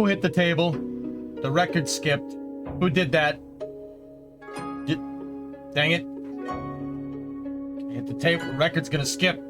Who hit the table? The record skipped. Who did that? Dang it. Hit the table. The record's gonna skip.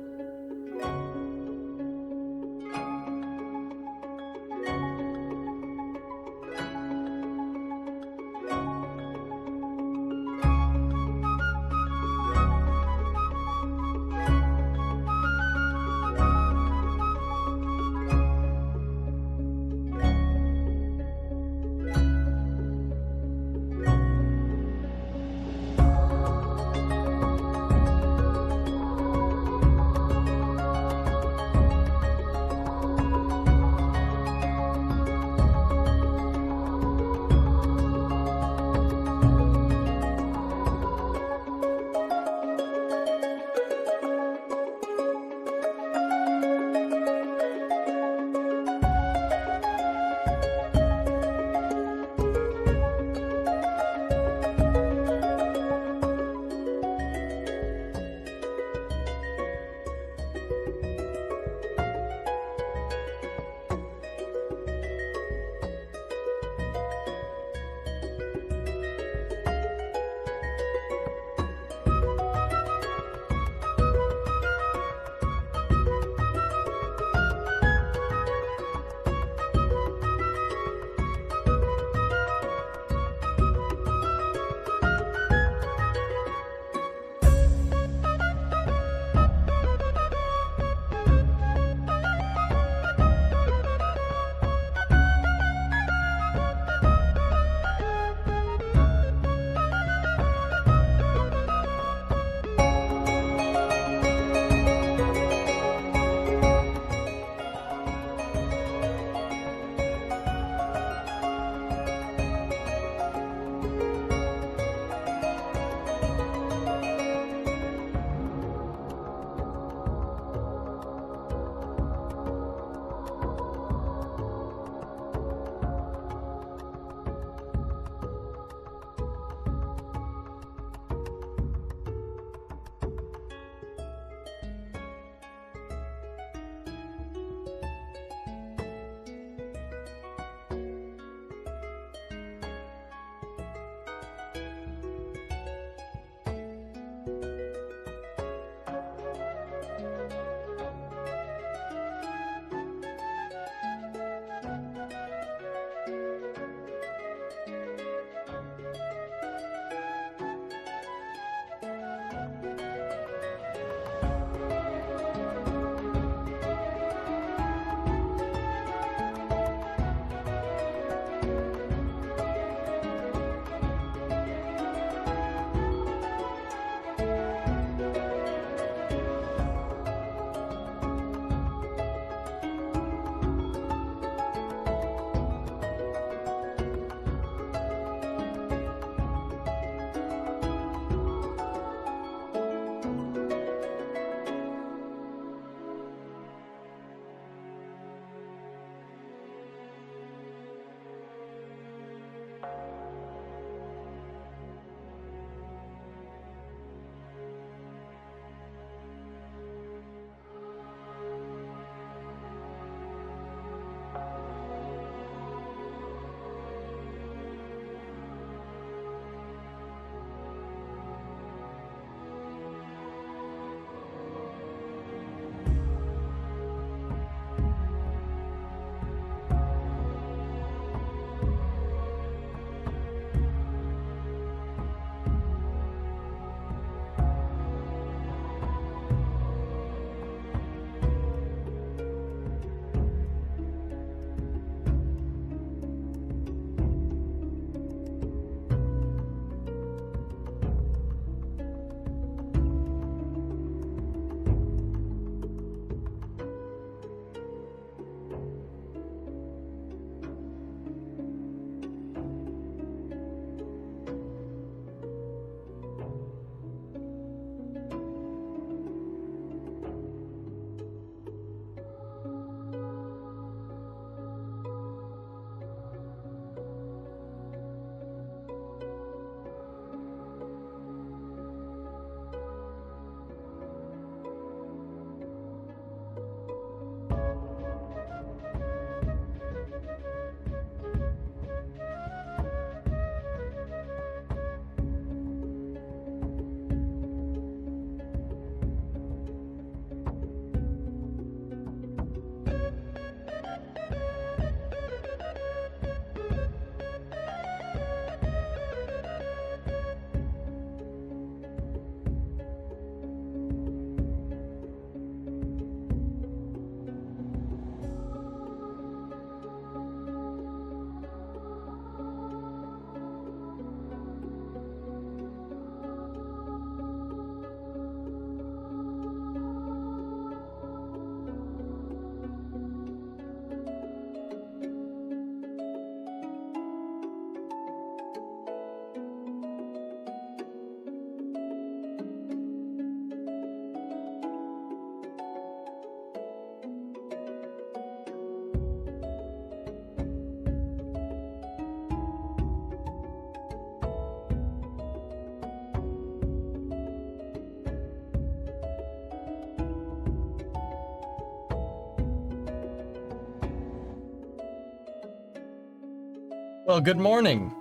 Well, good morning.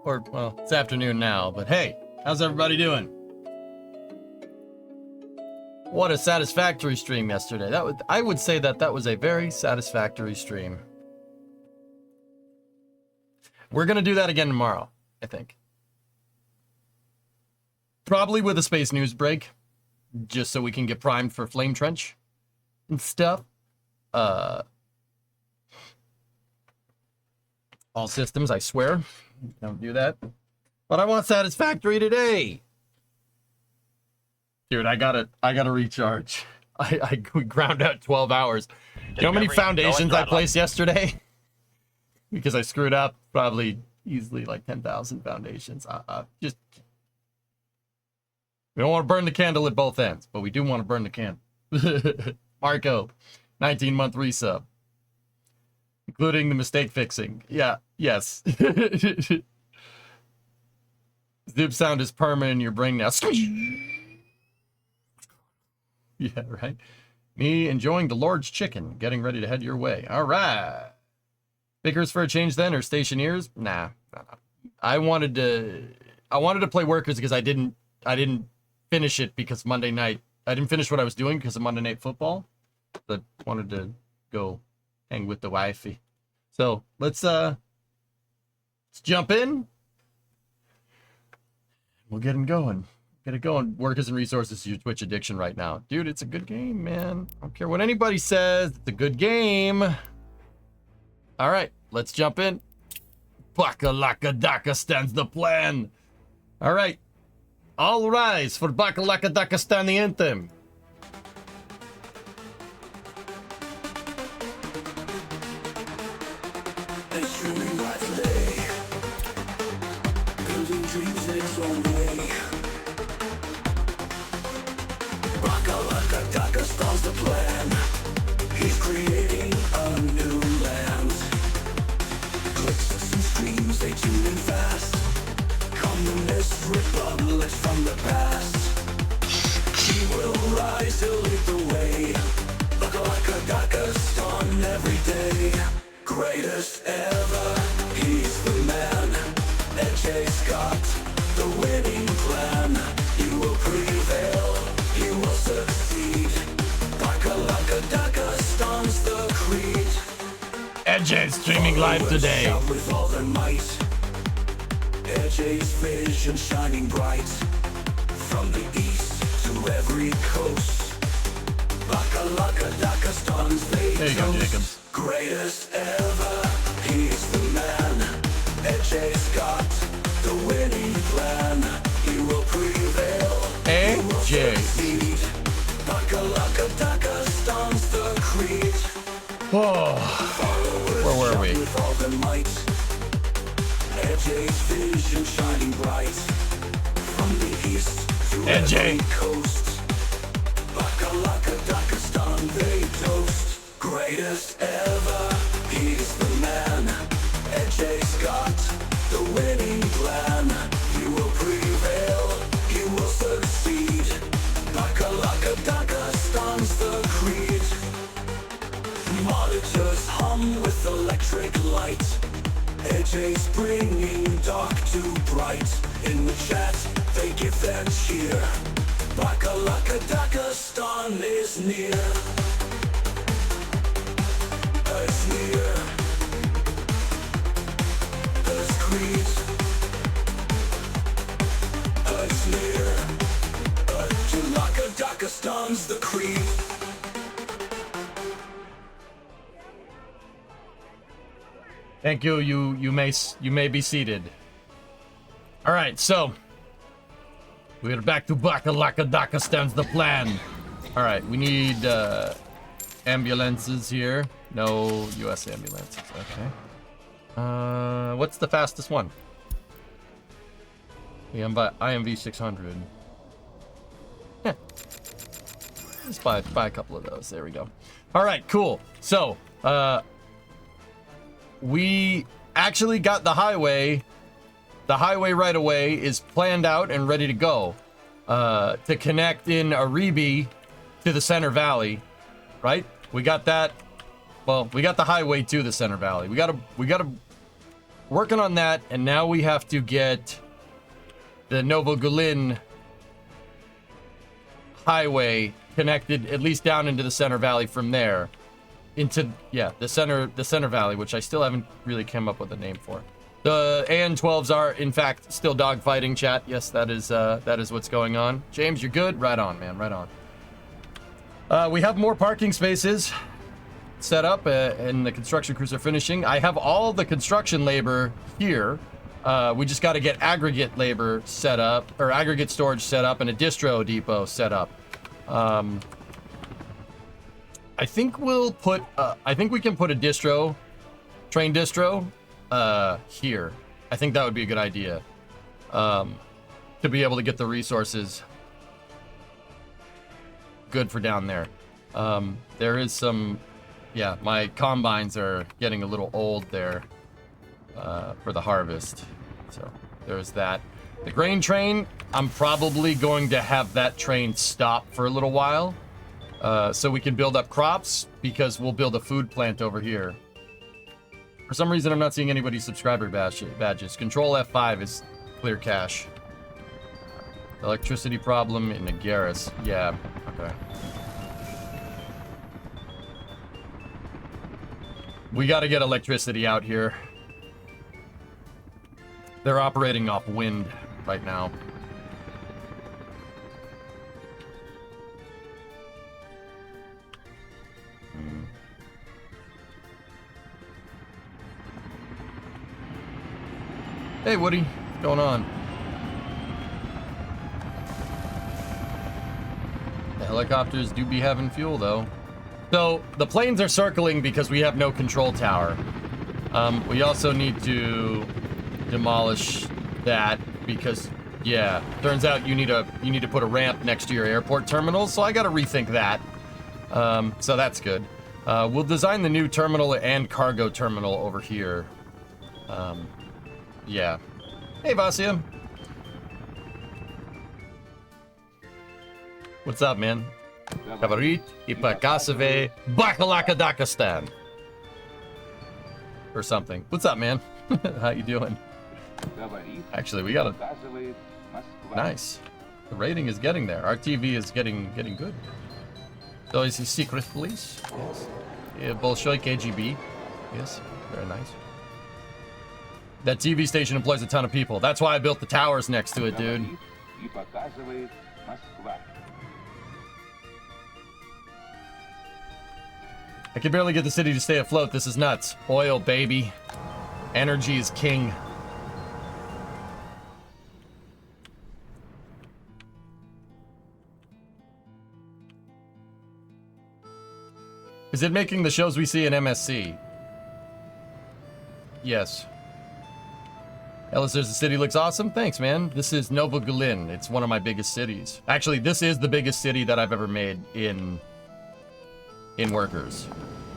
Or, well, it's afternoon now, but hey, how's everybody doing? What a satisfactory stream yesterday. I would say that was a very satisfactory stream. We're gonna do that again tomorrow, I think. Probably with a space news break, just so we can get primed for Flame Trench and stuff. All systems, I swear. Don't do that. But I want satisfactory today. Dude, I gotta recharge. We ground out 12 hours. You know how many foundations I placed yesterday? Because I screwed up probably easily like 10,000 foundations. Just we don't want to burn the candle at both ends, but we do want to burn the candle. Marco, 19-month resub. Including the mistake fixing. Yeah, yes. Zip sound is permanent in your brain now. Yeah, right. Me enjoying the Lord's chicken, getting ready to head your way. All right. Pickers for a change then, or stationeers? Nah. I wanted to play workers because I didn't finish it because Monday night. I didn't finish what I was doing because of Monday Night Football. But wanted to go hang with the wifey. So let's jump in. We'll get him going. Get it going. Workers and resources is your Twitch addiction right now. Dude, it's a good game, man. I don't care what anybody says. It's a good game. All right, let's jump in. Bakalakadakastan's the plan. All right. All rise for Bakalakadakastan the anthem. Bakalakadakastan's the plan. He's creating a new land. Clicks and streams, they tune in fast. Communist republics from the past. He will rise, he'll lead the way. Bakalakadakastan every day. Greatest ever, he's the man. EJ's got the winning plan. You will prevail, you will succeed. Bakalakadakastan's the creed. EJ streaming live today. Shout with all their might. EJ's vision shining bright. From the east to every coast. Bakalakadakastan's they There you go, Jacob. Greatest ever, he's the man. EJ's got the winning plan. He will prevail, he will succeed. Bakalakadakastan's the creed. Oh, where were we? With all their might. EJ's vision shining bright. From the east to EJ. every coast. Bakalakadakastan they toast. Greatest ever, he's the man. EJ's got the winning plan. He will prevail, he will succeed. Bakalakadakastan's the creed. Monitors hum with electric light. EJ's bringing dark to bright. In the chat, they give their cheer. Bakalakadakastan is near. It's near. It's creed. It's near. Bakalakadakastan's the creed. Thank you. You may be seated. All right, so we're back to Bakalakadakastan's the plan. All right, we need ambulances here. No U.S. ambulances. Okay. What's the fastest one? The IMV 600. Yeah. Let's buy a couple of those. There we go. All right, cool. So, we actually got the highway. The highway right away is planned out and ready to go to connect in Aribi to the Center Valley, right? We got that. Well, we got the highway to the Center Valley. We gotta working on that, and now we have to get the Novogulin highway connected at least down into the center valley from there into the center valley, which I still haven't really come up with a name for. The AN-12s are in fact still dogfighting, chat. Yes, that is what's going on. James, you're good. Right on, man. Right on. We have more parking spaces set up, and the construction crews are finishing. I have all the construction labor here. We just got to get aggregate labor set up, or aggregate storage set up, and a distro depot set up. I think we'll put, I think we can put a train distro, here. I think that would be a good idea, to be able to get the resources good for down there. There is some, my combines are getting a little old there, for the harvest. So there's that. The grain train, I'm probably going to have that train stop for a little while, so we can build up crops, because we'll build a food plant over here. For some reason, I'm not seeing anybody's subscriber badges. Control F5 is clear cache. Electricity problem in Agaris. Yeah, okay. We got to get electricity out here. They're operating off wind right now. Hey, Woody. What's going on? The helicopters do be having fuel, though. So, the planes are circling because we have no control tower. We also need to demolish that because, turns out you need to put a ramp next to your airport terminal, so I gotta rethink that. So that's good. We'll design the new terminal and cargo terminal over here. Hey, Vasia. What's up, man? Kavarit, Ipakaseve, Bakalakadakastan. Or something. What's up, man? How you doing? Actually, we got a... Nice. The rating is getting there. Our TV is getting good. So is he secret police? Yes. Bolshoi KGB. Yes. Very nice. That TV station employs a ton of people. That's why I built the towers next to it, dude. I can barely get the city to stay afloat. This is nuts. Oil, baby. Energy is king. Is it making the shows we see in MSC? Yes. Ellis says the city looks awesome. Thanks, man. This is Novogulin. It's one of my biggest cities. Actually, this is the biggest city that I've ever made in workers.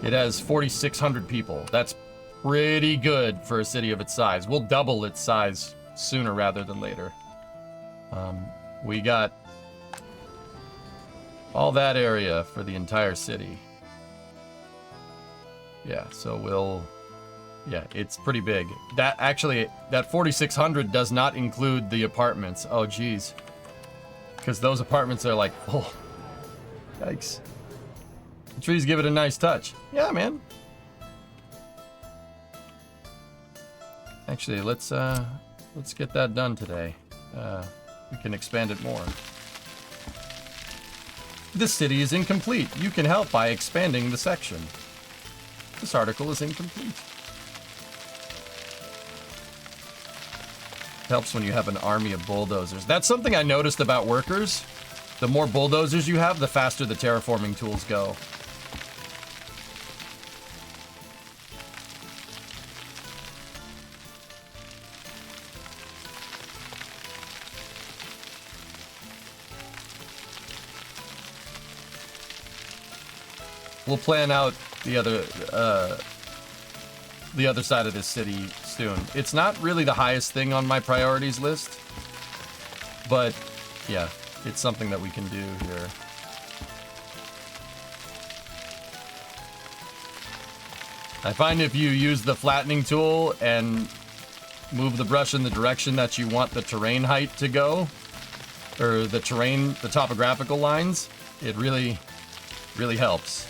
It has 4,600 people. That's pretty good for a city of its size. We'll double its size sooner rather than later. We got all that area for the entire city. Yeah, so we'll... Yeah, it's pretty big. That 4,600 does not include the apartments. Oh, geez. Because those apartments are like full. Yikes. The trees give it a nice touch. Yeah, man. Actually, let's get that done today. We can expand it more. This city is incomplete. You can help by expanding the section. This article is incomplete. Helps when you have an army of bulldozers. That's something I noticed about workers. The more bulldozers you have, the faster the terraforming tools go. We'll plan out the other side of this city soon. It's not really the highest thing on my priorities list, but yeah, it's something that we can do here. I find if you use the flattening tool and move the brush in the direction that you want the terrain height to go, or the topographical lines, it really, really helps.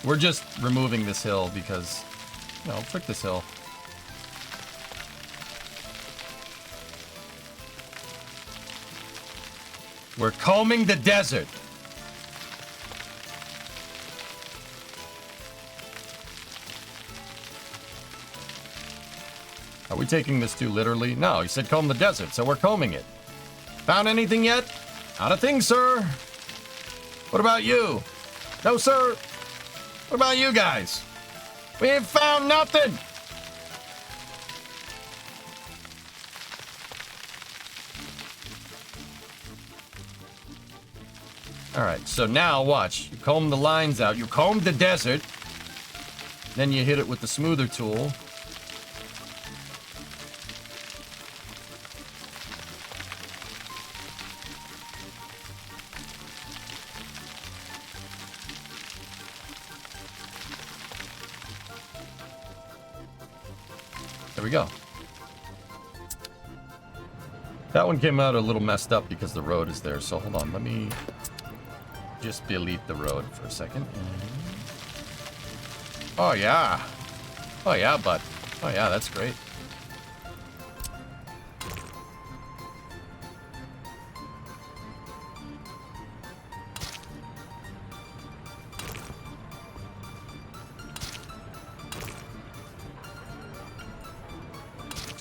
We're just removing this hill because, frick this hill. We're combing the desert. Are we taking this too literally? No, he said comb the desert, so we're combing it. Found anything yet? Not a thing, sir. What about you? No, sir. What about you guys? We ain't found nothing. All right, so now watch. You comb the lines out. You comb the desert. Then you hit it with the smoother tool. There we go. That one came out a little messed up because the road is there. So hold on, let me just delete the road for a second. Oh yeah. Oh yeah, bud. Oh yeah, that's great.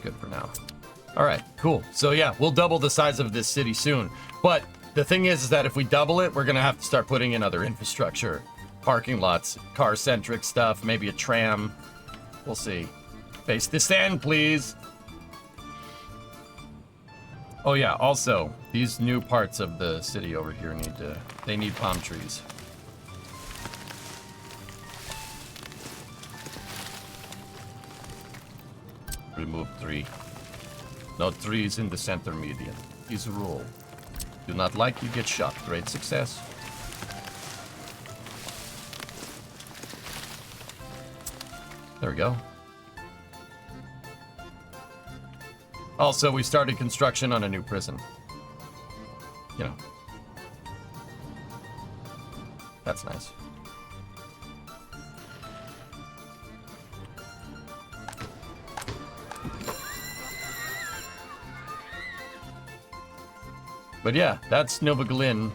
Good for now. All right, cool. So yeah, we'll double the size of this city soon. But the thing is that if we double it, we're gonna have to start putting in other infrastructure, parking lots, car-centric stuff, maybe a tram. We'll see. Face the sand, please. Oh yeah, also, these new parts of the city over here need palm trees. Remove 3. No trees in the center median. Is a rule. Do not like, you get shot. Great success. There we go. Also, we started construction on a new prison. You know. That's nice. But yeah, that's Nova Glyn.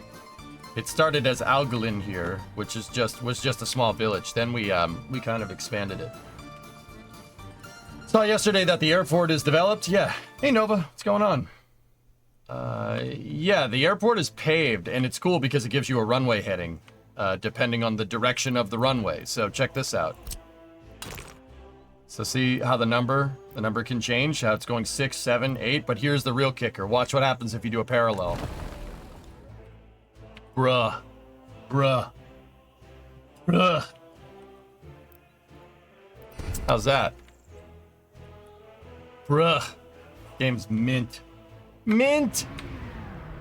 It started as Algalin here, which is was just a small village. Then we kind of expanded it. Saw yesterday that the airport is developed. Yeah. Hey Nova, what's going on? Yeah, the airport is paved, and it's cool because it gives you a runway heading, depending on the direction of the runway. So check this out. So see how the number can change, how it's going 6, 7, 8, but here's the real kicker. Watch what happens if you do a parallel. Bruh. Bruh. Bruh. How's that? Bruh. Game's mint. Mint!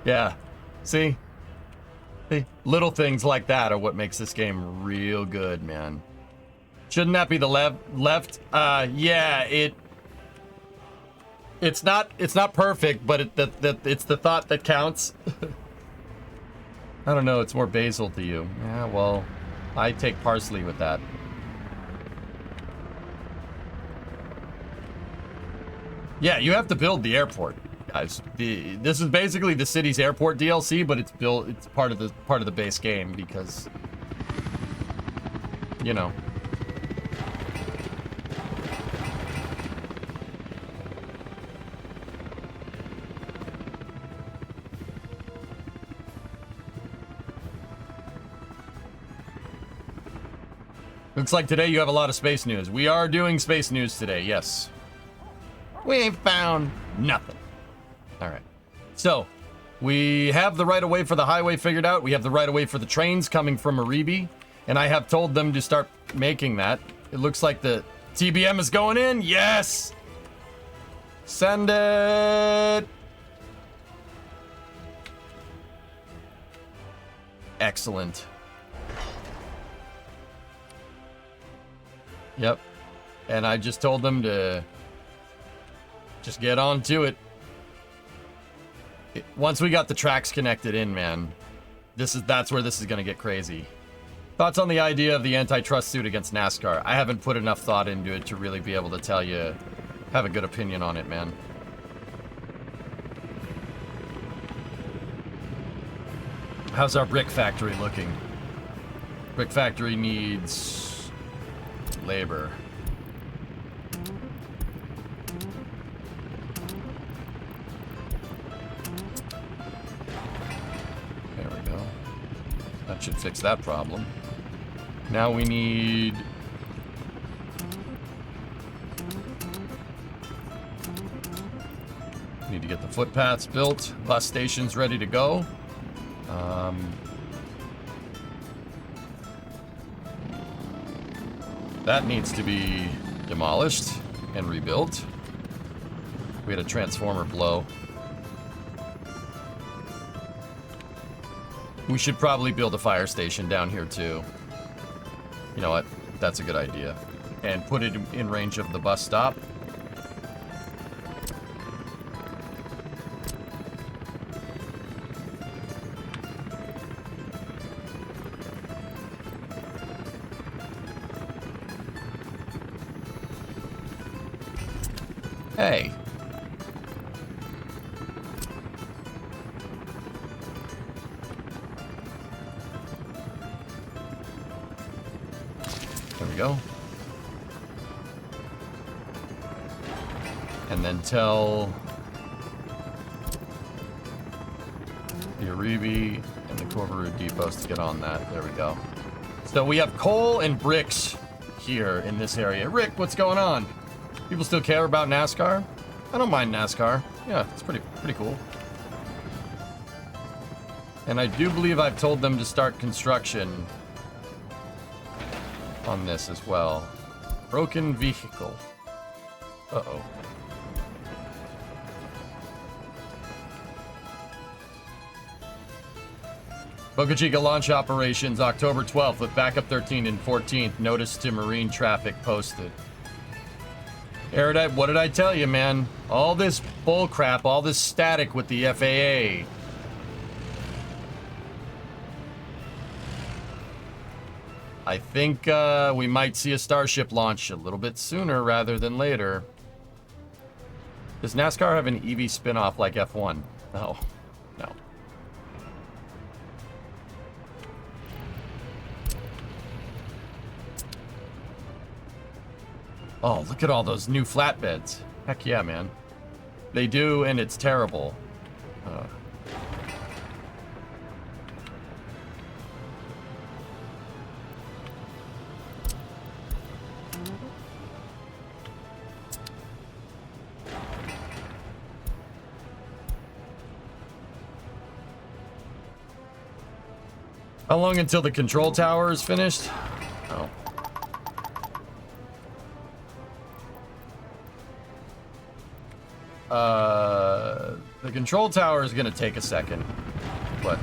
Yeah. See? See? Little things like that are what makes this game real good, man. Shouldn't that be the left? Yeah, it's not perfect, but it's the thought that counts. I don't know, it's more basil to you. Yeah, well, I take parsley with that. Yeah, you have to build the airport, guys. This is basically the city's airport DLC, but it's part of the base game because, you know. Looks like today you have a lot of space news. We are doing space news today, yes. We ain't found nothing. All right. So, we have the right-of-way for the highway figured out. We have the right-of-way for the trains coming from Aribi. And I have told them to start making that. It looks like the TBM is going in. Yes! Send it! Excellent. Yep. And I just told them to just get on to it. Once we got the tracks connected in, man, that's where this is going to get crazy. Thoughts on the idea of the antitrust suit against NASCAR? I haven't put enough thought into it to really be able to tell you, have a good opinion on it, man. How's our brick factory looking? Brick factory needs labor. There we go. That should fix that problem. Now we need... Need to get the footpaths built. Bus station's ready to go. That needs to be demolished and rebuilt. We had a transformer blow. We should probably build a fire station down here too. You know what? That's a good idea. And put it in range of the bus stop. Hey. There we go. And then tell the Aribi and the Corvaru depots to get on that. There we go. So we have coal and bricks here in this area. Rick, what's going on? People still care about NASCAR? I don't mind NASCAR. Yeah, it's pretty cool. And I do believe I've told them to start construction on this as well. Broken vehicle. Uh-oh. Boca Chica launch operations October 12th with backup 13 and 14th. Notice to marine traffic posted. Erudite, what did I tell you, man? All this bull crap, all this static with the FAA. I think we might see a Starship launch a little bit sooner rather than later. Does NASCAR have an EV spin-off like F1? No. No. Oh, look at all those new flatbeds. Heck yeah, man. They do, and it's terrible. How long until the control tower is finished? Oh. The control tower is gonna take a second, but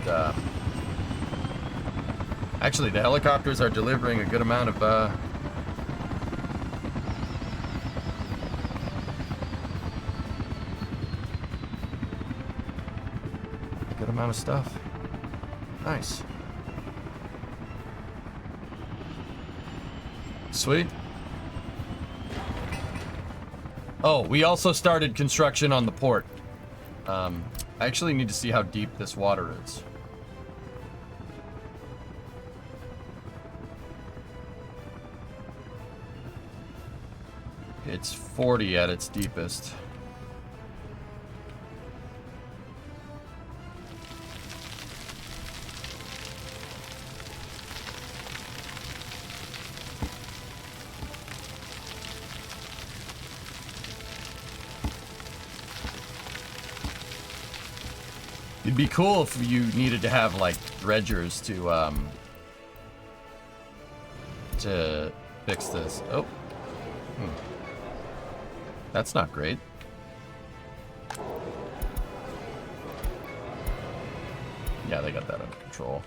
actually the helicopters are delivering a good amount of stuff. Nice. Sweet. Oh, we also started construction on the port. I actually need to see how deep this water is. It's 40 at its deepest. It'd be cool if you needed to have like dredgers to fix this. Oh. That's not great. Yeah, they got that under control.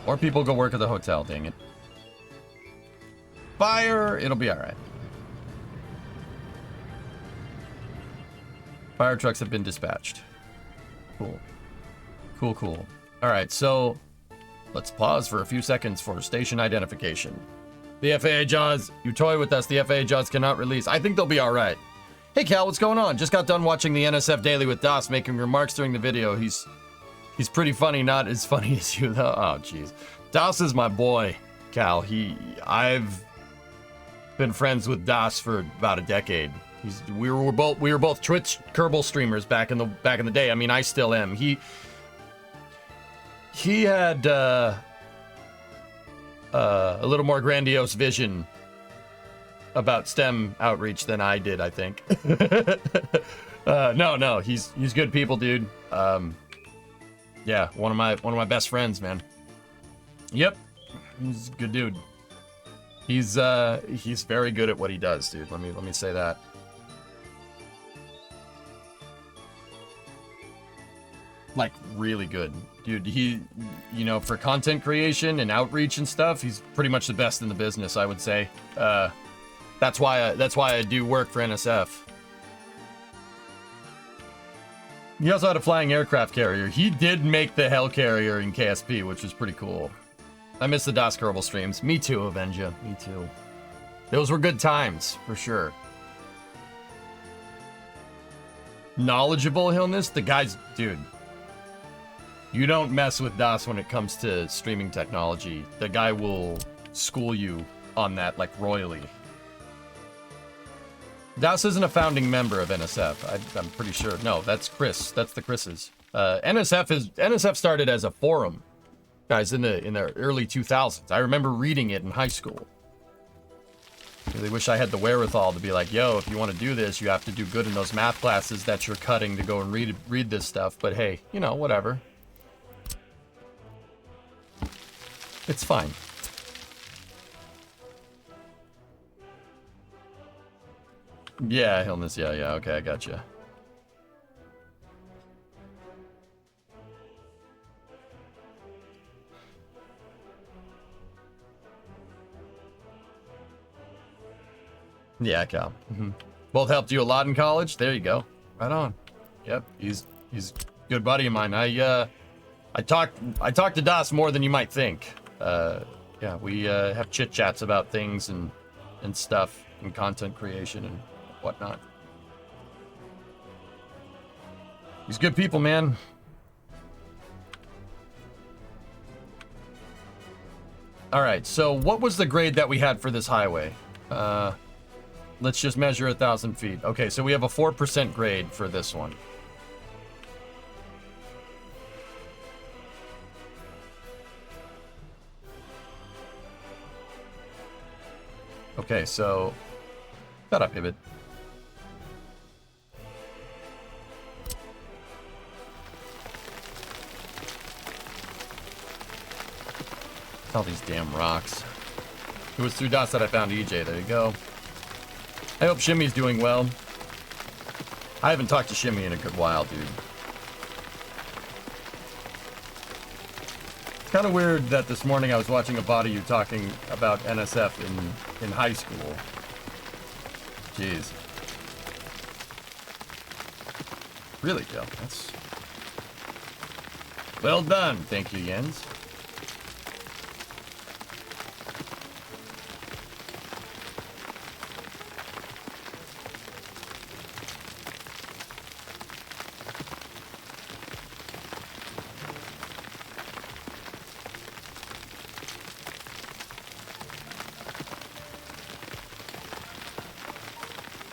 Or people go work at the hotel, dang it. Fire, it'll be alright. Fire trucks have been dispatched. Cool. Cool, cool. Alright, so let's pause for a few seconds for station identification. The FAA Jaws, you toy with us, the FAA Jaws cannot release. I think they'll be alright. Hey Cal, what's going on? Just got done watching the NSF Daily with Das making remarks during the video. He's pretty funny, not as funny as you though. Oh jeez. Das is my boy, Cal. I've been friends with Das for about a decade. We were both Twitch Kerbal streamers back in the day. I mean, I still am. He had a little more grandiose vision about STEM outreach than I did, I think. No, he's good people, dude. Yeah, one of my best friends, man. Yep, he's a good dude. He's very good at what he does, dude. Let me say that. Like really good, dude. He, for content creation and outreach and stuff, he's pretty much the best in the business, I would say. That's why I do work for NSF. He also had a flying aircraft carrier. He did make the Hellcarrier in KSP, which was pretty cool. I miss the Das Kerbal streams. Me too, Avenger. Me too. Those were good times, for sure. Knowledgeable, Hillness? The guy's... Dude. You don't mess with Das when it comes to streaming technology. The guy will school you on that, like, royally. Das isn't a founding member of NSF. I'm pretty sure. No, that's Chris. That's the Chris's. NSF started as a forum, guys, in the early 2000s. I remember reading it in high school. I really wish I had the wherewithal to be like, yo, if you want to do this, you have to do good in those math classes that you're cutting to go and read this stuff. But hey, whatever. It's fine. Yeah, Hillness, yeah, okay, I gotcha. Yeah, Cal. Mm-hmm. Both helped you a lot in college? There you go. Right on. Yep, he's a good buddy of mine. I talk to Das more than you might think. Yeah, we have chit-chats about things and stuff and content creation and whatnot. He's good people, man. Alright, so what was the grade that we had for this highway? Let's just measure 1,000 feet. Okay, so we have a 4% grade for this one. Okay, so... Shut up, Hibbit. All these damn rocks. It was through dots that I found EJ. There you go. I hope Shimmy's doing well. I haven't talked to Shimmy in a good while, dude. It's kind of weird that this morning I was watching a bot of you talking about NSF in high school. Jeez. Really, Joe? That's... Well done. Thank you, Jens.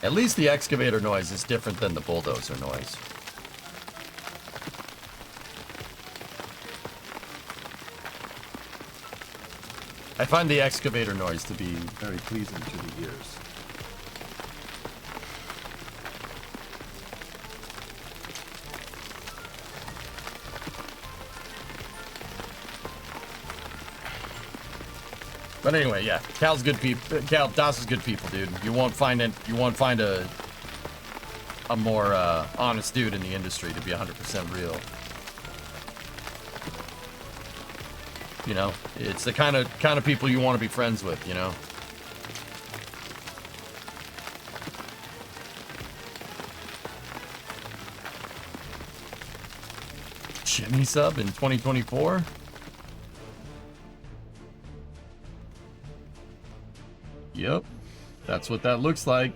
At least the excavator noise is different than the bulldozer noise. I find the excavator noise to be very pleasing to the ears. But anyway, yeah, Cal's good people. Das is good people, dude. You won't find a more honest dude in the industry, to be 100% real. You know, it's the kind of people you want to be friends with, you know. Jimmy sub in 2024? Yep. That's what that looks like.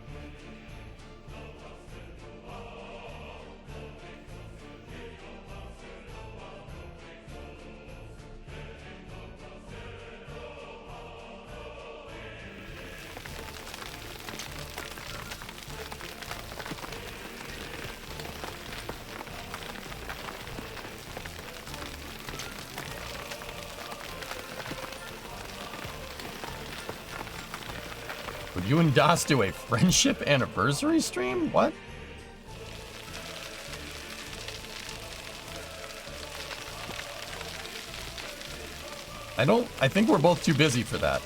Would you and Das do a friendship anniversary stream? What? I think we're both too busy for that.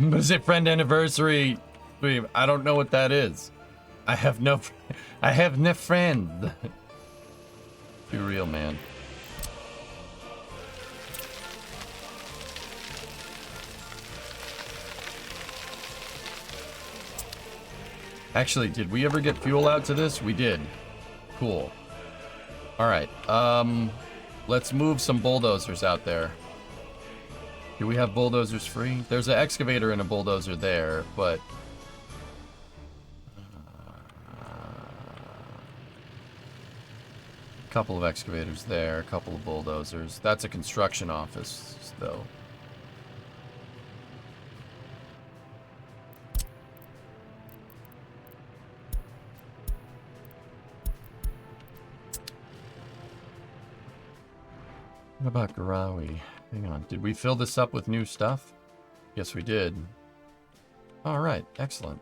Was it friend anniversary? I don't know what that is. I have no friend. Be real, man. Actually, did we ever get fuel out to this? We did. Cool. All right. Let's move some bulldozers out there. Do we have bulldozers free? There's an excavator and a bulldozer there, but... a couple of excavators there, a couple of bulldozers. That's a construction office, though. What about Garawi? Hang on, did we fill this up with new stuff? Yes, we did. All right, excellent.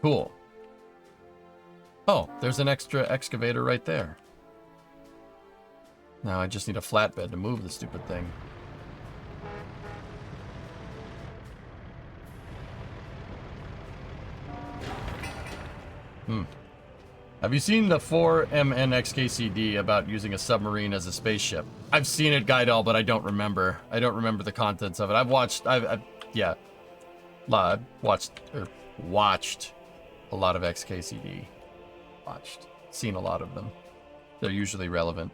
Cool. Oh, there's an extra excavator right there. Now I just need a flatbed to move the stupid thing. Have you seen the 4MNXKCD about using a submarine as a spaceship? I've seen it, Guidel, but I don't remember. I don't remember the contents of it. I've watched a lot of XKCD. Seen a lot of them. They're usually relevant.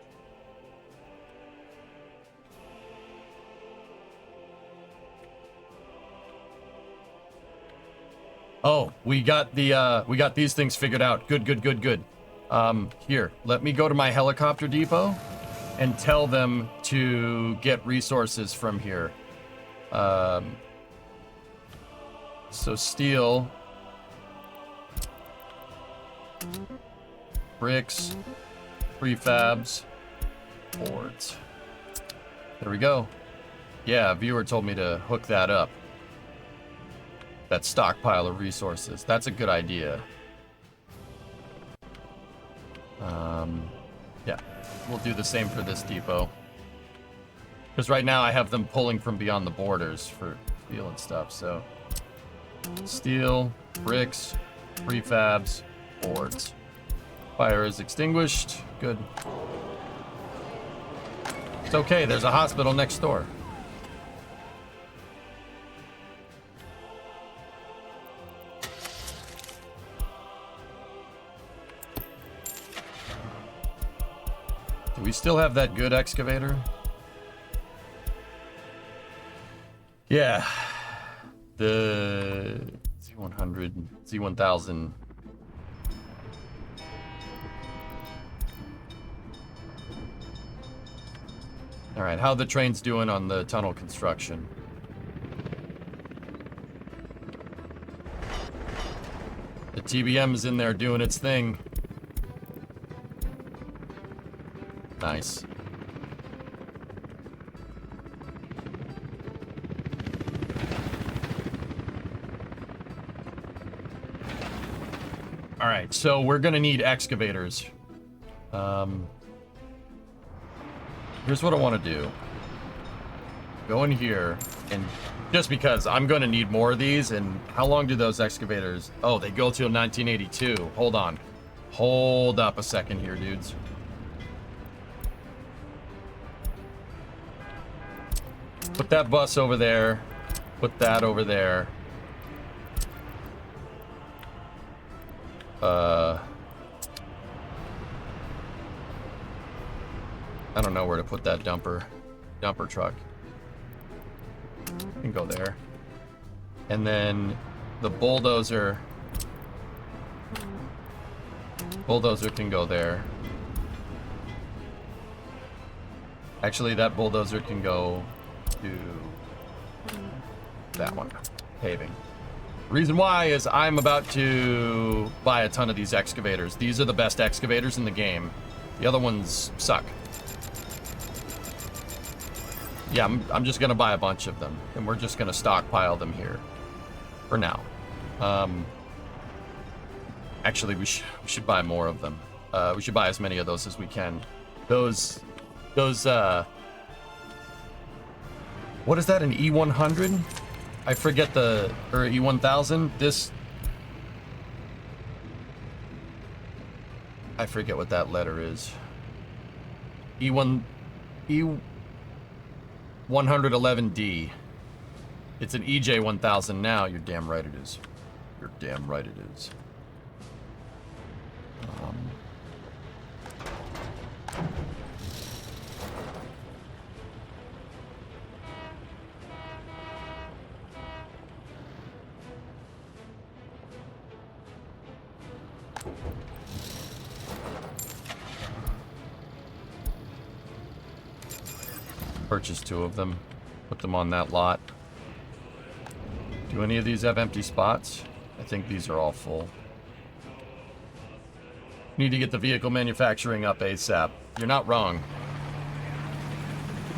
Oh, we got these things figured out. Good. Here, let me go to my helicopter depot and tell them to get resources from here. So steel, bricks, prefabs, boards. There we go. Yeah, a viewer told me to hook that up. That stockpile of resources. That's a good idea. Yeah, we'll do the same for this depot. Because right now I have them pulling from beyond the borders for steel and stuff, so... steel, bricks, prefabs, boards. Fire is extinguished. Good. It's okay, there's a hospital next door. Do we still have that good excavator? Yeah. The Z100, Z1000. All right, how the train's doing on the tunnel construction? The TBM is in there doing its thing. Nice. All right, so we're gonna need excavators. Here's what I want to do. Go in here, and just because I'm gonna need more of these, and how long do those excavators? Oh, they go till 1982. Hold on. Hold up a second here, dudes. Put that bus over there. Put that over there. I don't know where to put that dumper truck. Can go there. And then the bulldozer can go there. Actually, that bulldozer can go to that one. Paving. Reason why is I'm about to buy a ton of these excavators. These are the best excavators in the game. The other ones suck. Yeah, I'm just gonna buy a bunch of them, and we're just gonna stockpile them here for now. Actually, we should buy more of them. We should buy as many of those as we can. Those what is that, an E100? I forget or E1000. I forget what that letter is. E111D. It's an EJ1000 now. You're damn right it is. You're damn right it is. Purchase 2 of them. Put them on that lot. Do any of these have empty spots? I think these are all full. Need to get the vehicle manufacturing up ASAP. You're not wrong.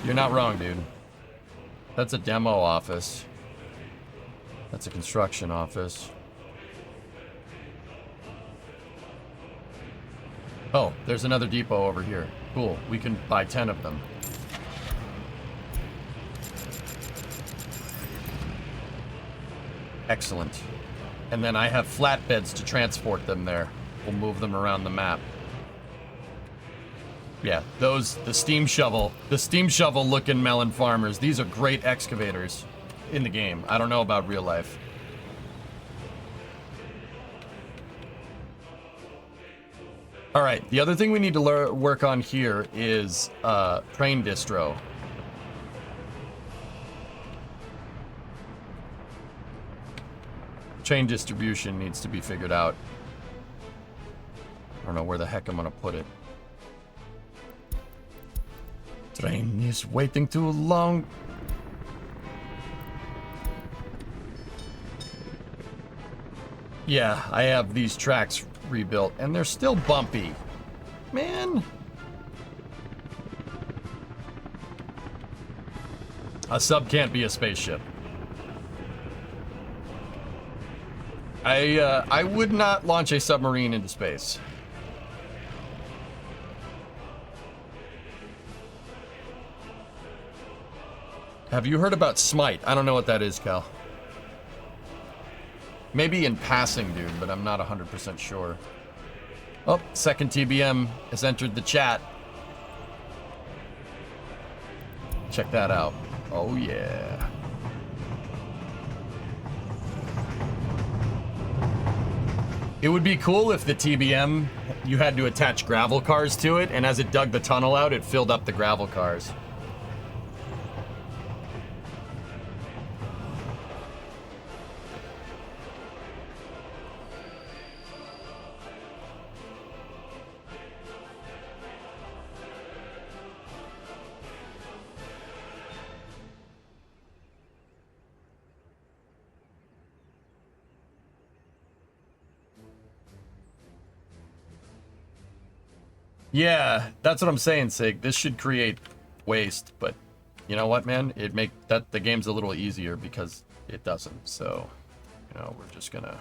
You're not wrong, dude. That's a demo office. That's a construction office. Oh, there's another depot over here. Cool. We can buy 10 of them. Excellent. And then I have flatbeds to transport them there. We'll move them around the map. Yeah, the steam shovel looking melon farmers. These are great excavators in the game. I don't know about real life. All right, the other thing we need to work on here is train distro. Chain distribution needs to be figured out. I don't know where the heck I'm gonna put it. Train is waiting too long. Yeah, I have these tracks rebuilt, and they're still bumpy. Man. A sub can't be a spaceship. I would not launch a submarine into space. Have you heard about Smite? I don't know what that is, Cal. Maybe in passing, dude, but I'm not 100% sure. Oh, second TBM has entered the chat. Check that out. Oh, yeah. It would be cool if the TBM, you had to attach gravel cars to it, and as it dug the tunnel out, it filled up the gravel cars. Yeah, that's what I'm saying, Sig. This should create waste, but you know what, man? It make that the game's a little easier because it doesn't. So, you know, we're just gonna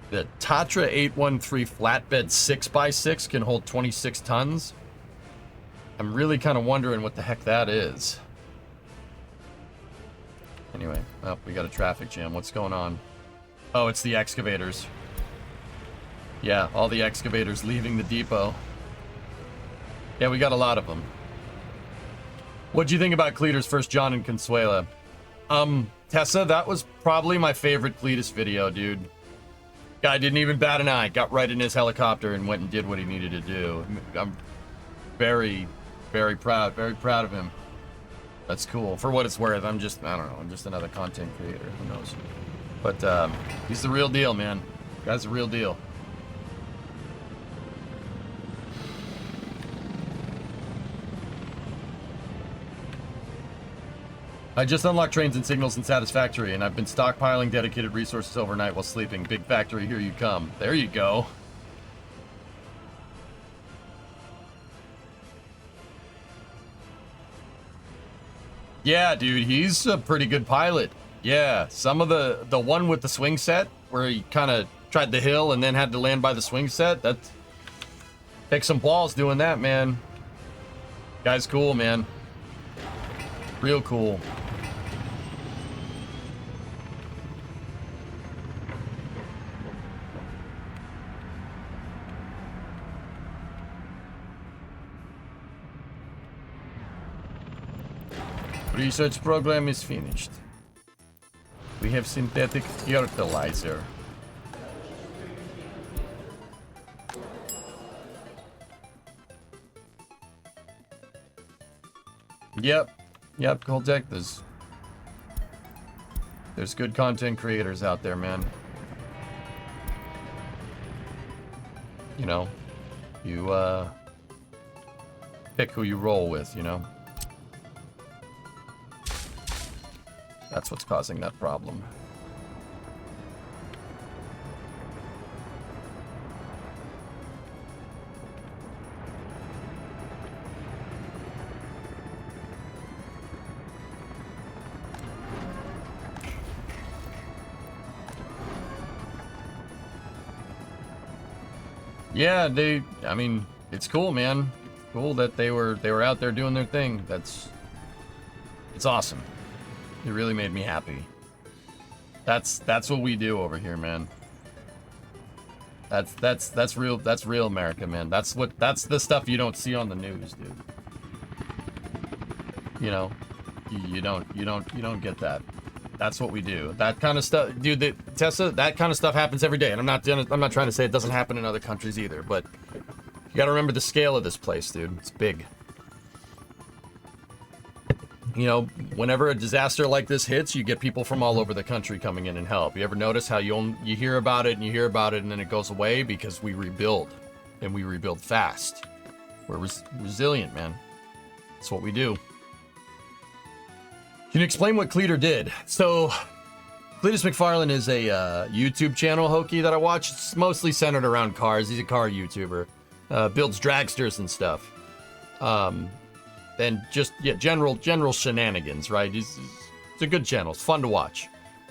The Tatra 813 flatbed 6x6 can hold 26 tons. I'm really kind of wondering what the heck that is. Anyway, oh, we got a traffic jam. What's going on? Oh, it's the excavators. Yeah, all the excavators leaving the depot. Yeah, we got a lot of them. What'd you think about Cleator's first John and Consuela? Tessa, that was probably my favorite Cletus video, dude. Guy didn't even bat an eye. Got right in his helicopter and went and did what he needed to do. I'm very, very proud of him. That's cool. For what it's worth, I don't know, I'm just another content creator. Who knows? But he's the real deal, man. Guy's the real deal. I just unlocked trains and signals in Satisfactory, and I've been stockpiling dedicated resources overnight while sleeping. Big factory, here you come. There you go. Yeah, dude, he's a pretty good pilot. Yeah, some of the one with the swing set, where he kind of tried the hill and then had to land by the swing set, that takes some balls doing that, man. Guy's cool, man. Real cool. Research program is finished. We have synthetic fertilizer. Yep, Coltec, there's good content creators out there, man. You know, you pick who you roll with, you know. That's what's causing that problem. Yeah, I mean, it's cool, man. Cool that they were out there doing their thing. It's awesome. It really made me happy. That's what we do over here, man. That's real America, man. That's the stuff you don't see on the news, dude. You know, you don't get that. That's what we do. That kind of stuff, dude. Tessa, that kind of stuff happens every day. And I'm not trying to say it doesn't happen in other countries either, but you got to remember the scale of this place, dude. It's big. You know, whenever a disaster like this hits, you get people from all over the country coming in and help. You ever notice how you hear about it and then it goes away? Because we rebuild, and we rebuild fast. We're resilient, man. That's what we do. Can you explain what Cleator did? So, Cletus McFarlane is a YouTube channel, Hokey, that I watch. It's mostly centered around cars. He's a car YouTuber. Builds dragsters and stuff. And just, yeah, general shenanigans, right? It's a good channel. It's fun to watch.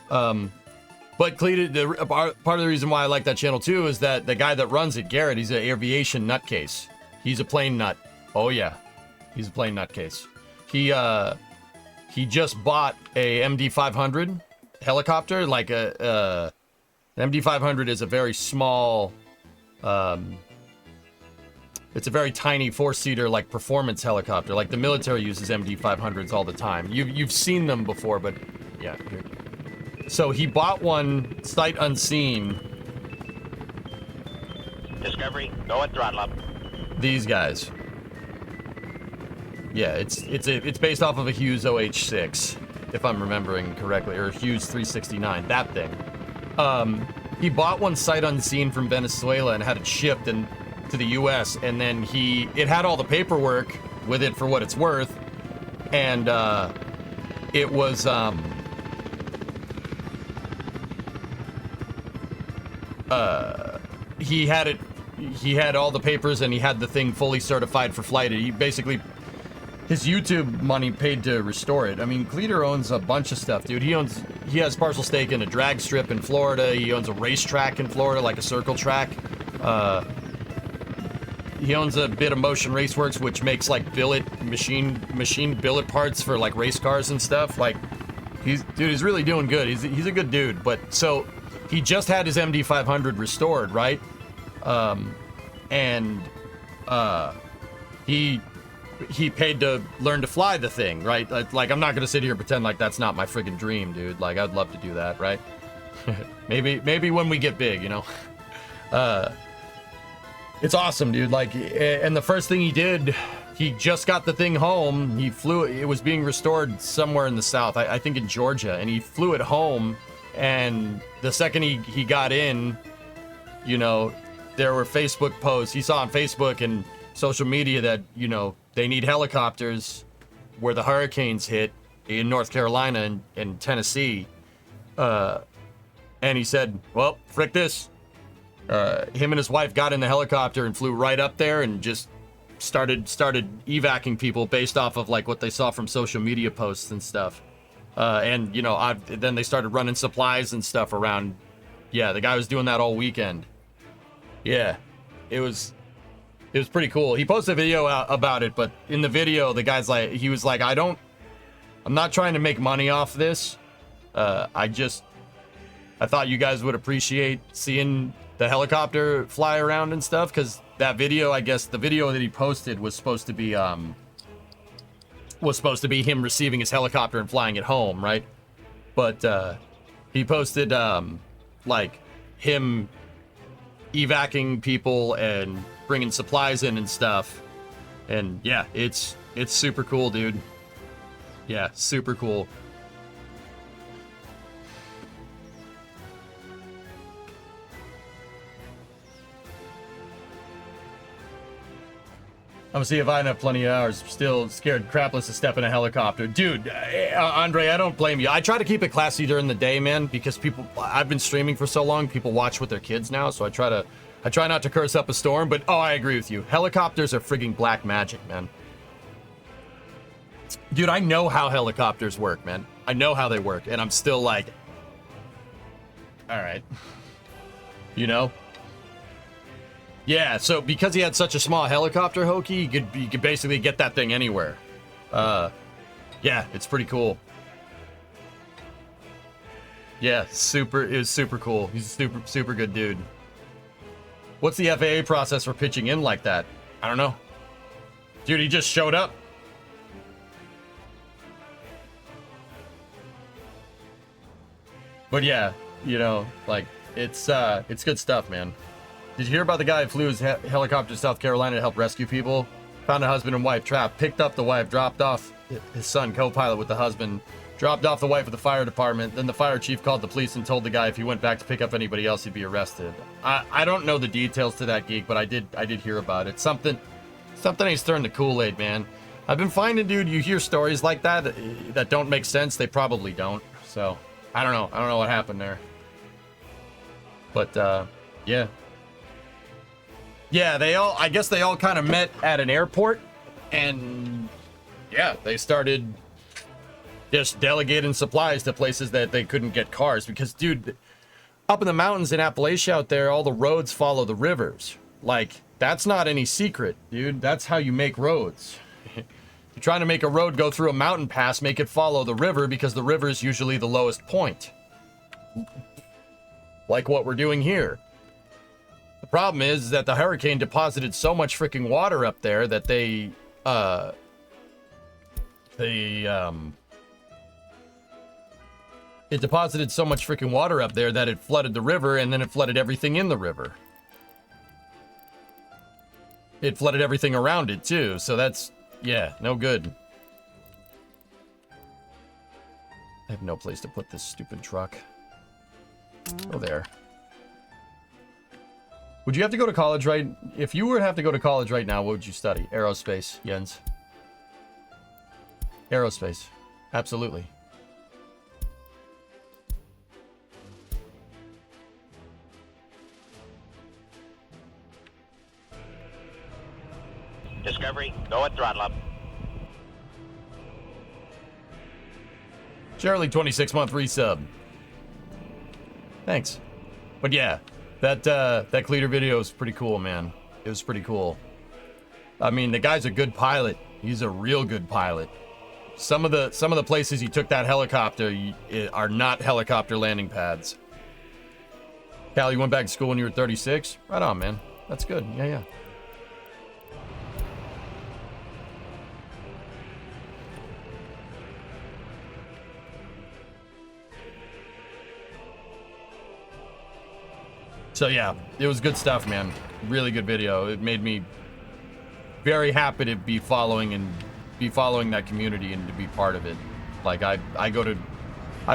But Cleator, part of the reason why I like that channel too is that the guy that runs it, Garrett, he's an aviation nutcase. He's a plane nut. Oh yeah, he's a plane nutcase. He just bought a MD-500 helicopter. Like an MD-500 is a very small. It's a very tiny four-seater, like, performance helicopter. Like, the military uses MD-500s all the time. You've seen them before, but yeah. So he bought one sight unseen. Discovery, go and throttle up. These guys. Yeah, it's based off of a Hughes OH-6, if I'm remembering correctly, or Hughes 369. That thing. He bought one sight unseen from Venezuela and had it shipped to the U.S. and then it had all the paperwork with it for what it's worth, and it was he had all the papers and he had the thing fully certified for flight. He basically, his YouTube money paid to restore it. I mean, Cleator owns a bunch of stuff, dude. He owns he has partial stake in a drag strip in Florida. He owns a racetrack in Florida, like a circle track. He owns a bit of Motion Raceworks, which makes like machine billet parts for like race cars and stuff. Like, he's really doing good. He's a good dude. But so he just had his MD500 restored, right? He paid to learn to fly the thing, right? Like, I'm not gonna sit here and pretend like that's not my friggin' dream, dude. Like, I'd love to do that, right? maybe when we get big, you know. It's awesome, dude. Like, and the first thing he did, he just got the thing home. He flew it. It was being restored somewhere in the south, I think in Georgia, and he flew it home. And the second he got in, you know, there were Facebook posts he saw on Facebook and social media that, you know, they need helicopters where the hurricanes hit in North Carolina and Tennessee. And he said, well, frick this. Him and his wife got in the helicopter and flew right up there and just started evacing people based off of like what they saw from social media posts and stuff. And you know, then they started running supplies and stuff around. Yeah, the guy was doing that all weekend. Yeah, it was pretty cool. He posted a video about it, but in the video, the guy's like, he was like, I'm not trying to make money off this. I thought you guys would appreciate seeing the helicopter fly around and stuff, because that video, I guess the video that he posted was supposed to be him receiving his helicopter and flying it home, right? But he posted like him evacuating people and bringing supplies in and stuff. And yeah, it's super cool, dude. Yeah, super cool. I'm gonna see if I have plenty of hours. Still scared crapless to step in a helicopter. Dude, Andre, I don't blame you. I try to keep it classy during the day, man, because I've been streaming for so long, people watch with their kids now, so I try not to curse up a storm, but I agree with you. Helicopters are frigging black magic, man. Dude, I know how helicopters work, man. I know how they work, and I'm still like, all right. You know? Yeah, so because he had such a small helicopter, Hokey, you could basically get that thing anywhere. Yeah, it's pretty cool. Yeah, it was super cool. He's a super good dude. What's the FAA process for pitching in like that? I don't know. Dude, he just showed up. But yeah, you know, like, it's good stuff, man. Did you hear about the guy who flew his helicopter to South Carolina to help rescue people? Found a husband and wife trapped, picked up the wife, dropped off his son, co-pilot with the husband, dropped off the wife at the fire department. Then the fire chief called the police and told the guy if he went back to pick up anybody else, he'd be arrested. I don't know the details to that geek, but I did hear about it. Something ain't stirring the Kool-Aid, man. I've been finding, dude, you hear stories like that don't make sense. They probably don't. So I don't know what happened there. But yeah. Yeah, I guess they all kind of met at an airport, and yeah, they started just delegating supplies to places that they couldn't get cars, because, dude, up in the mountains in Appalachia out there, all the roads follow the rivers. Like, that's not any secret, dude. That's how you make roads. You're trying to make a road go through a mountain pass, make it follow the river, because the river is usually the lowest point. Like what we're doing here. The problem is that the hurricane deposited so much freaking water up there that it deposited so much freaking water up there that it flooded the river, and then it flooded everything in the river. It flooded everything around it too, so that's, yeah, no good. I have no place to put this stupid truck. Oh, there. Would you have to go to college right... If you were to have to go to college right now, what would you study? Aerospace, Jens. Aerospace. Absolutely. Discovery, go at throttle up. Shirley, 26-month resub. Thanks. But yeah, that Cleater video is pretty cool, man. It was pretty cool. I mean, the guy's a good pilot. He's a real good pilot. Some of the places he took that helicopter are not helicopter landing pads. Cal, you went back to school when you were 36? Right on, man. That's good. Yeah. So yeah, it was good stuff, man. Really good video. It made me very happy to be following that community and to be part of it. Like I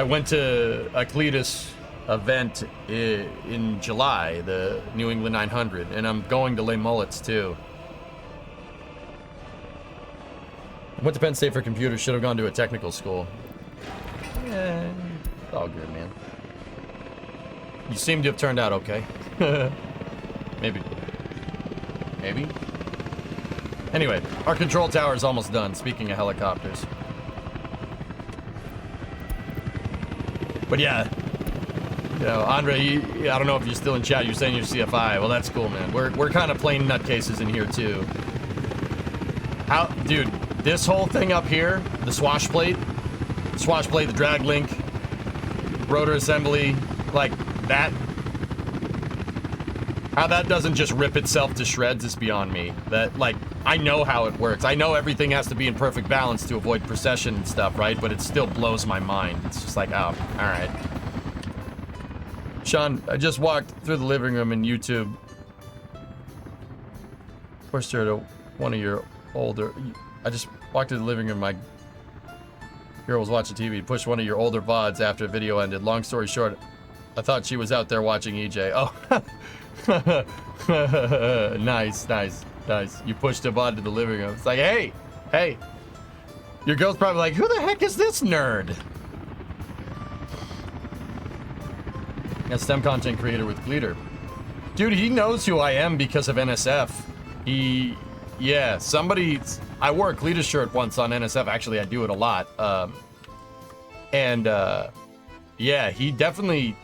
went to a Cletus event in July, the New England 900, and I'm going to Les Mullets too. I went to Penn State for computers. Should have gone to a technical school. Yeah, it's all good, man. You seem to have turned out okay. Maybe. Anyway, our control tower is almost done, speaking of helicopters. But yeah, you know, Andre, I don't know if you're still in chat, you're saying you're CFI. Well, that's cool, man. We're kind of plain nutcases in here, too. Dude, this whole thing up here, the swash plate, the drag link, rotor assembly, like that, how that doesn't just rip itself to shreds is beyond me. That, like, I know how it works. I know everything has to be in perfect balance to avoid precession and stuff, right? But it still blows my mind. It's just like, oh, all right. Sean, I just walked through the living room in YouTube. Pushed her to one of your older... I just walked through the living room. My girl was watching TV. Pushed one of your older VODs after the video ended. Long story short, I thought she was out there watching EJ. Oh. Nice. You pushed a VOD to the living room. It's like, hey. Your girl's probably like, who the heck is this nerd? A STEM content creator with Gleater. Dude, he knows who I am because of NSF. I wore a Gleater shirt once on NSF. Actually, I do it a lot. Yeah, he definitely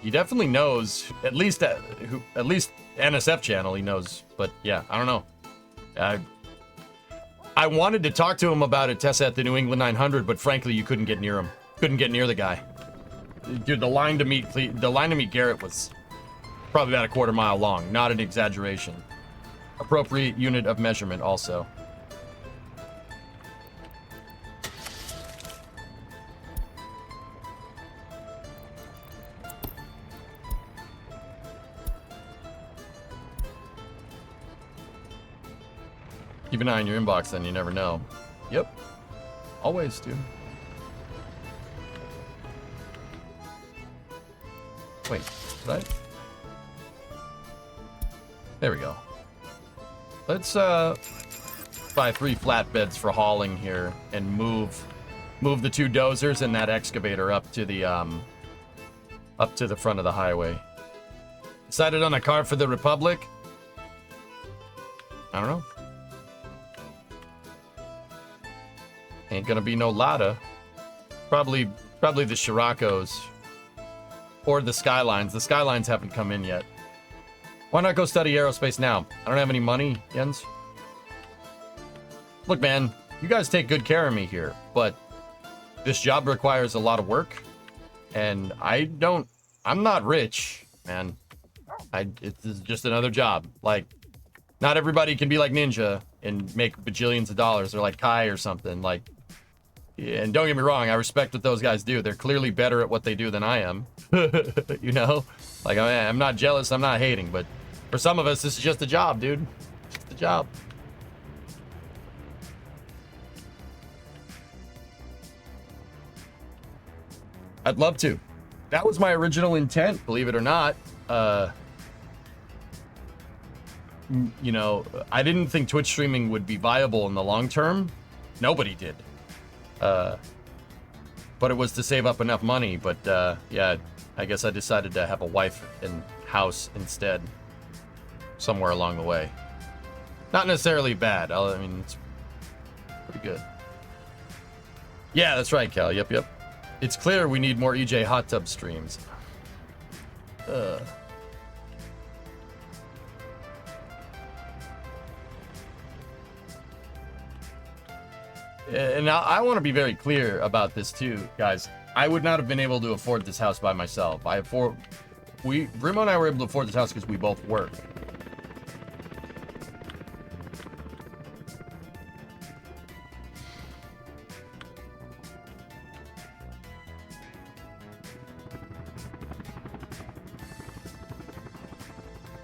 knows, at least NSF channel he knows, but yeah, I don't know. I wanted to talk to him about it, Tessa, at the New England 900, but frankly, you couldn't get near him. Couldn't get near the guy. Dude, the line to meet Garrett was probably about a quarter mile long, not an exaggeration. Appropriate unit of measurement also. Keep an eye on your inbox, then you never know. Yep. Always, dude. Wait, did I? There we go. Let's buy 3 flatbeds for hauling here and move the 2 dozers and that excavator up to the front of the highway. Decided on a car for the Republic? I don't know. Ain't gonna be no Lada. Probably the Scirocco's. Or the Skylines. The Skylines haven't come in yet. Why not go study aerospace now? I don't have any money, Jens. Look, man, you guys take good care of me here, but this job requires a lot of work, and I'm not rich, man. It's just another job. Like, not everybody can be like Ninja and make bajillions of dollars, or like Kai or something. Like, and don't get me wrong, I respect what those guys do. They're clearly better at what they do than I am. You know? Like, I'm not jealous, I'm not hating, but for some of us, this is just a job, dude. Just a job. I'd love to. That was my original intent, believe it or not. You know, I didn't think Twitch streaming would be viable in the long term. Nobody did. But it was to save up enough money. But yeah, I guess I decided to have a wife and house instead. Somewhere along the way. Not necessarily bad. I mean, it's pretty good. Yeah, that's right, Cal. Yep. It's clear we need more EJ hot tub streams. And I want to be very clear about this too, guys. I would not have been able to afford this house by myself. Remo and I were able to afford this house because we both work.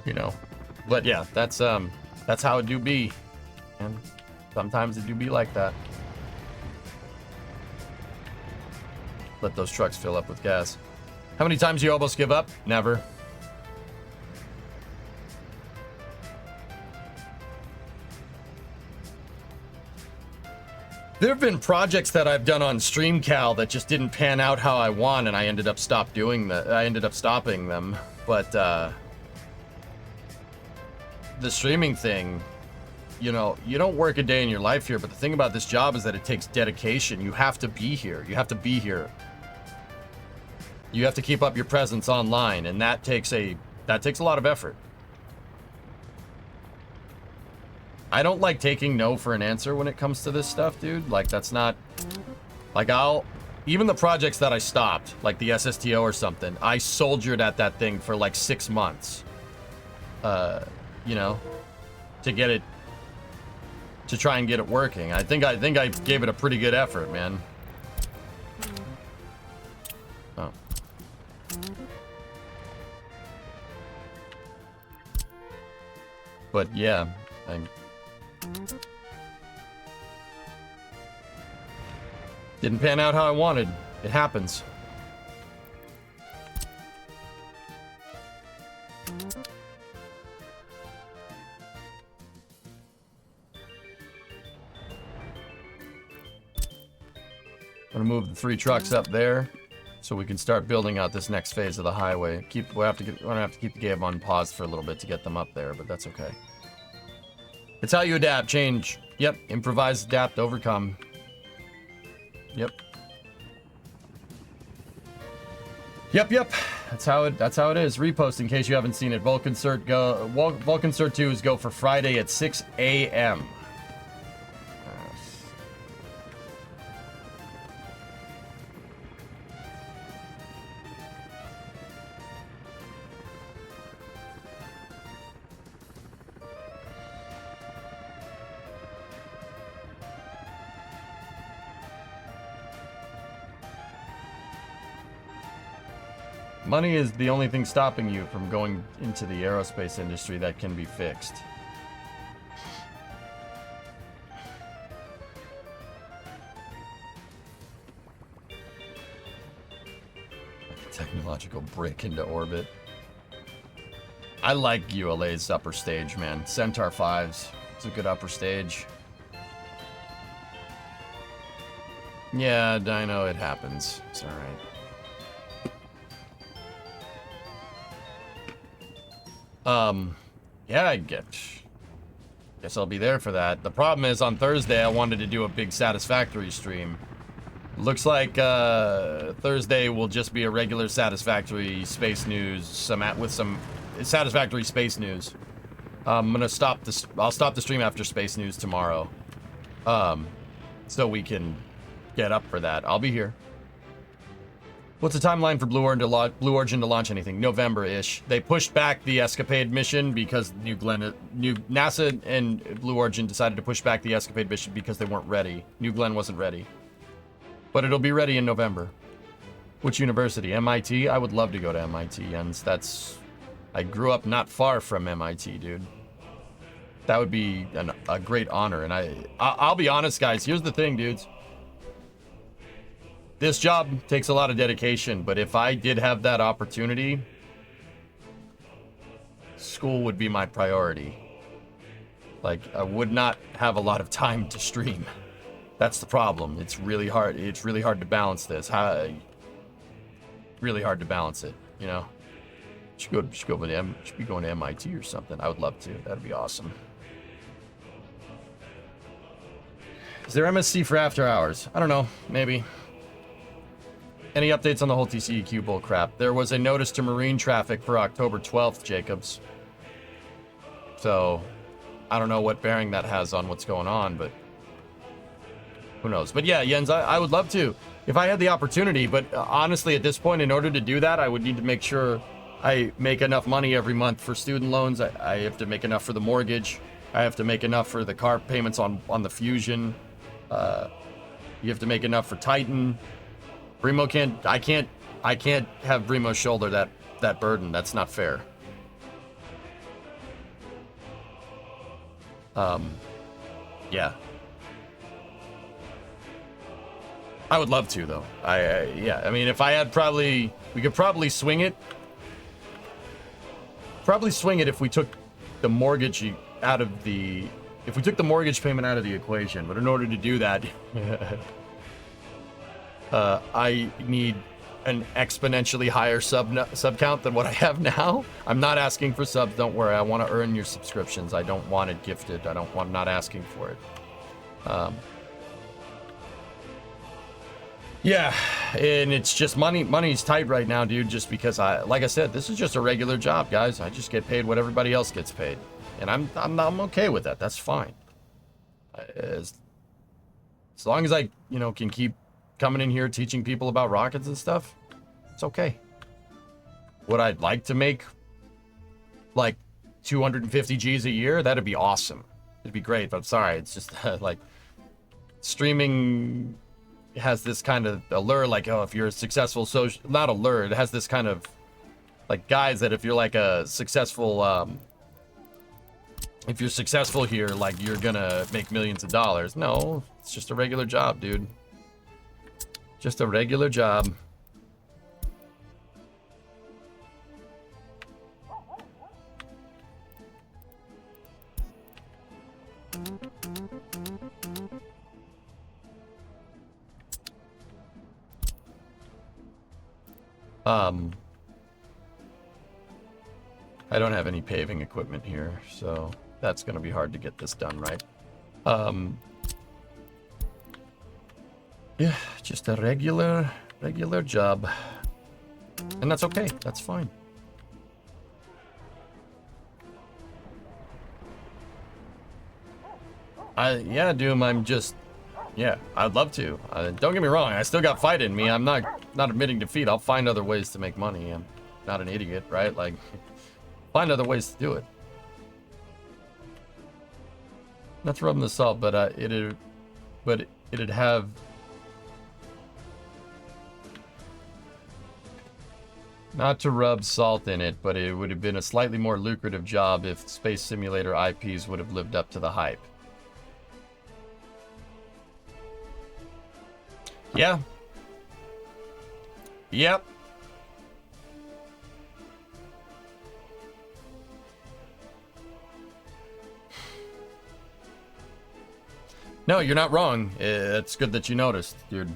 You know, but yeah, that's how it do be, and sometimes it do be like that. Let those trucks fill up with gas. How many times do you almost give up? Never. There have been projects that I've done on StreamCal that just didn't pan out how I want, and I ended up stopping them. But the streaming thing, you know, you don't work a day in your life here, but the thing about this job is that it takes dedication. You have to be here. You have to be here. You have to keep up your presence online, and that takes a lot of effort. I don't like taking no for an answer when it comes to this stuff, dude. Like, that's not... Like, even the projects that I stopped, like the SSTO or something, I soldiered at that thing for like 6 months. You know, to get it... To try and get it working. I think I gave it a pretty good effort, man. Oh. But yeah, didn't pan out how I wanted. It happens. I'm gonna move the 3 trucks up there so we can start building out this next phase of the highway. We're gonna have to keep the game on pause for a little bit to get them up there, but that's okay. It's how you adapt, change. Yep, improvise, adapt, overcome. Yep. Yep. That's how it is. Repost in case you haven't seen it. Vulcancert 2's go for Friday at 6 a.m. Money is the only thing stopping you from going into the aerospace industry that can be fixed. Technological brick into orbit. I like ULA's upper stage, man. Centaur 5s. It's a good upper stage. Yeah, I know it happens. It's alright. Yeah, I guess I'll be there for that. The problem is on Thursday I wanted to do a big Satisfactory stream. Looks like Thursday will just be a regular Satisfactory space news, with some Satisfactory space news. I'm gonna stop this. I'll stop the stream after space news tomorrow, so we can get up for that. I'll be here. What's the timeline for Blue Origin to launch anything? November-ish. They pushed back the Escapade mission because NASA and Blue Origin decided to push back the Escapade mission because they weren't ready. New Glenn wasn't ready. But it'll be ready in November. Which university? MIT? I would love to go to MIT, and I grew up not far from MIT, dude. That would be a great honor, and I'll be honest, guys. Here's the thing, dudes. This job takes a lot of dedication, but if I did have that opportunity, school would be my priority. Like, I would not have a lot of time to stream. That's the problem. It's really hard. It's really hard to balance this. Really hard to balance it, you know? Should be going to MIT or something. I would love to. That'd be awesome. Is there MSC for after hours? I don't know. Maybe. Any updates on the whole TCEQ bull crap? There was a notice to marine traffic for October 12th, Jacobs. So, I don't know what bearing that has on what's going on, but who knows? But yeah, Jens, I would love to if I had the opportunity, but honestly, at this point, in order to do that, I would need to make sure I make enough money every month for student loans. I have to make enough for the mortgage. I have to make enough for the car payments on the Fusion. You have to make enough for Titan. Brimo I can't have Brimo shoulder that burden. That's not fair. Yeah. I would love to, though. Yeah, I mean, if I had we could probably swing it. Probably swing it if we took the mortgage if we took the mortgage payment out of the equation. But in order to do that, I need an exponentially higher sub count than what I have now. I'm not asking for subs, don't worry. I want to earn your subscriptions. I don't want it gifted. I'm not asking for it. Yeah, and it's just money's tight right now, dude, just because like I said, this is just a regular job, guys. I just get paid what everybody else gets paid. And I'm okay with that. That's fine. As long as I, can keep coming in here teaching people about rockets and stuff, it's okay. Would I like to make like 250 G's a year? That'd be awesome. It'd be great, but I'm sorry. It's just like streaming has this kind of allure, like, oh, if you're a successful not allure, it has this kind of like guys that if you're like a successful, if you're successful here, like you're gonna make millions of dollars. No, it's just a regular job, dude. Just a regular job. I don't have any paving equipment here, so that's gonna be hard to get this done right. Yeah, just a regular job. And that's okay, that's fine. Yeah, Doom, yeah, I'd love to. Don't get me wrong, I still got fight in me. I'm not admitting defeat. I'll find other ways to make money. I'm not an idiot, right? Like, find other ways to do it. Not to rub in the salt, but it'd have... Not to rub salt in it, but it would have been a slightly more lucrative job if Space Simulator IPs would have lived up to the hype. Yeah. Yep. No, you're not wrong. It's good that you noticed, dude.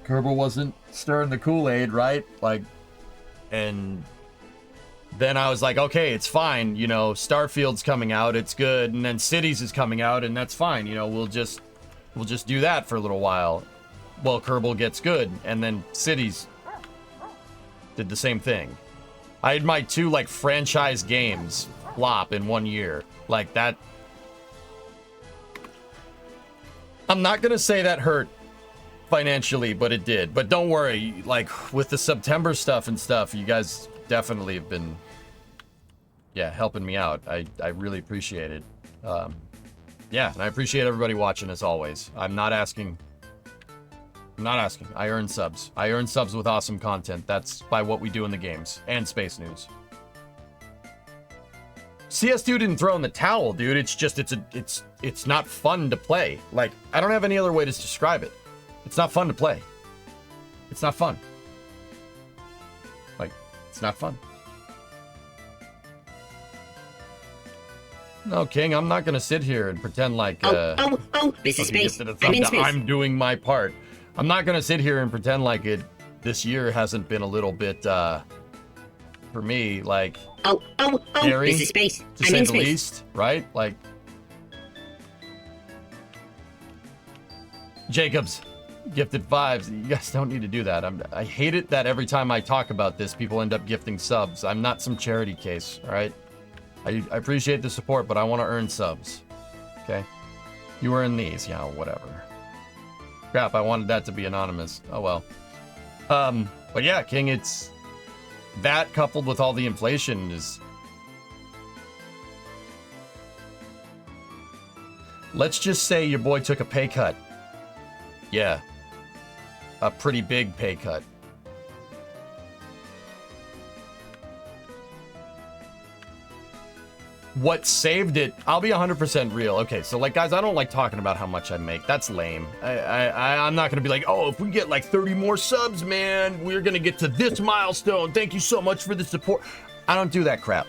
Kerbal wasn't stirring the Kool-Aid, right? Like, and then I was like, okay, it's fine. Starfield's coming out, it's good, and then Cities is coming out, and that's fine. We'll just do that for a little while. Well, Kerbal gets good, and then Cities did the same thing. I had my 2 like franchise games flop in 1 year, like that. I'm not gonna say that hurt financially, but it did. But don't worry, like with the September stuff and stuff, you guys definitely have been, helping me out. I really appreciate it. Yeah, and I appreciate everybody watching as always. I'm not asking. I earn subs. I earn subs with awesome content. That's by what we do in the games and Space News. CS2 didn't throw in the towel, dude. It's just it's not fun to play. Like, I don't have any other way to describe it. It's not fun to play. It's not fun. Like, it's not fun. No, King, I'm not gonna sit here and pretend like this is Space. I'm in Space. I'm doing my part. I'm not gonna sit here and pretend like this year hasn't been a little bit for me, like scary, this is Space. to say the least, right? Like, Jacobs, gifted 5s. You guys don't need to do that. I hate it that every time I talk about this, people end up gifting subs. I'm not some charity case, all right? I appreciate the support, but I want to earn subs, okay? You earn these, yeah, whatever. Crap, I wanted that to be anonymous. Oh, well. But yeah, King, it's... That coupled with all the inflation is... Let's just say your boy took a pay cut. Yeah. A pretty big pay cut. What saved it? I'll be 100% real. Okay, so like, guys, I don't like talking about how much I make. That's lame. I'm not gonna be like, oh, if we get like 30 more subs, man, we're gonna get to this milestone. Thank you so much for the support. I don't do that crap.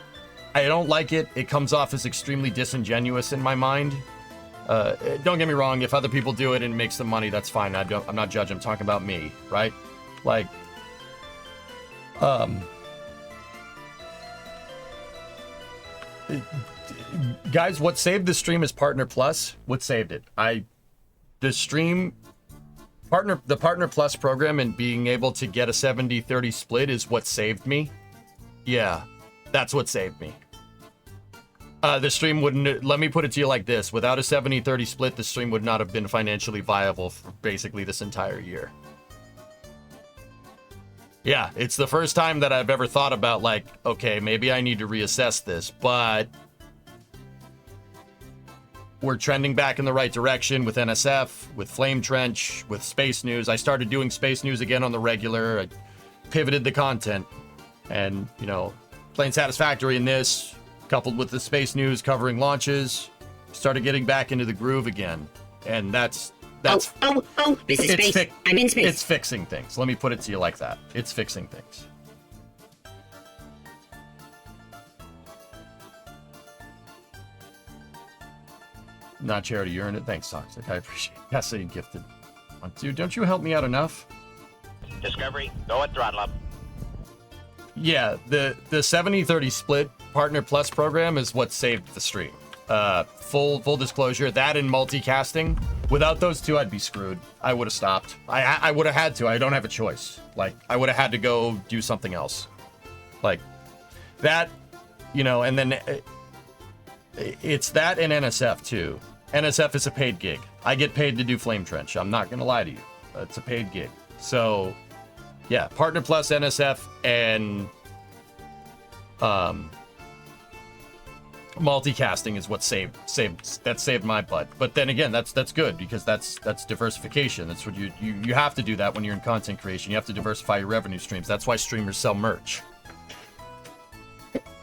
I don't like it. It comes off as extremely disingenuous in my mind. Don't get me wrong. If other people do it and makes them money, that's fine. I'm not judging. I'm talking about me, right? Like, guys, what saved the stream is Partner Plus. What saved it? The Partner Plus program and being able to get a 70-30 split is what saved me. Yeah, that's what saved me. The stream wouldn't, let me put it to you like this. Without a 70-30 split, the stream would not have been financially viable for basically this entire year. Yeah, it's the first time that I've ever thought about like, okay, maybe I need to reassess this, but we're trending back in the right direction with NSF, with Flame Trench, with Space News. I started doing Space News again on the regular. I pivoted the content and, you know, Plain Satisfactory in this, coupled with the Space News covering launches, started getting back into the groove again. And that's This is space. I'm in space. It's fixing things. Let me put it to you like that. It's fixing things. Not charity, you earned it. Thanks, Toxic. I appreciate it. Yes, you gifted. Dude, don't you help me out enough? Discovery, go at throttle up. Yeah, the 70-30 split Partner Plus program is what saved the stream. Full disclosure, that and multicasting. Without those two, I'd be screwed. I would have stopped. I would have had to. I don't have a choice. Like, I would have had to go do something else. Like, that, you know, and then it's that and NSF too. NSF is a paid gig. I get paid to do Flame Trench. I'm not going to lie to you. It's a paid gig. So, yeah, Partner Plus, NSF, and multicasting is what saved my butt. But then again, that's good because that's diversification. That's what you have to do that when you're in content creation. You have to diversify your revenue streams. That's why streamers sell merch.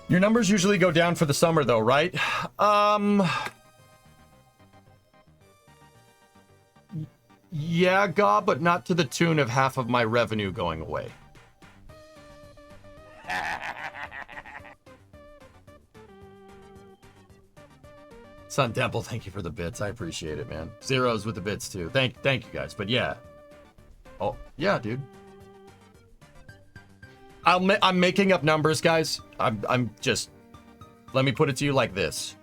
Your numbers usually go down for the summer though, right? Yeah, Gob, but not to the tune of half of my revenue going away. Sun Temple, thank you for the bits. I appreciate it, man. Zeros with the bits too. Thank you guys. But yeah. Oh, yeah, dude. I'm making up numbers, guys. I'm just, let me put it to you like this.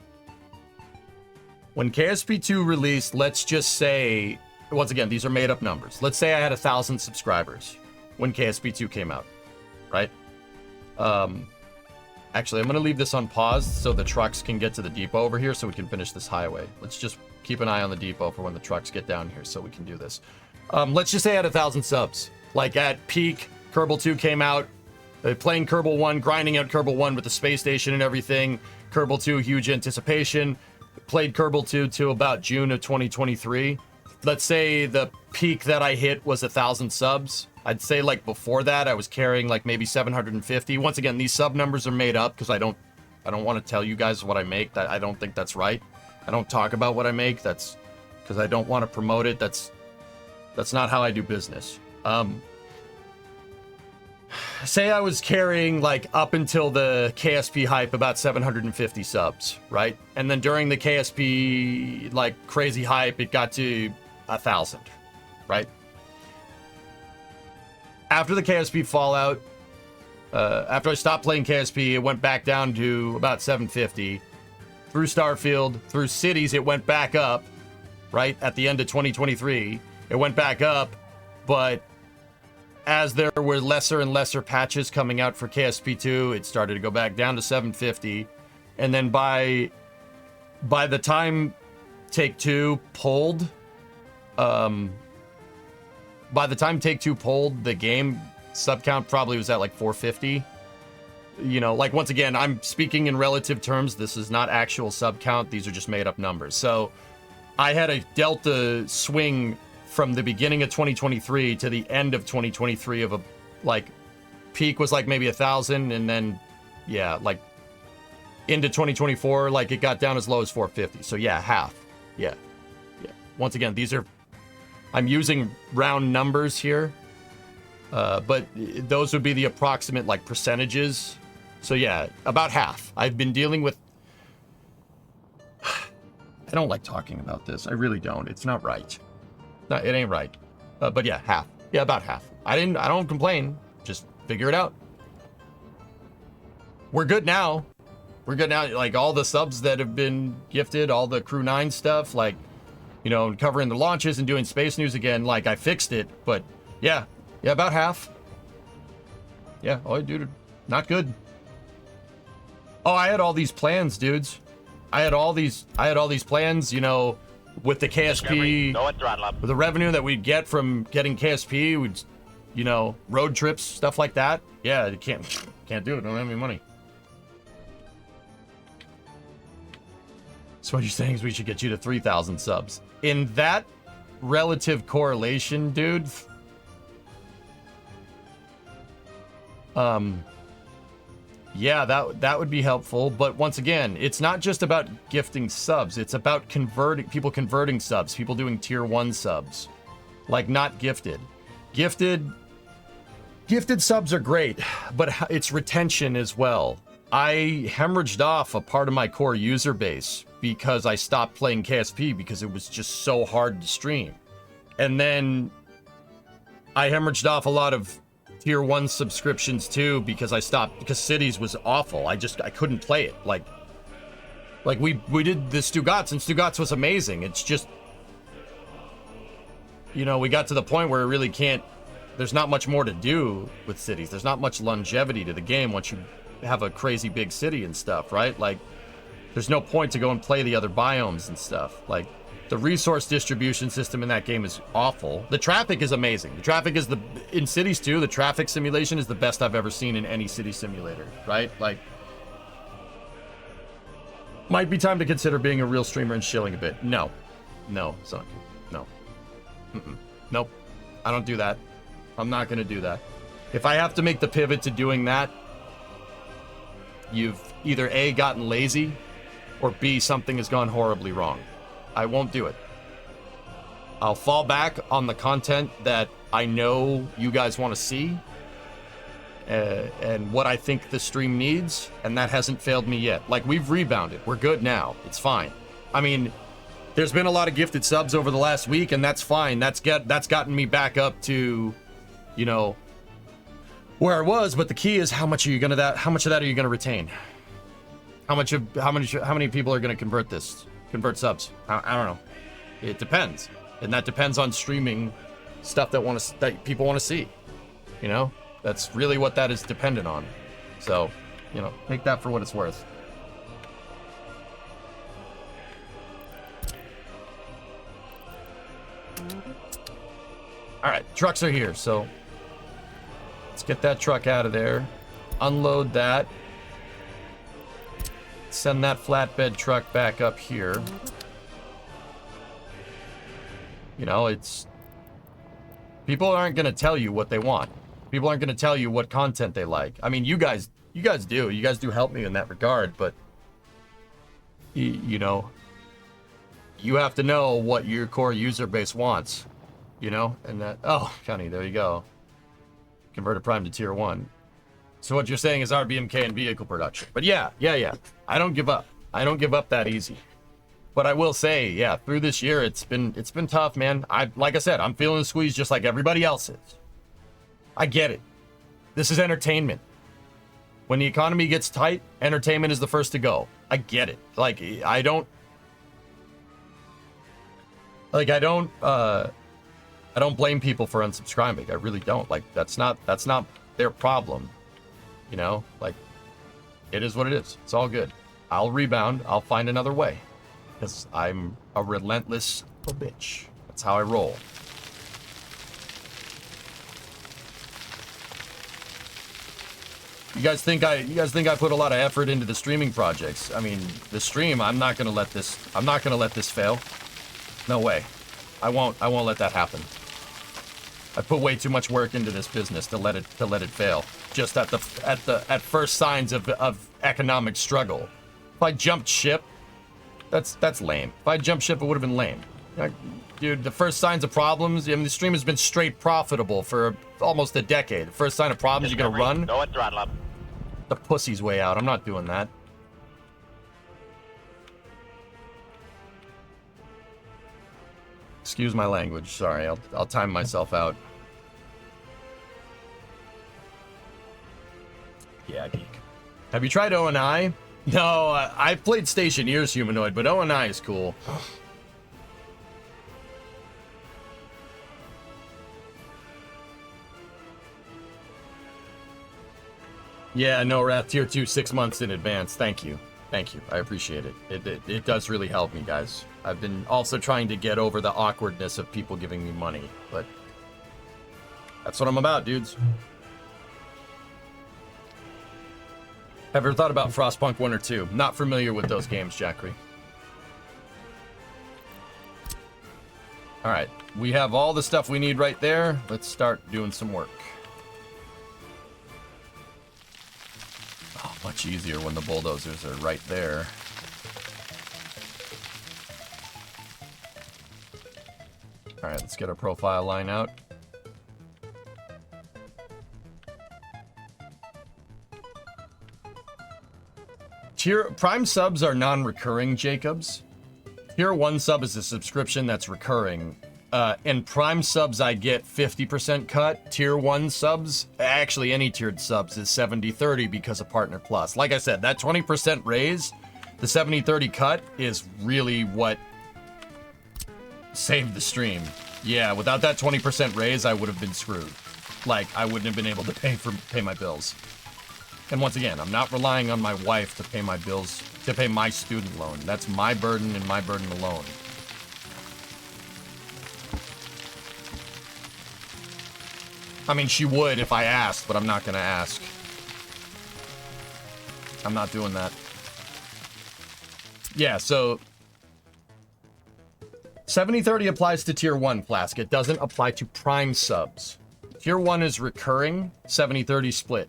When KSP2 released, let's just say, once again, these are made up numbers. Let's say I had 1,000 subscribers when KSP2 came out, right? Actually, I'm going to leave this on pause so the trucks can get to the depot over here so we can finish this highway. Let's just keep an eye on the depot for when the trucks get down here so we can do this. Let's just say I had 1,000 subs. Like at peak, Kerbal 2 came out, playing Kerbal 1, grinding out Kerbal 1 with the space station and everything. Kerbal 2, huge anticipation. Played Kerbal 2 to about June of 2023. Let's say the peak that I hit was 1,000 subs. I'd say like before that I was carrying like maybe 750. Once again, these sub numbers are made up because I don't want to tell you guys what I make. I don't think that's right. I don't talk about what I make. That's because I don't want to promote it. That's not how I do business. Say I was carrying like up until the KSP hype about 750 subs, right? And then during the KSP like crazy hype, it got to 1,000, right? After the KSP fallout, after I stopped playing KSP, it went back down to about 750. Through Starfield, through Cities, it went back up, right, at the end of 2023. it went back up, but as there were lesser and lesser patches coming out for KSP2, it started to go back down to 750. And then by the time Take-Two pulled, the game sub count probably was at like 450. You know, like, once again, I'm speaking in relative terms. This is not actual sub count. These are just made up numbers. So I had a delta swing from the beginning of 2023 to the end of 2023 of a, like, peak was like maybe 1,000, and then, yeah, like, into 2024, like, it got down as low as 450. So yeah, half. Yeah. Once again, these are, I'm using round numbers here, but those would be the approximate, like, percentages. So yeah, about half. I've been dealing with, I don't like talking about this. I really don't. It's not right. No, it ain't right. But yeah, half. Yeah, about half. I don't complain. Just figure it out. We're good now. Like, all the subs that have been gifted, all the Crew 9 stuff, like, you know, covering the launches and doing space news again, like, I fixed it. But yeah, about half. Yeah, oh, dude, not good. Oh, I had all these plans, dudes. I had all these plans, you know, with the KSP, with the revenue that we'd get from getting KSP, we'd, you know, road trips, stuff like that. Yeah, you can't do it. Don't have any money. So what you're saying is we should get you to 3,000 subs. In that relative correlation, dude, yeah, that would be helpful. But once again, it's not just about gifting subs. It's about converting subs, people doing tier 1 subs, like, not gifted. Gifted subs are great, but it's retention as well. I hemorrhaged off a part of my core user base because I stopped playing KSP because it was just so hard to stream. And then I hemorrhaged off a lot of tier 1 subscriptions too because I stopped, because Cities was awful. I couldn't play it. Like we did the Stugats, and Stugats was amazing. It's just, you know, we got to the point where it really can't, there's not much more to do with Cities. There's not much longevity to the game once you have a crazy big city and stuff, right? Like, there's no point to go and play the other biomes and stuff. Like, the resource distribution system in that game is awful. The traffic is amazing. The traffic is in Cities 2, the traffic simulation is the best I've ever seen in any city simulator, right? Like, might be time to consider being a real streamer and shilling a bit. No, son. No. Nope. I don't do that. I'm not gonna do that. If I have to make the pivot to doing that, you've either A, gotten lazy, or B, something has gone horribly wrong. I won't do it. I'll fall back on the content that I know you guys want to see, and what I think the stream needs, and that hasn't failed me yet. Like, we've rebounded. We're good now. It's fine. I mean, there's been a lot of gifted subs over the last week, and that's fine. That's gotten me back up to, you know, where I was. But the key is, how much of that are you gonna retain? How many people are gonna convert subs? I don't know. It depends, and that depends on streaming stuff that people want to see. You know, that's really what that is dependent on. So, you know, take that for what it's worth. All right, trucks are here, so let's get that truck out of there, unload that, send that flatbed truck back up here. You know, it's, people aren't going to tell you what they want. People aren't going to tell you what content they like. I mean, you guys do help me in that regard, but you know, you have to know what your core user base wants, you know, and that, oh, Connie, there you go. Convert a Prime to tier 1. So what you're saying is RBMK and vehicle production. But yeah. I don't give up. I don't give up that easy. But I will say, yeah, through this year, it's been tough, man. Like I said, I'm feeling the squeeze just like everybody else is. I get it. This is entertainment. When the economy gets tight, entertainment is the first to go. I get it. I don't blame people for unsubscribing. I really don't. Like, that's not their problem. You know, like, it is what it is. It's all good. I'll rebound. I'll find another way. Because I'm a relentless bitch. That's how I roll. You guys think I put a lot of effort into the streaming projects? I mean, the stream, I'm not gonna let this fail. No way. I won't let that happen. I put way too much work into this business to let it fail. Just at first signs of economic struggle. If I jumped ship, that's lame. If I jumped ship, it would have been lame. Like, dude, the first signs of problems, I mean, the stream has been straight profitable for almost a decade. The first sign of problems, you're gonna run. Go and throttle up. The pussy's way out. I'm not doing that. Excuse my language. Sorry, I'll time myself out. Yeah, geek. Have you tried O&I? No, I've played Stationeer's Humanoid, but O&I is cool. Yeah, no, Wrath Tier 2 6 months in advance. Thank you. Thank you. I appreciate it. It does really help me, guys. I've been also trying to get over the awkwardness of people giving me money, but that's what I'm about, dudes. Ever thought about Frostpunk 1 or 2? Not familiar with those games, Jackery. Alright, we have all the stuff we need right there. Let's start doing some work. Oh, much easier when the bulldozers are right there. Alright, let's get our profile line out. Prime subs are non-recurring, Jacobs. Tier 1 sub is a subscription that's recurring. And Prime subs I get 50% cut. Tier 1 subs, actually any tiered subs, is 70-30 because of Partner Plus. Like I said, that 20% raise, the 70-30 cut, is really what saved the stream. Yeah, without that 20% raise, I would have been screwed. Like, I wouldn't have been able to pay my bills. And once again, I'm not relying on my wife to pay my bills, to pay my student loan. That's my burden and my burden alone. I mean, she would if I asked, but I'm not gonna ask. I'm not doing that. Yeah, so 70-30 applies to Tier 1, Flask. It doesn't apply to Prime subs. Tier 1 is recurring, 70-30 split.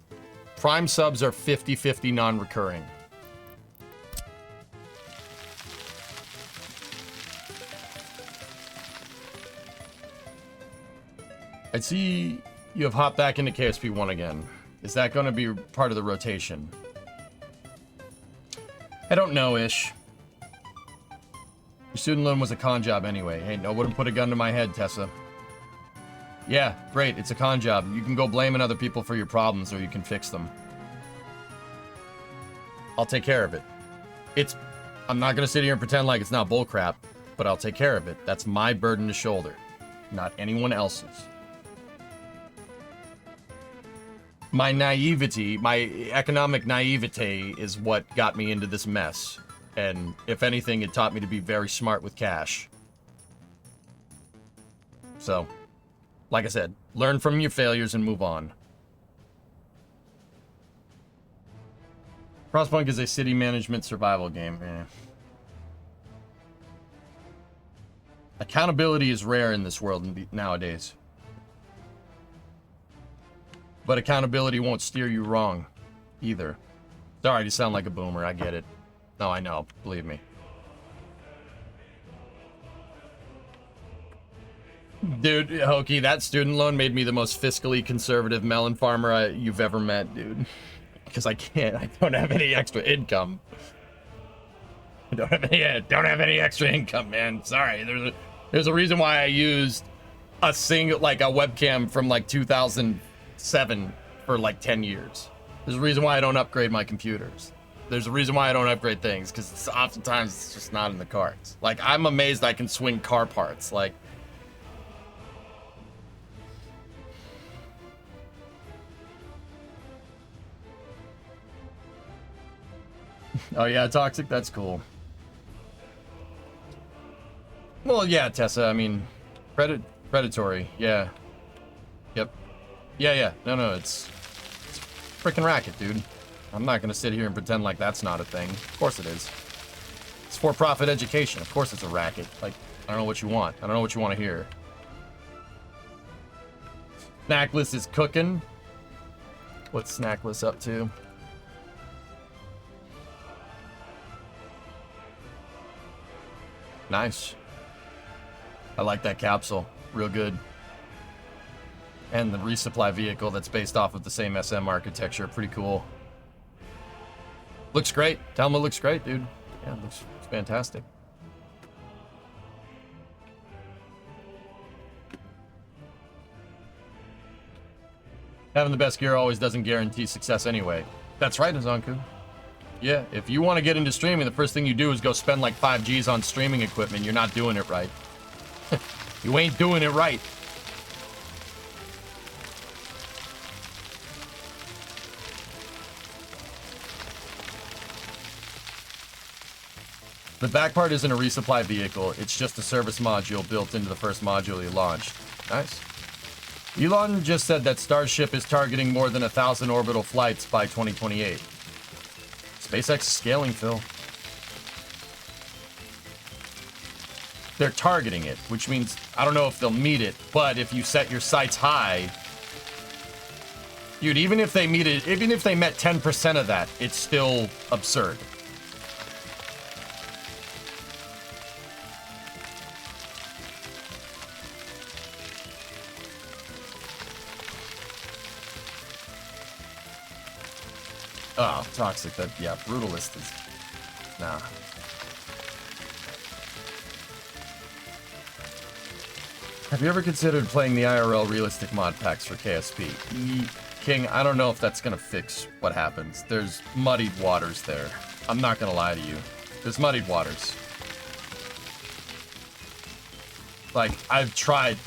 Prime subs are 50-50 non-recurring. I see you have hopped back into KSP 1 again. Is that going to be part of the rotation? I don't know, Ish. Your student loan was a con job anyway. Hey, no, wouldn't put a gun to my head, Tessa. Yeah, great. It's a con job. You can go blaming other people for your problems, or you can fix them. I'll take care of it. I'm not going to sit here and pretend like it's not bullcrap, but I'll take care of it. That's my burden to shoulder, not anyone else's. My naivety, my economic naivete is what got me into this mess. And if anything, it taught me to be very smart with cash. So, like I said, learn from your failures and move on. Frostpunk is a city management survival game. Accountability is rare in this world nowadays. But accountability won't steer you wrong, either. Sorry to sound like a boomer, I get it. No, I know, believe me. Dude, Hokey, that student loan made me the most fiscally conservative melon farmer you've ever met, dude. Because I don't have any extra income. I don't have any extra income, man. Sorry, there's a reason why I used a webcam from like 2007 for like 10 years. There's a reason why I don't upgrade my computers. There's a reason why I don't upgrade things, because oftentimes it's just not in the cards. Like, I'm amazed I can swing car parts. Like, Oh yeah, toxic. That's cool. Well, yeah, Tessa. I mean, predatory. Yeah. Yep. Yeah. No. It's freaking racket, dude. I'm not gonna sit here and pretend like that's not a thing. Of course it is. It's for-profit education. Of course it's a racket. Like, I don't know what you want. I don't know what you want to hear. Snackless is cooking. What's Snackless up to? Nice. I like that capsule. Real good. And the resupply vehicle that's based off of the same SM architecture. Pretty cool. Looks great. Tell him it looks great, dude. Yeah, it looks fantastic. Having the best gear always doesn't guarantee success anyway. That's right, Azanku. Yeah, if you want to get into streaming, the first thing you do is go spend like 5 G's on streaming equipment. You're not doing it right. You ain't doing it right. The back part isn't a resupply vehicle. It's just a service module built into the first module you launched. Nice. Elon just said that Starship is targeting more than 1,000 orbital flights by 2028. SpaceX is scaling, Phil. They're targeting it, which means I don't know if they'll meet it, but if you set your sights high, dude, even if they meet it, even if they met 10% of that, it's still absurd. Oh, toxic. That, yeah, brutalist is... Nah. Have you ever considered playing the IRL realistic mod packs for KSP? King, I don't know if that's gonna fix what happens. There's muddied waters there. I'm not gonna lie to you. There's muddied waters. Like, I've tried.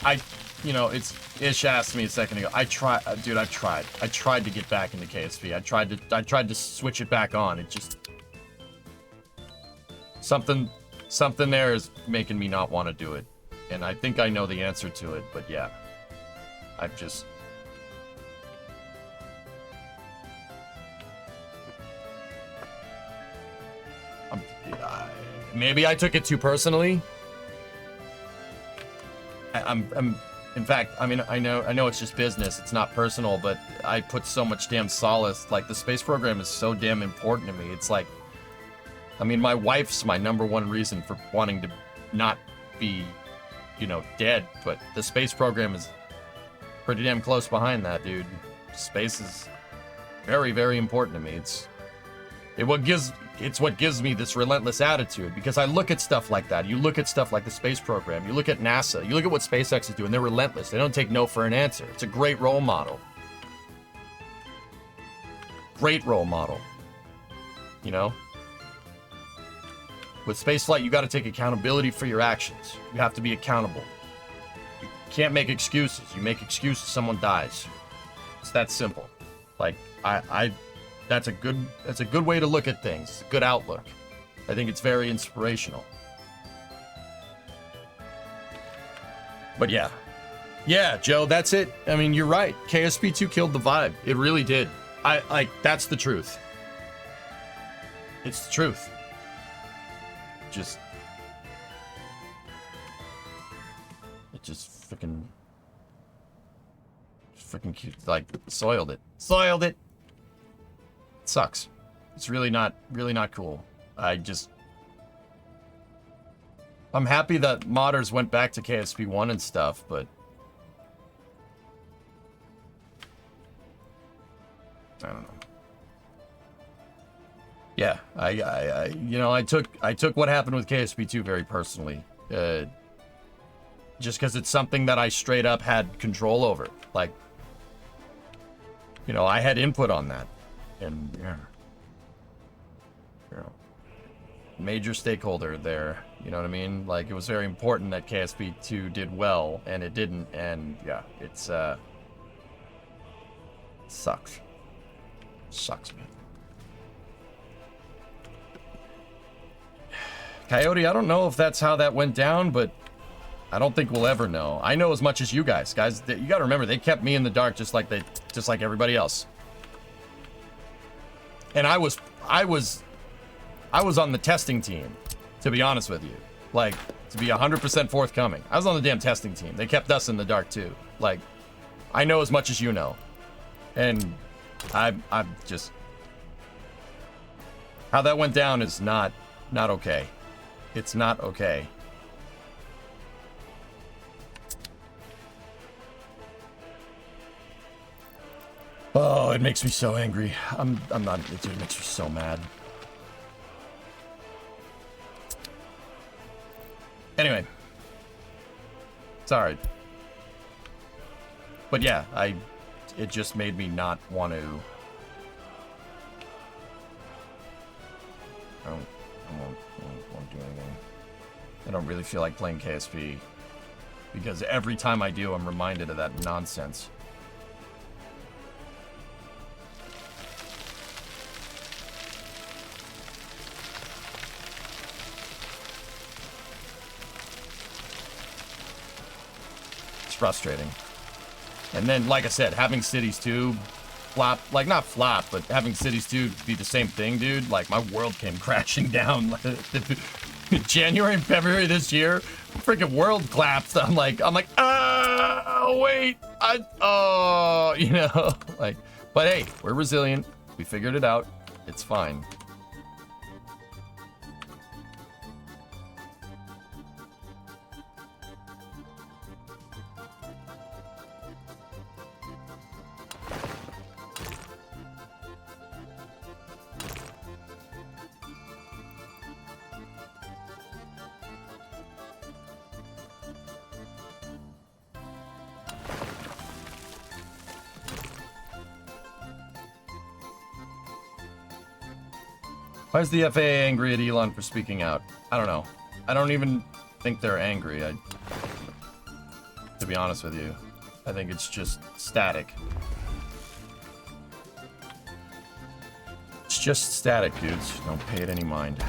You know, it's... Ish asked me a second ago. Dude, I've tried. I tried to get back into KSP. I tried to switch it back on. It just... Something there is making me not want to do it. And I think I know the answer to it, but yeah. I've just... Maybe I took it too personally. In fact, I mean, I know it's just business. It's not personal, but I put so much damn solace. Like, the space program is so damn important to me. It's like, I mean, my wife's my #1 reason for wanting to not be, you know, dead. But the space program is pretty damn close behind that, dude. Space is very, very important to me. It's what gives me this relentless attitude, because I look at stuff like that. You look at stuff like the space program. You look at NASA. You look at what SpaceX is doing. They're relentless. They don't take no for an answer. It's a great role model. Great role model. You know? With spaceflight, you got to take accountability for your actions. You have to be accountable. You can't make excuses. You make excuses, someone dies. It's that simple. Like, that's a good way to look at things. It's a good outlook. I think it's very inspirational. But yeah. Yeah, Joe, that's it. I mean, you're right. KSP2 killed the vibe. It really did. That's the truth. It's the truth. It just freaking cute. Like, soiled it. Soiled it. Sucks. It's really not cool. I'm happy that modders went back to KSP1 and stuff, but I don't know. Yeah, I took what happened with KSP2 very personally. Just because it's something that I straight up had control over. Like, you know, I had input on that. And yeah, you know, major stakeholder there. You know what I mean? Like, it was very important that KSP2 did well, and it didn't. And yeah, it's sucks. Sucks, man. Coyote, I don't know if that's how that went down, but I don't think we'll ever know. I know as much as you guys. Guys, you got to remember, they kept me in the dark just like everybody else. And I was on the testing team, to be honest with you. Like, to be 100% forthcoming. I was on the damn testing team. They kept us in the dark too. Like, I know as much as you know. And I'm just... How that went down is not okay. It's not okay. Oh, it makes me so angry. I'm not, it makes me so mad. Anyway. Sorry. But yeah, it just made me not want to. I won't do anything. I don't really feel like playing KSP. Because every time I do, I'm reminded of that nonsense. Frustrating. And then, like I said, having Cities 2 flop, like not flop, but having Cities 2 be the same thing, dude, like my world came crashing down. January and February this year, freaking world collapsed. I'm like, wait, you know, like, but hey, we're resilient. We figured it out. It's fine. Why is the FAA angry at Elon for speaking out? I don't know. I don't even think they're angry. To be honest with you, I think it's just static. It's just static, dudes. Don't pay it any mind.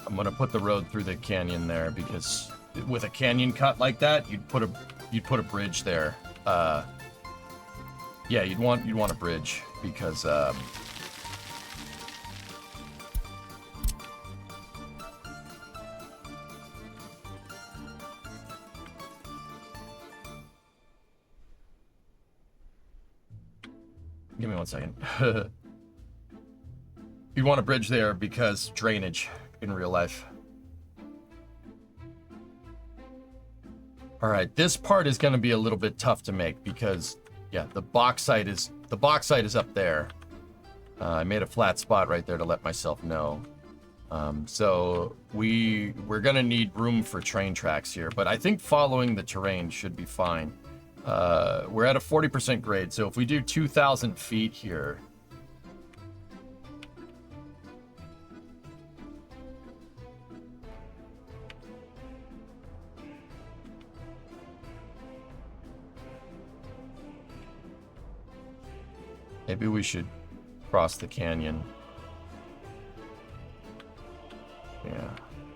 I'm gonna put the road through the canyon there because with a canyon cut like that, you'd put a bridge there. Yeah, you'd want a bridge because give me 1 second. You'd want a bridge there because drainage in real life. All right, this part is going to be a little bit tough to make because, yeah, the box site is up there. I made a flat spot right there to let myself know. So we're going to need room for train tracks here, but I think following the terrain should be fine. We're at a 40% grade, so if we do 2,000 feet here. Maybe we should cross the canyon. Yeah.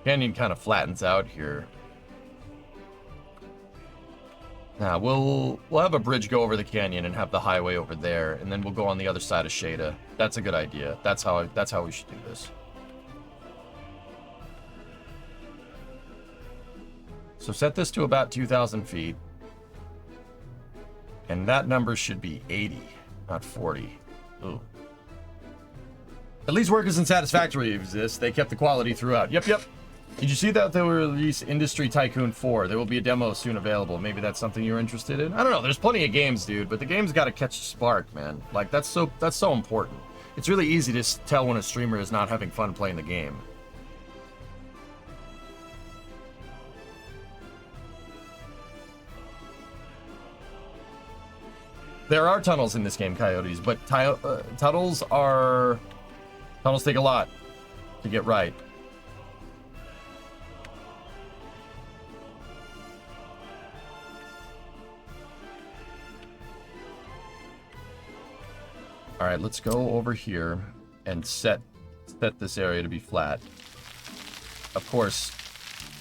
Canyon kind of flattens out here. Now, we'll have a bridge go over the canyon and have the highway over there, and then we'll go on the other side of Shada. That's a good idea. That's how we should do this. So set this to about 2,000 feet. And that number should be 80. Not 40. Ooh. At least Workers and Satisfactory exist. They kept the quality throughout. Yep, yep. Did you see that they will release Industry Tycoon 4? There will be a demo soon available. Maybe that's something you're interested in. I don't know. There's plenty of games, dude, but the game's got to catch the spark, man. Like that's so important. It's really easy to tell when a streamer is not having fun playing the game. There are tunnels in this game, Coyotes, but tunnels take a lot to get right. All right, let's go over here and set this area to be flat. Of course,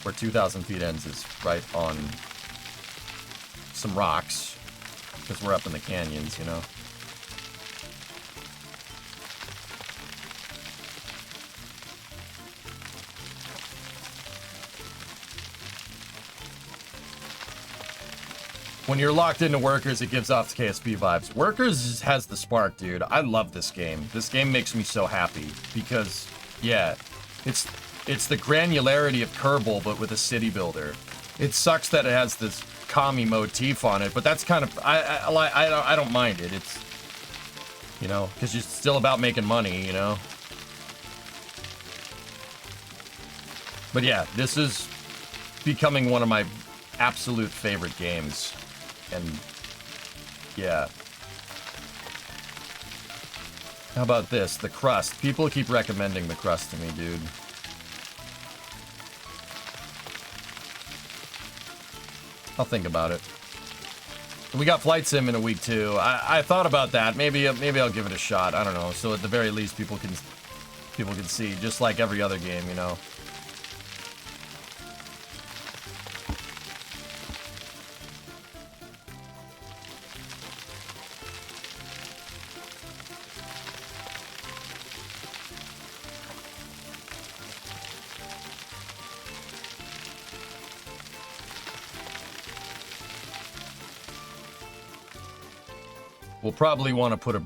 where 2,000 feet ends is right on some rocks. Because we're up in the canyons, you know. When you're locked into Workers, it gives off KSP vibes. Workers has the spark, dude. I love this game. This game makes me so happy because, yeah, it's the granularity of Kerbal, but with a city builder. It sucks that it has this commie motif on it, but that's kind of I don't mind it. It's, you know, because it's still about making money, you know. But yeah, this is becoming one of my absolute favorite games, and yeah. How about this? The Crust. People keep recommending the Crust to me, dude. I'll think about it. We got Flight Sim in a week too. I thought about that. Maybe I'll give it a shot. I don't know. So at the very least, people can see, just like every other game, you know. We'll probably want to put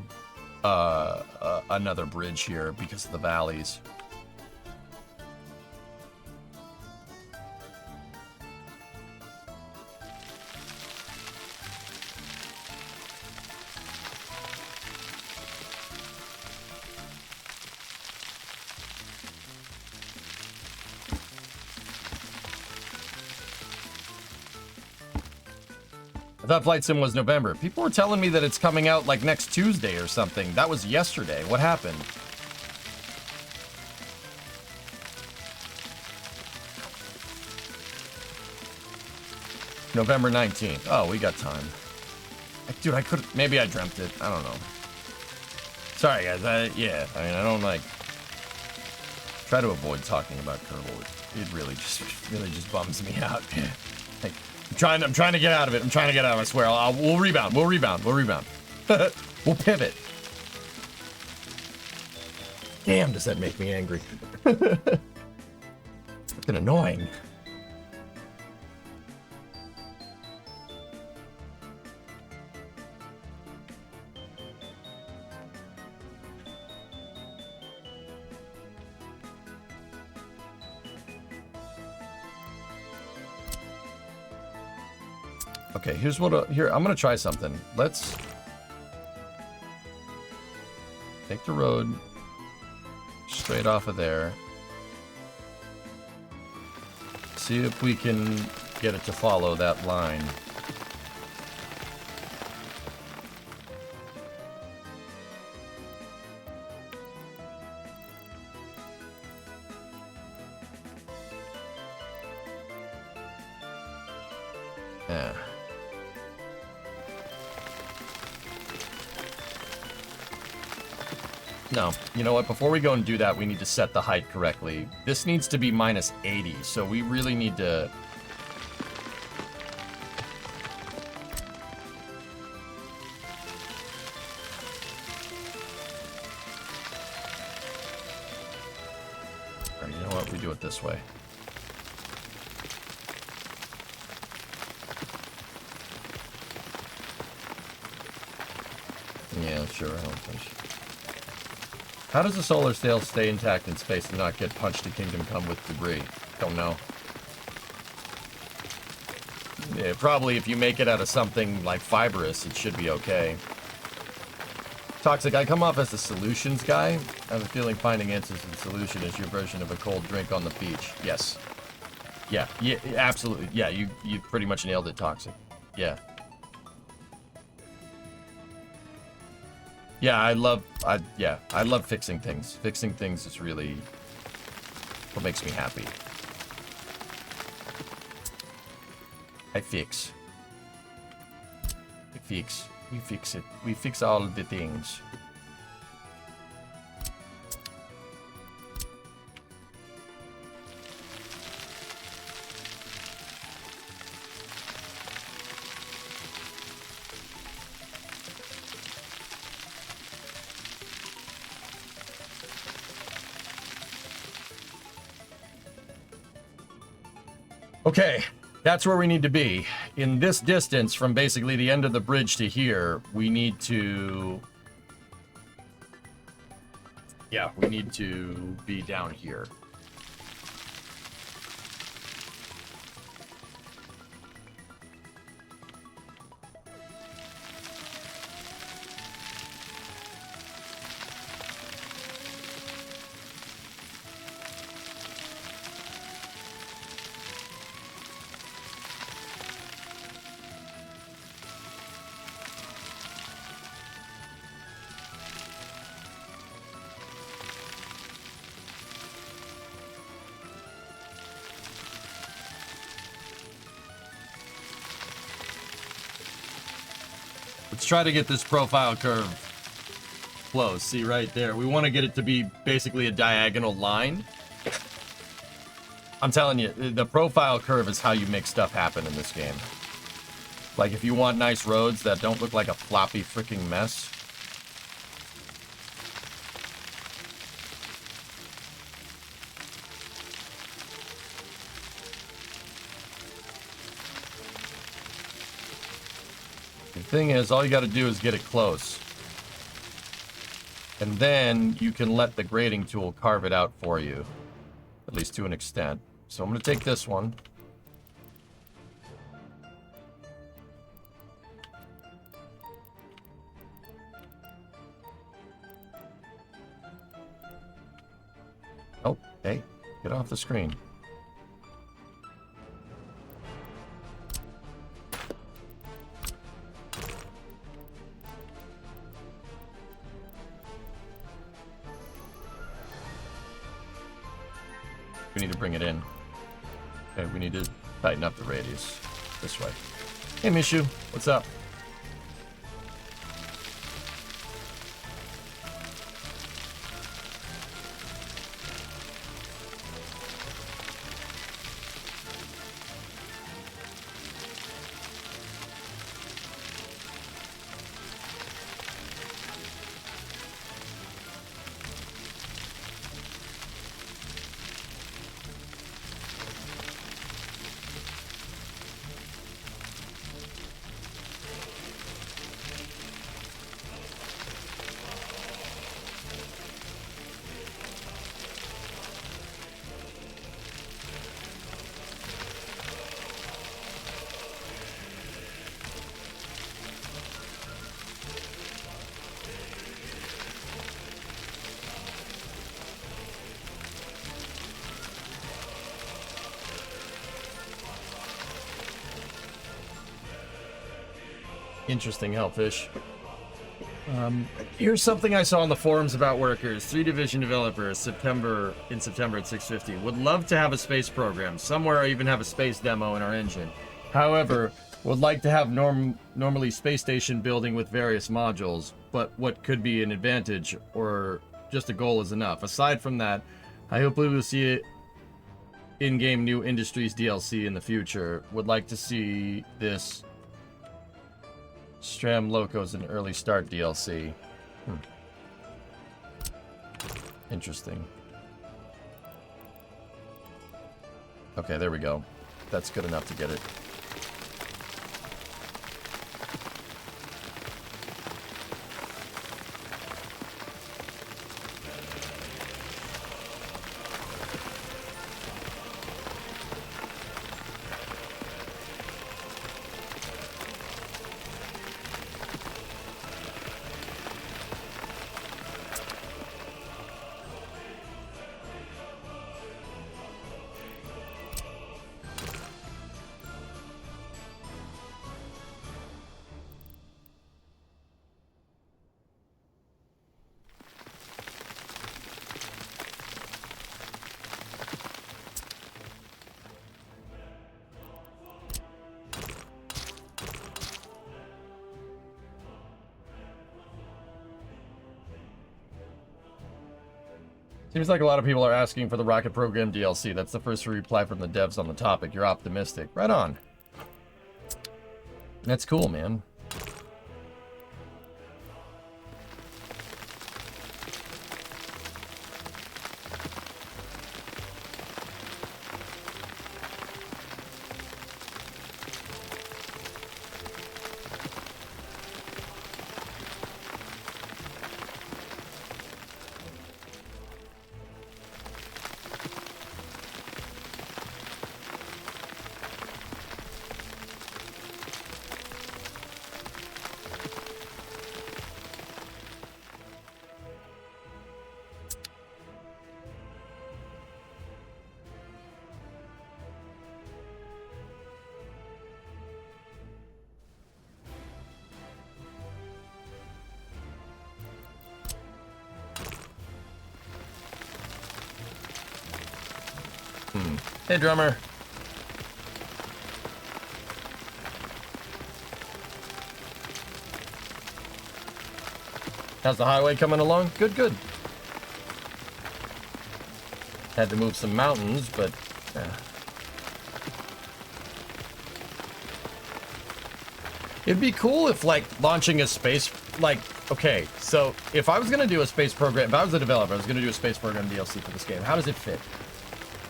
another bridge here because of the valleys. I thought Flight Sim was November. People were telling me that it's coming out like next Tuesday or something. That was yesterday. What happened? November 19th. Oh, we got time. Dude, I could... Maybe I dreamt it. I don't know. Sorry, guys. Yeah, I mean, I don't like... Try to avoid talking about Kerbal. It really just bums me out. Like, I'm trying to get out of it. I swear. We'll rebound. We'll pivot. Damn, does that make me angry? It's fucking annoying. Okay, here's what I'm gonna try something. Let's take the road straight off of there. See if we can get it to follow that line. Yeah. No, you know what? Before we go and do that, we need to set the height correctly. This needs to be minus 80, so we really need to... All right, you know what? We do it this way. Yeah, sure. I don't think so. How does the solar sail stay intact in space and not get punched to Kingdom Come with debris? Don't know. Yeah, probably if you make it out of something like fibrous, it should be okay. Toxic, I come off as the solutions guy. I have a feeling finding answers in solution is your version of a cold drink on the beach. Yes. Yeah, absolutely. Yeah, you pretty much nailed it, Toxic. Yeah. Yeah, I love fixing things. Fixing things is really what makes me happy. I fix. We fix. We fix it. We fix all the things. Okay, that's where we need to be. In this distance, from basically the end of the bridge to here, we need to... Yeah, we need to be down here. Let's try to get this profile curve close. See right there. We want to get it to be basically a diagonal line. I'm telling you, the profile curve is how you make stuff happen in this game. Like if you want nice roads that don't look like a floppy freaking mess. The thing is, all you got to do is get it close. And then you can let the grading tool carve it out for you. At least to an extent. So I'm going to take this one. Oh, hey, get off the screen. We need to bring it in. Okay, we need to tighten up the radius this way. Hey, Mishu, what's up? Interesting, Hellfish. Here's something I saw on the forums about workers. 3 Division developers, September at 650. Would love to have a space program. Somewhere I even have a space demo in our engine. However, would like to have normally space station building with various modules, but what could be an advantage or just a goal is enough. Aside from that, I hope we will see it in-game new industries DLC in the future. Would like to see this Stram Locos an early start DLC. Interesting. Okay, there we go. That's good enough to get it. Seems like a lot of people are asking for the Rocket Program DLC. That's the first reply from the devs on the topic. You're optimistic. Right on. That's cool, man. Hey, drummer. How's the highway coming along? Good, good. Had to move some mountains, but... It'd be cool if, like, launching a space... Like, okay, so if I was going to do a space program... If I was a developer, I was going to do a space program DLC for this game. How does it fit?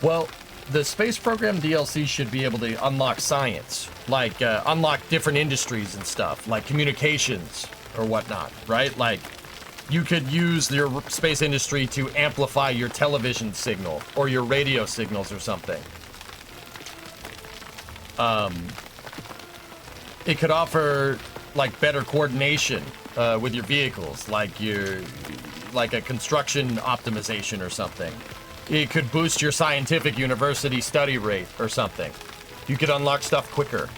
Well, the space program DLC should be able to unlock science. Like, unlock different industries and stuff. Like communications or whatnot, right? Like... You could use your space industry to amplify your television signal or your radio signals or something. It could offer like better coordination with your vehicles, like a construction optimization or something. It could boost your scientific university study rate or something. You could unlock stuff quicker.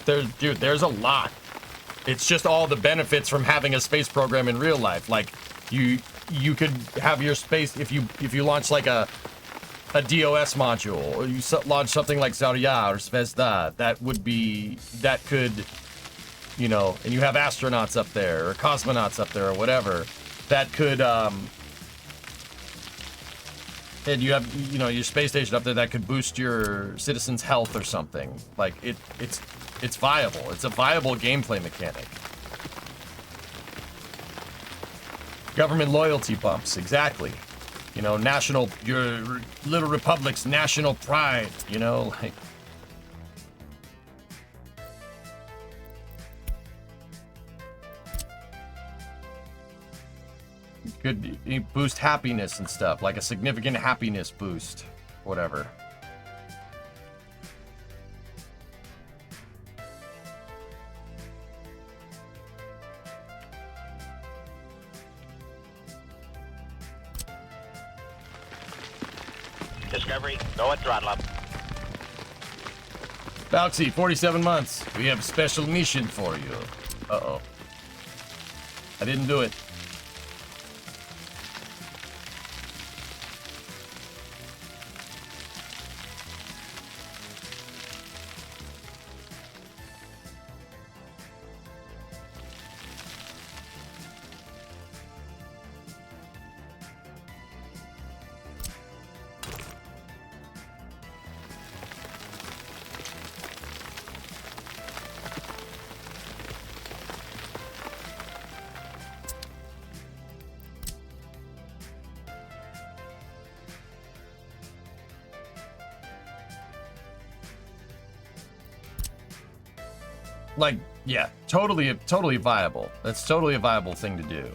There's a lot. It's just all the benefits from having a space program in real life. Like you could have your space if you launch like a DOS module, or you launch something like Zarya or Zvezda. That could, you know, and you have astronauts up there or cosmonauts up there or whatever. That could and you have, you know, your space station up there that could boost your citizens' health or something. Like it's viable. It's a viable gameplay mechanic. Government loyalty bumps, exactly. You know, your little republic's national pride, you know, like. Could boost happiness and stuff, like a significant happiness boost, whatever. Discovery, go at throttle up. Bouncy, 47 months. We have a special mission for you. Uh-oh. I didn't do it. Like, yeah, totally viable. That's totally a viable thing to do.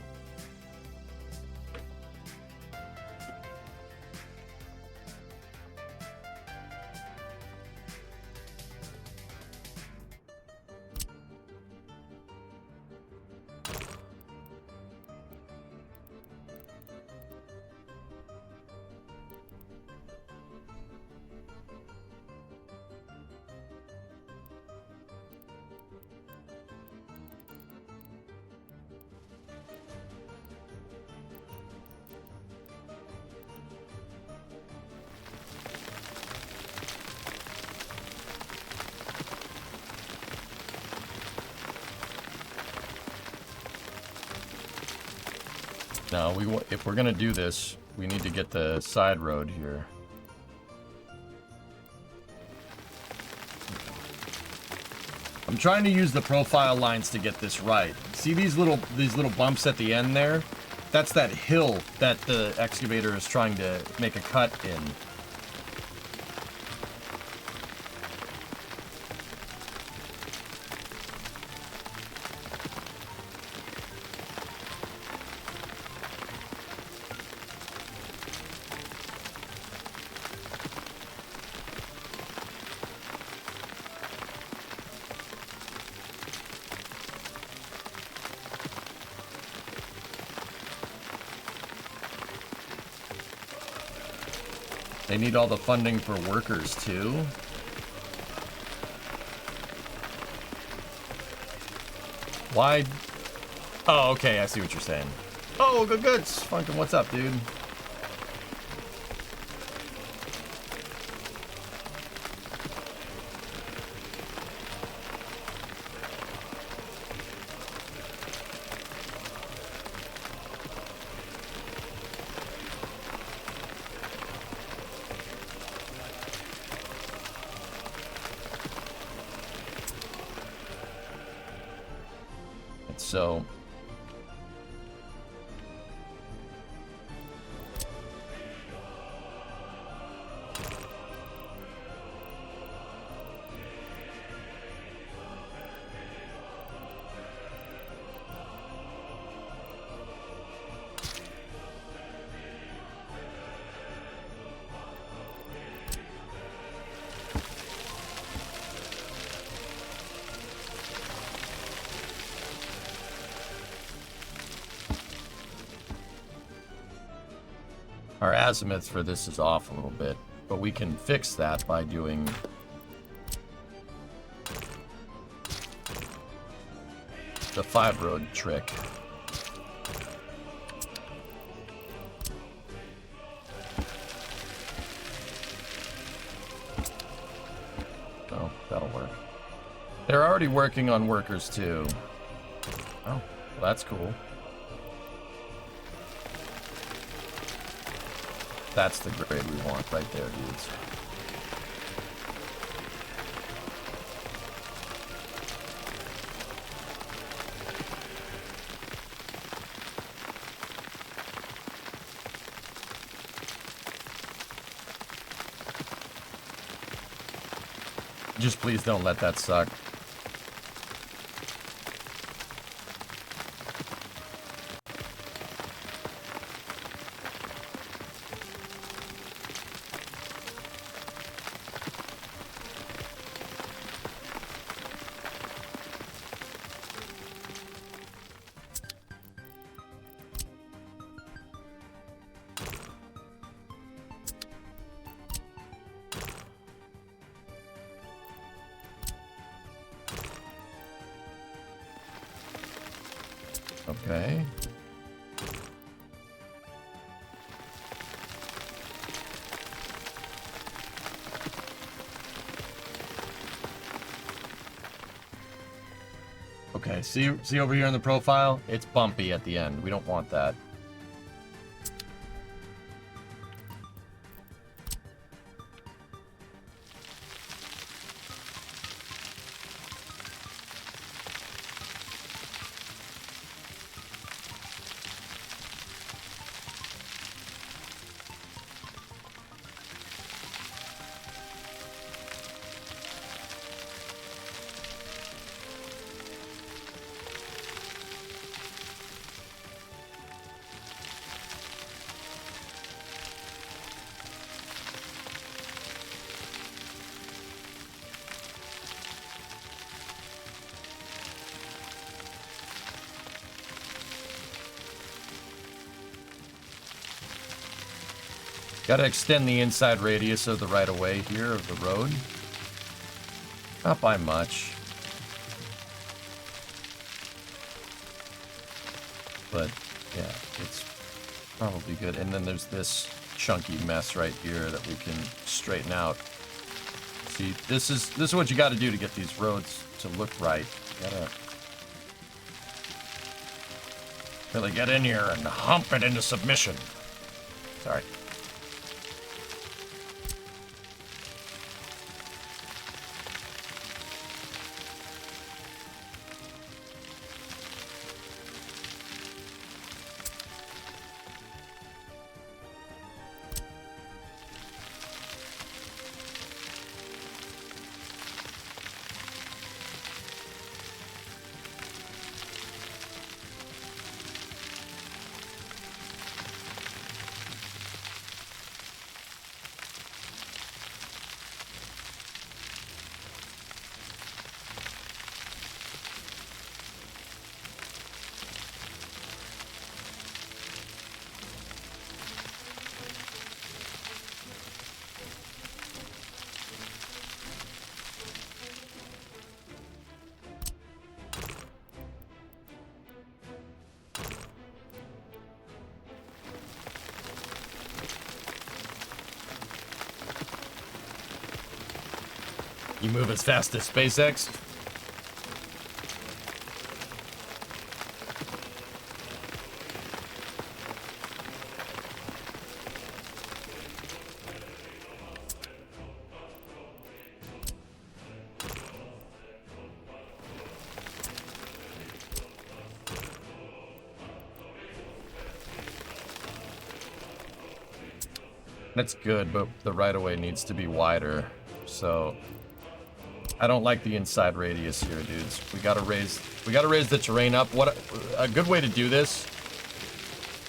No, if we're gonna do this, we need to get the side road here. I'm trying to use the profile lines to get this right. See these little bumps at the end there? That's that hill that the excavator is trying to make a cut in. They need all the funding for workers, too. Why? Oh, okay, I see what you're saying. Oh, good goods. Funkin', what's up, dude? So our azimuth for this is off a little bit, but we can fix that by doing the 5-road trick. Oh, that'll work. They're already working on workers too. Oh, well, that's cool. That's the grade we want right there, dudes. Just please don't let that suck. Okay. Okay, see over here in the profile? It's bumpy at the end. We don't want that. Got to extend the inside radius of the right-of-way here of the road. Not by much. But, yeah, it's probably good. And then there's this chunky mess right here that we can straighten out. See, this is what you got to do to get these roads to look right. You gotta Really get in here and hump it into submission. Sorry. You move as fast as SpaceX? That's good, but the right-of-way needs to be wider, so I don't like the inside radius here, dudes. We gotta raise the terrain up. What a good way to do this.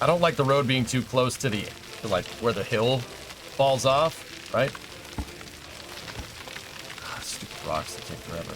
I don't like the road being too close to the, like, where the hill falls off, right? Ah, stupid rocks that take forever.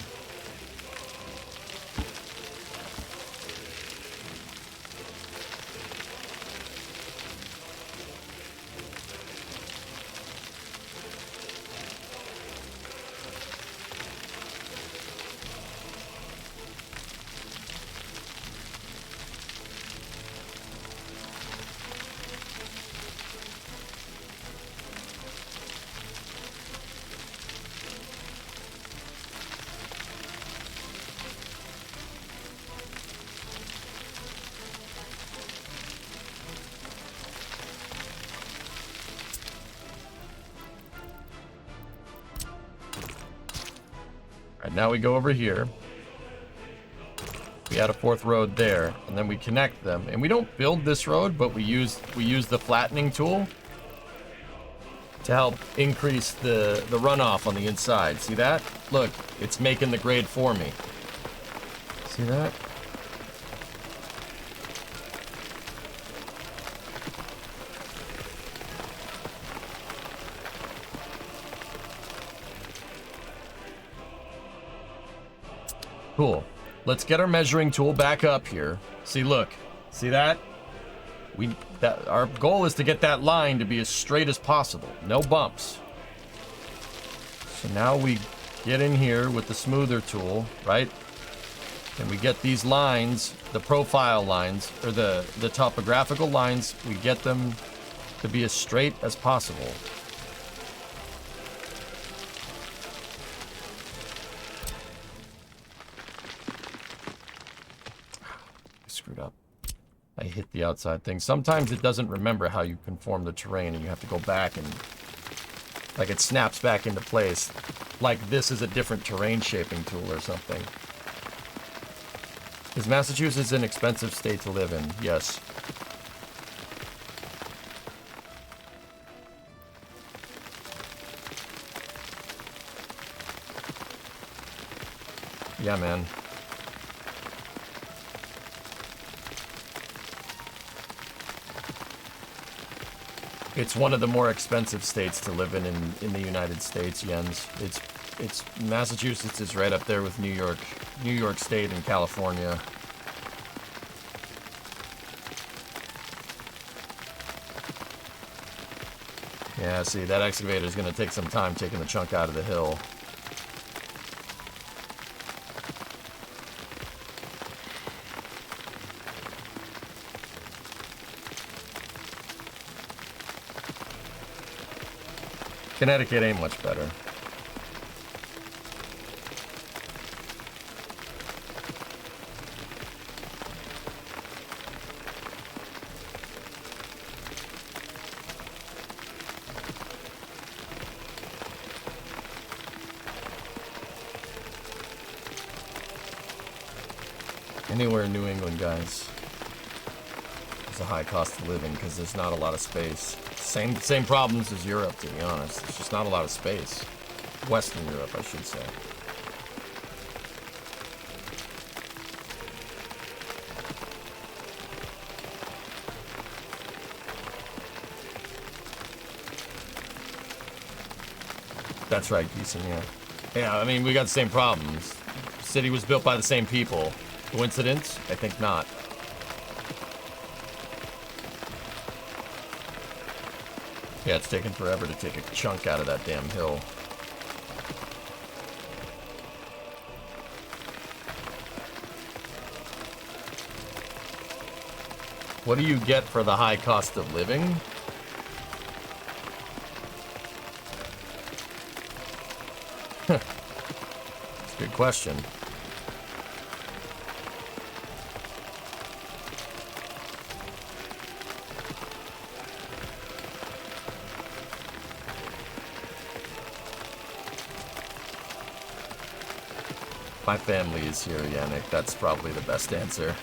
Now we go over here. We add a fourth road there, and then we connect them. And we don't build this road, but we use the flattening tool to help increase the runoff on the inside. See that? Look, it's making the grade for me. See that? Cool. Let's get our measuring tool back up here. See, look. See that? Our goal is to get that line to be as straight as possible. No bumps. So now we get in here with the smoother tool, right? And we get these lines, the profile lines, or the topographical lines, we get them to be as straight as possible. Screwed up. I hit the outside thing. Sometimes it doesn't remember how you conform the terrain and you have to go back and, like, it snaps back into place. Like this is a different terrain shaping tool or something. Is Massachusetts an expensive state to live in? Yes. Yeah, man. It's one of the more expensive states to live in the United States, Jens. It's Massachusetts is right up there with New York State and California. Yeah, see, that excavator is going to take some time taking the chunk out of the hill. Connecticut ain't much better. Anywhere in New England, guys, there's a high cost of living because there's not a lot of space. Same problems as Europe, to be honest. There's just not a lot of space. Western Europe, I should say. That's right, Geeson, yeah. Yeah, I mean, we got the same problems. The city was built by the same people. Coincidence? I think not. Yeah, it's taken forever to take a chunk out of that damn hill. What do you get for the high cost of living? That's a good question. My family is here, Yannick. That's probably the best answer.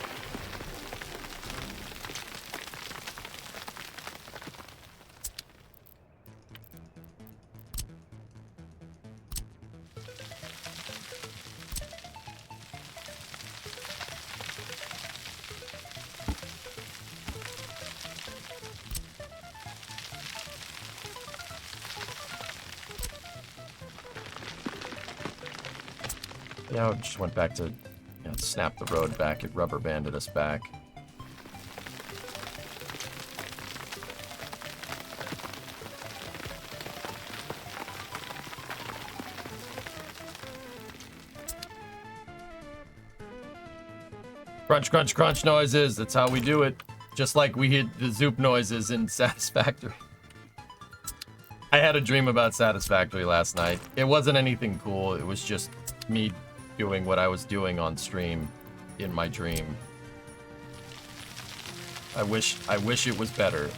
Yeah, it just went back to, snap the road back. It rubber banded us back. Crunch, crunch, crunch noises. That's how we do it. Just like we hit the zoop noises in Satisfactory. I had a dream about Satisfactory last night. It wasn't anything cool. It was just me doing what I was doing on stream in my dream. I wish it was better.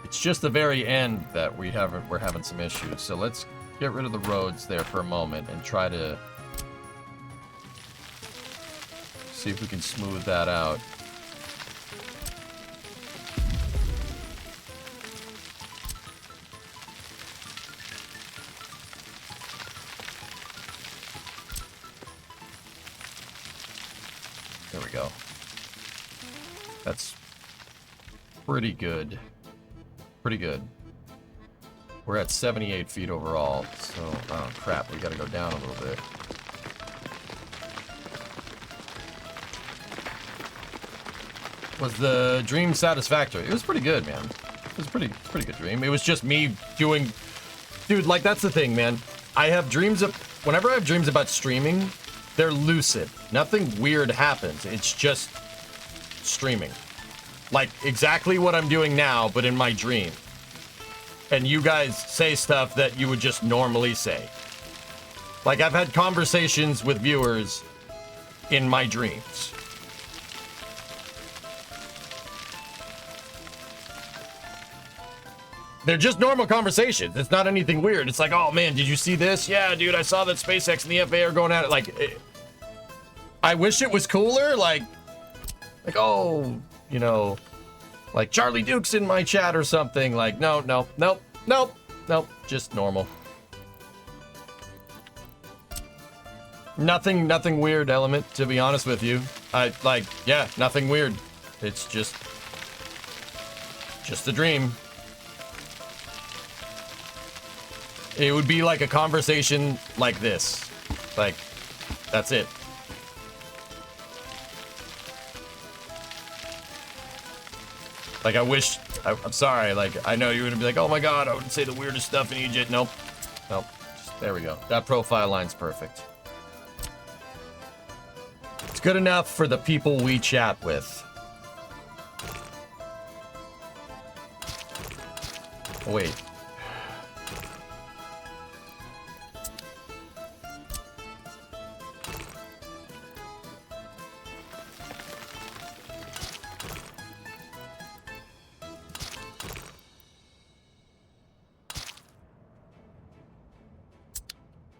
It's just the very end that we're having some issues. So let's get rid of the roads there for a moment and try to see if we can smooth that out. There we go. That's pretty good. Pretty good. We're at 78 feet overall, so, oh crap, we gotta go down a little bit. Was the dream satisfactory? It was pretty good, man. It was a pretty good dream. It was just me doing... Dude, like, that's the thing, man. I have dreams of... Whenever I have dreams about streaming, they're lucid. Nothing weird happens. It's just streaming. Like, exactly what I'm doing now, but in my dream. And you guys say stuff that you would just normally say. Like, I've had conversations with viewers in my dreams. They're just normal conversations. It's not anything weird. It's like, oh man, did you see this? Yeah, dude, I saw that SpaceX and the FAA are going at it. Like, I wish it was cooler. Like, oh... You know, like Charlie Duke's in my chat or something. Like, no, just normal. Nothing weird element, to be honest with you. Yeah, nothing weird. It's just a dream. It would be like a conversation like this. Like, that's it. Like, I'm sorry, like, I know you're gonna be like, oh my god, I would say the weirdest stuff in Egypt. Nope. Nope. There we go. That profile line's perfect. It's good enough for the people we chat with. Oh, wait.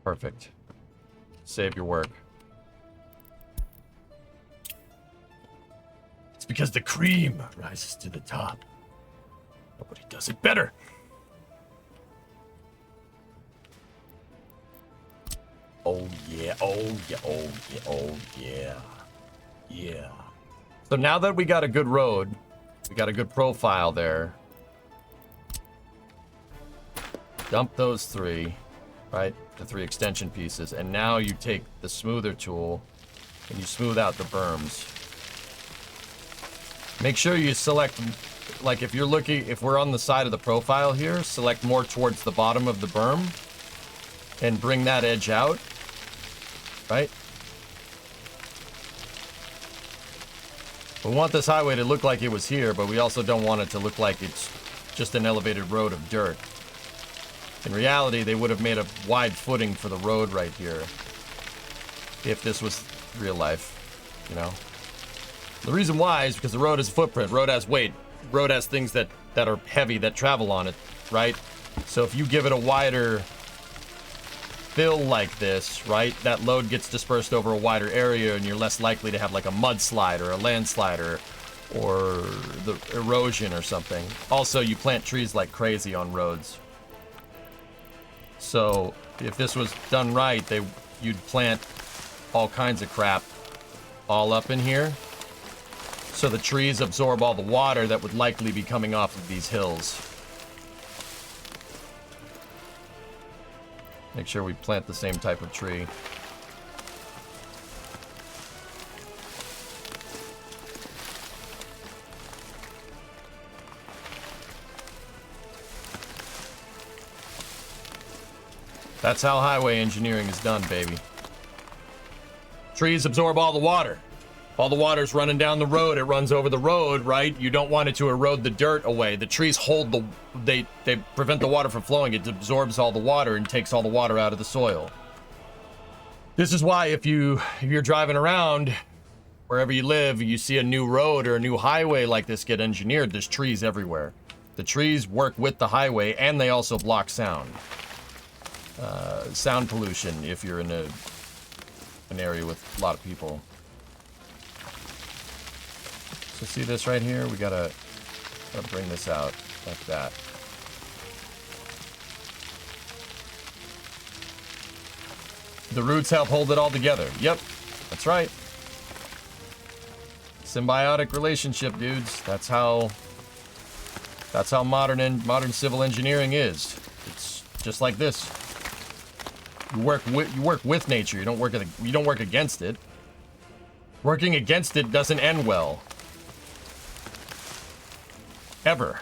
Perfect. Save your work. It's because the cream rises to the top. Nobody does it better. Oh yeah, oh yeah, oh yeah, oh yeah. Yeah. So now that we got a good road, we got a good profile there. Dump those three, right? The 3 extension pieces, and now you take the smoother tool and you smooth out the berms. Make sure you select, like if we're on the side of the profile here, select more towards the bottom of the berm and bring that edge out, right? We want this highway to look like it was here, but we also don't want it to look like it's just an elevated road of dirt. In reality, they would have made a wide footing for the road right here if this was real life, you know? The reason why is because the road is a footprint. Road has weight. Road has things that are heavy that travel on it, right? So if you give it a wider fill like this, right, that load gets dispersed over a wider area and you're less likely to have like a mudslide or a landslide or the erosion or something. Also, you plant trees like crazy on roads. So if this was done right, you'd plant all kinds of crap all up in here. So the trees absorb all the water that would likely be coming off of these hills. Make sure we plant the same type of tree. That's how highway engineering is done, baby. Trees absorb all the water. All the water's running down the road. It runs over the road, right? You don't want it to erode the dirt away. The trees hold they prevent the water from flowing. It absorbs all the water and takes all the water out of the soil. This is why if you're driving around wherever you live, you see a new road or a new highway like this get engineered, there's trees everywhere. The trees work with the highway and they also block sound. Sound pollution if you're in an area with a lot of people. So see this right here? We gotta bring this out like that. The roots help hold it all together. Yep, that's right. Symbiotic relationship, dudes. That's how modern civil engineering is. It's just like this. You work with nature. You don't work against it. Working against it doesn't end well. Ever.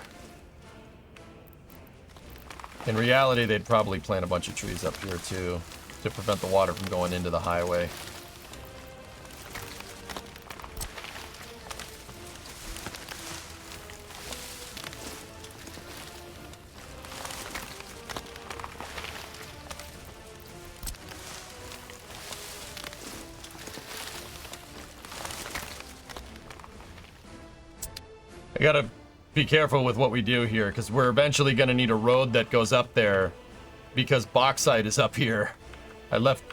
In reality, they'd probably plant a bunch of trees up here too to prevent the water from going into the highway. I gotta be careful with what we do here, because we're eventually gonna need a road that goes up there, because bauxite is up here. I left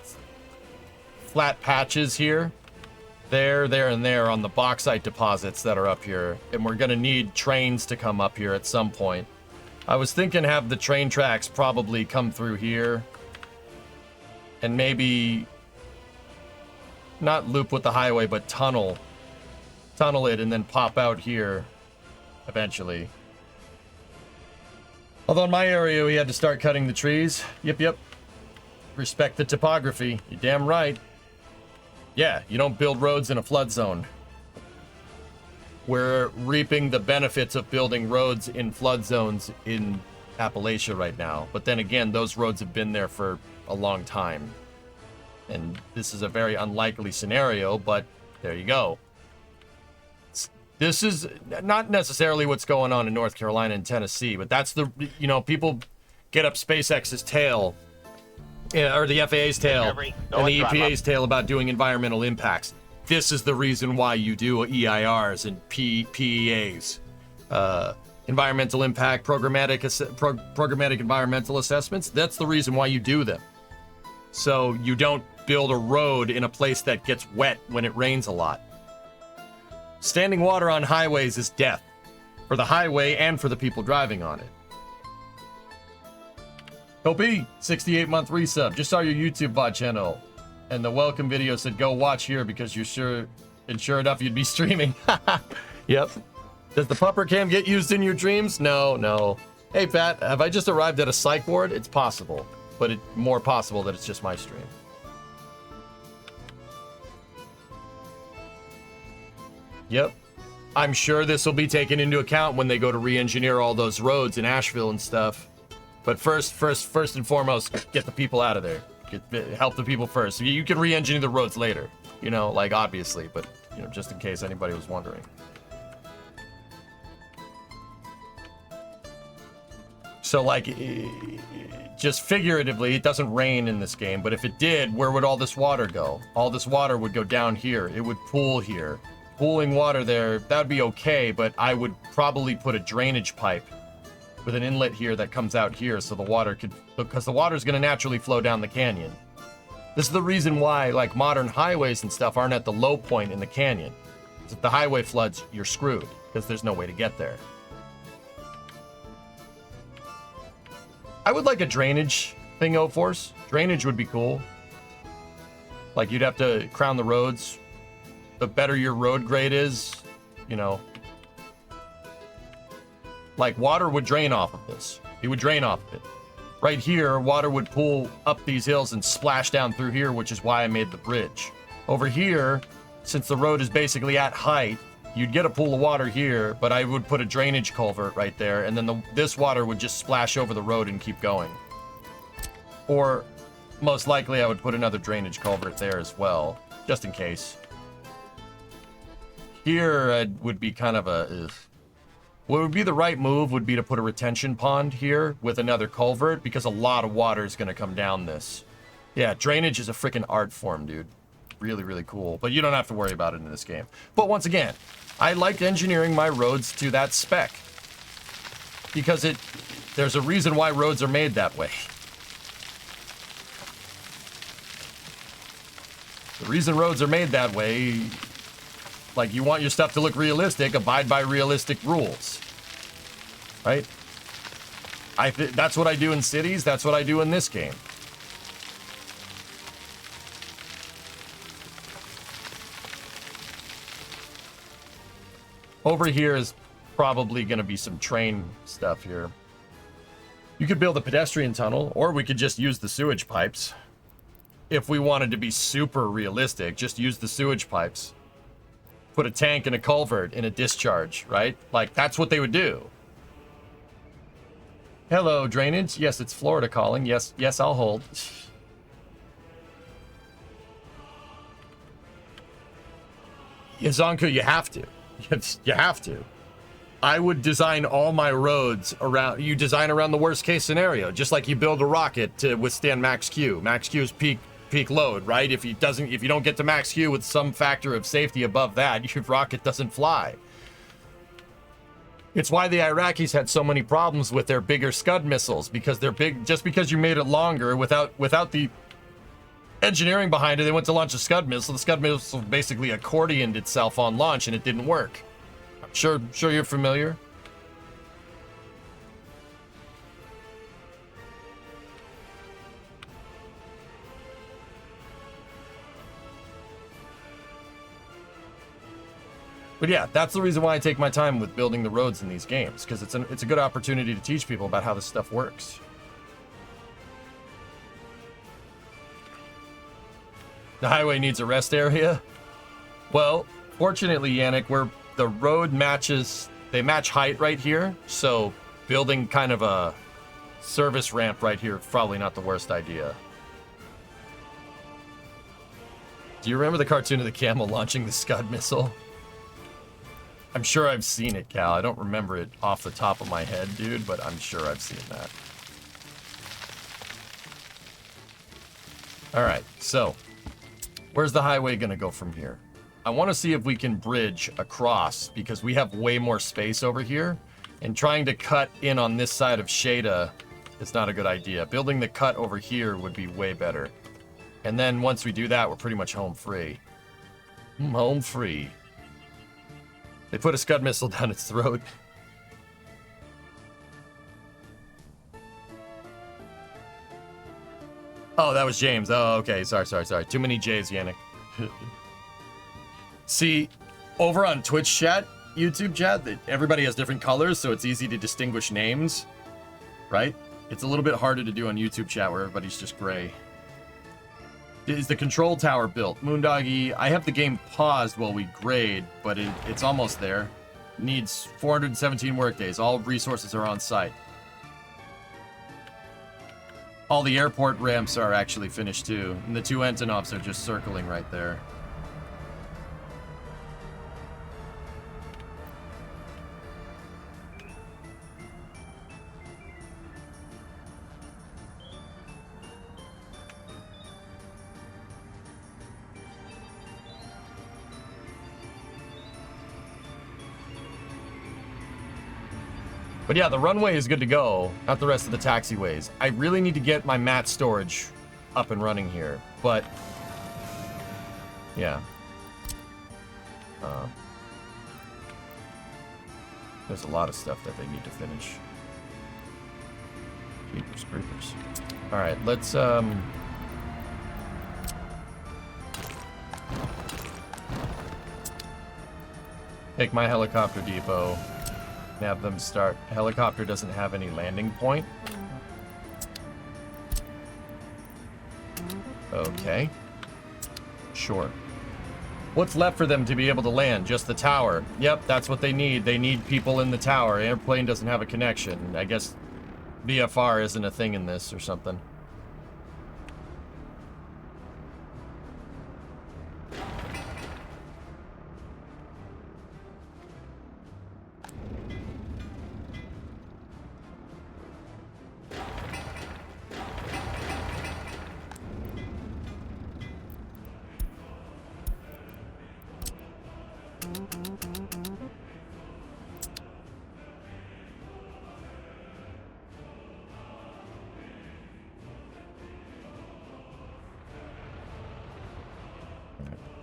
flat patches here, there, and there on the bauxite deposits that are up here, and we're gonna need trains to come up here at some point. I was thinking have the train tracks probably come through here, and maybe not loop with the highway, but tunnel it and then pop out here eventually. Although in my area we had to start cutting the trees. Yep. Respect the topography. You're damn right. Yeah, you don't build roads in a flood zone. we're reaping the benefits of building roads in flood zones in Appalachia right now. But then again, those roads have been there for a long time. And this is a very unlikely scenario, but there you go. This is not necessarily what's going on in North Carolina and Tennessee, but that's the, you know, people get up SpaceX's tail, or the FAA's tail, and the EPA's tail about doing environmental impacts. This is the reason why you do EIRs and PEAs. Environmental impact, programmatic environmental assessments. That's the reason why you do them. So you don't build a road in a place that gets wet when it rains a lot. Standing water on highways is death for the highway and for the people driving on it. OP, 68-month resub. Just saw your YouTube VOD channel, and the welcome video said go watch here because you're sure, and sure enough you'd be streaming. Yep. Does the pupper cam get used in your dreams? No, no. Hey Pat, have I just arrived at a psych ward? It's possible, but it's more possible that it's just my stream. Yep. I'm sure this will be taken into account when they go to re-engineer all those roads in Asheville and stuff. But first and foremost, get the people out of there. Help the people first. You can re-engineer the roads later, you know, like obviously, but you know, just in case anybody was wondering. So like, just figuratively, it doesn't rain in this game, but if it did, where would all this water go? All this water would go down here. It would pool here. Pooling water there, that would be okay, but I would probably put a drainage pipe with an inlet here that comes out here so the water could, because the water is going to naturally flow down the canyon. This is the reason why like modern highways and stuff aren't at the low point in the canyon. If the highway floods, you're screwed because there's no way to get there. I would like a drainage thing, O-Force. Drainage would be cool. Like you'd have to crown the roads. The better your road grade is, you know, like water would drain off of this. It would drain off of it. Right here, water would pool up these hills and splash down through here, which is why I made the bridge. Over here, since the road is basically at height, you'd get a pool of water here, but I would put a drainage culvert right there, and then this water would just splash over the road and keep going. Or most likely I would put another drainage culvert there as well, just in case. Here would be kind of a... What would be the right move would be to put a retention pond here with another culvert, because a lot of water is going to come down this. Yeah, drainage is a freaking art form, dude. Really, really cool. But you don't have to worry about it in this game. But once again, I liked engineering my roads to that spec. Because there's a reason why roads are made that way. The reason roads are made that way, like you want your stuff to look realistic, abide by realistic rules. Right? That's what I do in cities, that's what I do in this game. Over here is probably going to be some train stuff here. You could build a pedestrian tunnel, or we could just use the sewage pipes. If we wanted to be super realistic, just use the sewage pipes. Put a tank and a culvert in a discharge, right? Like, that's what they would do. Hello, drainage. Yes, it's Florida calling. Yes, I'll hold. Yazonku, you have to. You have to. I would design all my roads around, you design around the worst case scenario, just like you build a rocket to withstand max Q. Max Q is peak load, right? If you don't get to max Q with some factor of safety above that, your rocket doesn't fly. It's why the Iraqis had so many problems with their bigger Scud missiles, because they're big. Just because you made it longer without the engineering behind it, they went to launch a Scud missile. The Scud missile basically accordioned itself on launch, and it didn't work. I'm sure you're familiar. But yeah, that's the reason why I take my time with building the roads in these games, because it's a good opportunity to teach people about how this stuff works. The highway needs a rest area. Well, fortunately, Yannick, the road matches, they match height right here, so building kind of a service ramp right here is probably not the worst idea. Do you remember the cartoon of the camel launching the Scud missile? I'm sure I've seen it, Cal. I don't remember it off the top of my head, dude, but I'm sure I've seen that. Alright, so where's the highway gonna go from here? I want to see if we can bridge across, because we have way more space over here, and trying to cut in on this side of Shada is not a good idea. Building the cut over here would be way better. And then once we do that, we're pretty much home free. Home free. They put a Scud missile down its throat. Oh, that was James. Oh, okay. Sorry. Too many J's, Yannick. See, over on Twitch chat, YouTube chat, everybody has different colors, so it's easy to distinguish names, right? It's a little bit harder to do on YouTube chat where everybody's just gray. Is the control tower built? Moondoggy, I have the game paused while we grade, but it's almost there. Needs 417 workdays. All resources are on site. All the airport ramps are actually finished too, and the 2 Antonovs are just circling right there. But yeah, the runway is good to go, not the rest of the taxiways. I really need to get my mat storage up and running here, but yeah. There's a lot of stuff that they need to finish. Jeepers creepers. All right, let's take my helicopter depot. Have them start. Helicopter doesn't have any landing point. Okay. Sure. What's left for them to be able to land? Just the tower. Yep, that's what they need. They need people in the tower. Airplane doesn't have a connection. I guess VFR isn't a thing in this or something.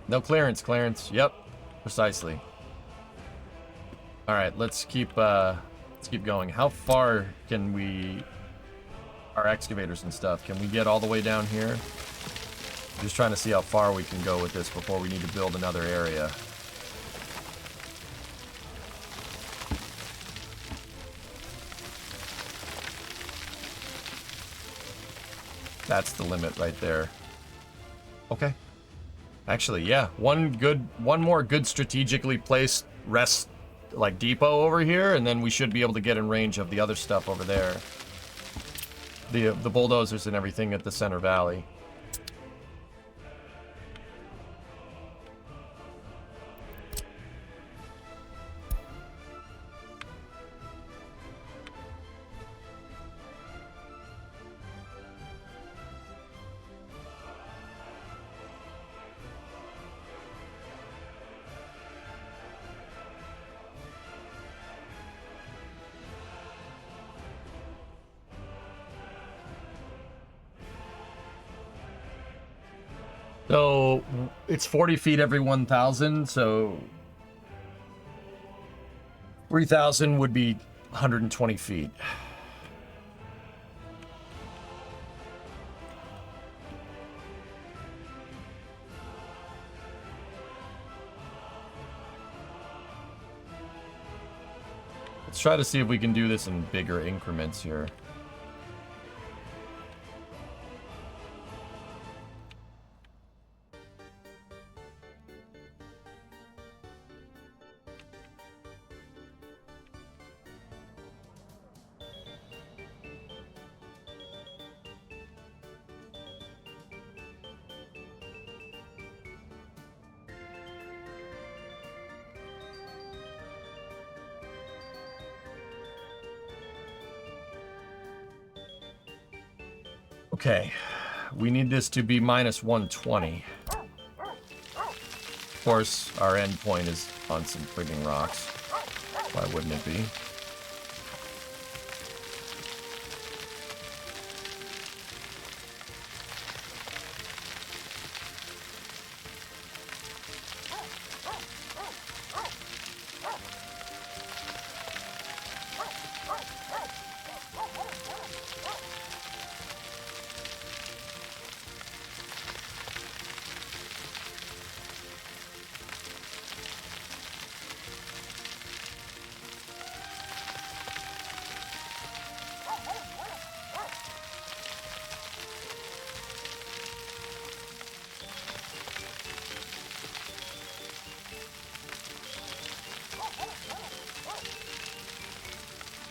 No clearance, Clarence. Yep, precisely. All right, let's keep going. How far can we? Our excavators and stuff. Can we get all the way down here? Just trying to see how far we can go with this before we need to build another area. That's the limit right there. Okay. Actually, yeah, one more good strategically placed rest like depot over here, and then we should be able to get in range of the other stuff over there. The bulldozers and everything at the center valley. So it's 40 feet every 1,000, so 3,000 would be 120 feet. Let's try to see if we can do this in bigger increments here. Okay. We need this to be minus 120. Of course, our endpoint is on some frigging rocks. Why wouldn't it be?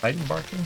Titan barking?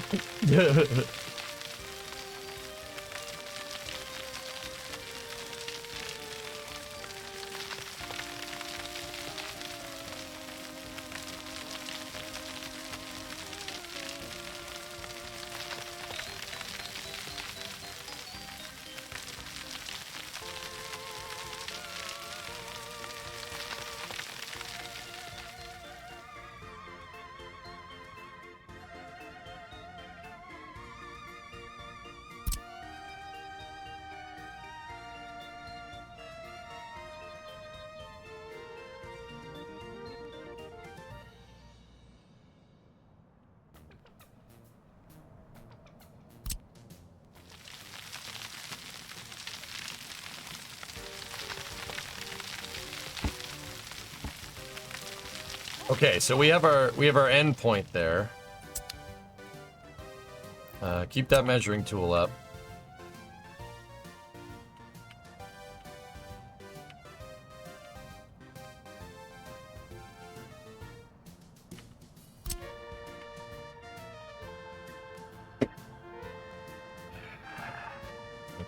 Okay, so we have our endpoint there. Keep that measuring tool up.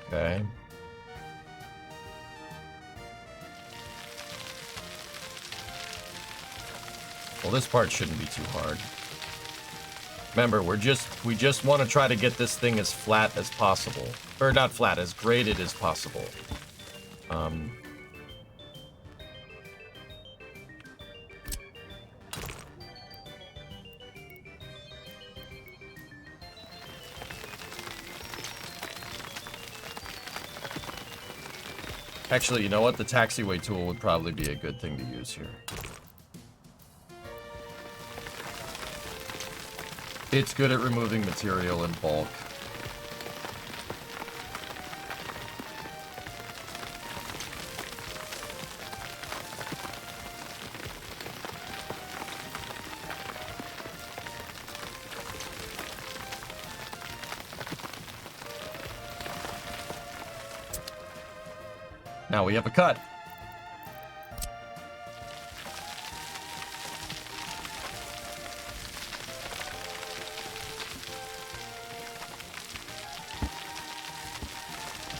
Okay. Well, this part shouldn't be too hard. Remember, we just want to try to get this thing as flat as possible. Or not flat, as graded as possible. Actually, you know what? The taxiway tool would probably be a good thing to use here. It's good at removing material in bulk. Now we have a cut.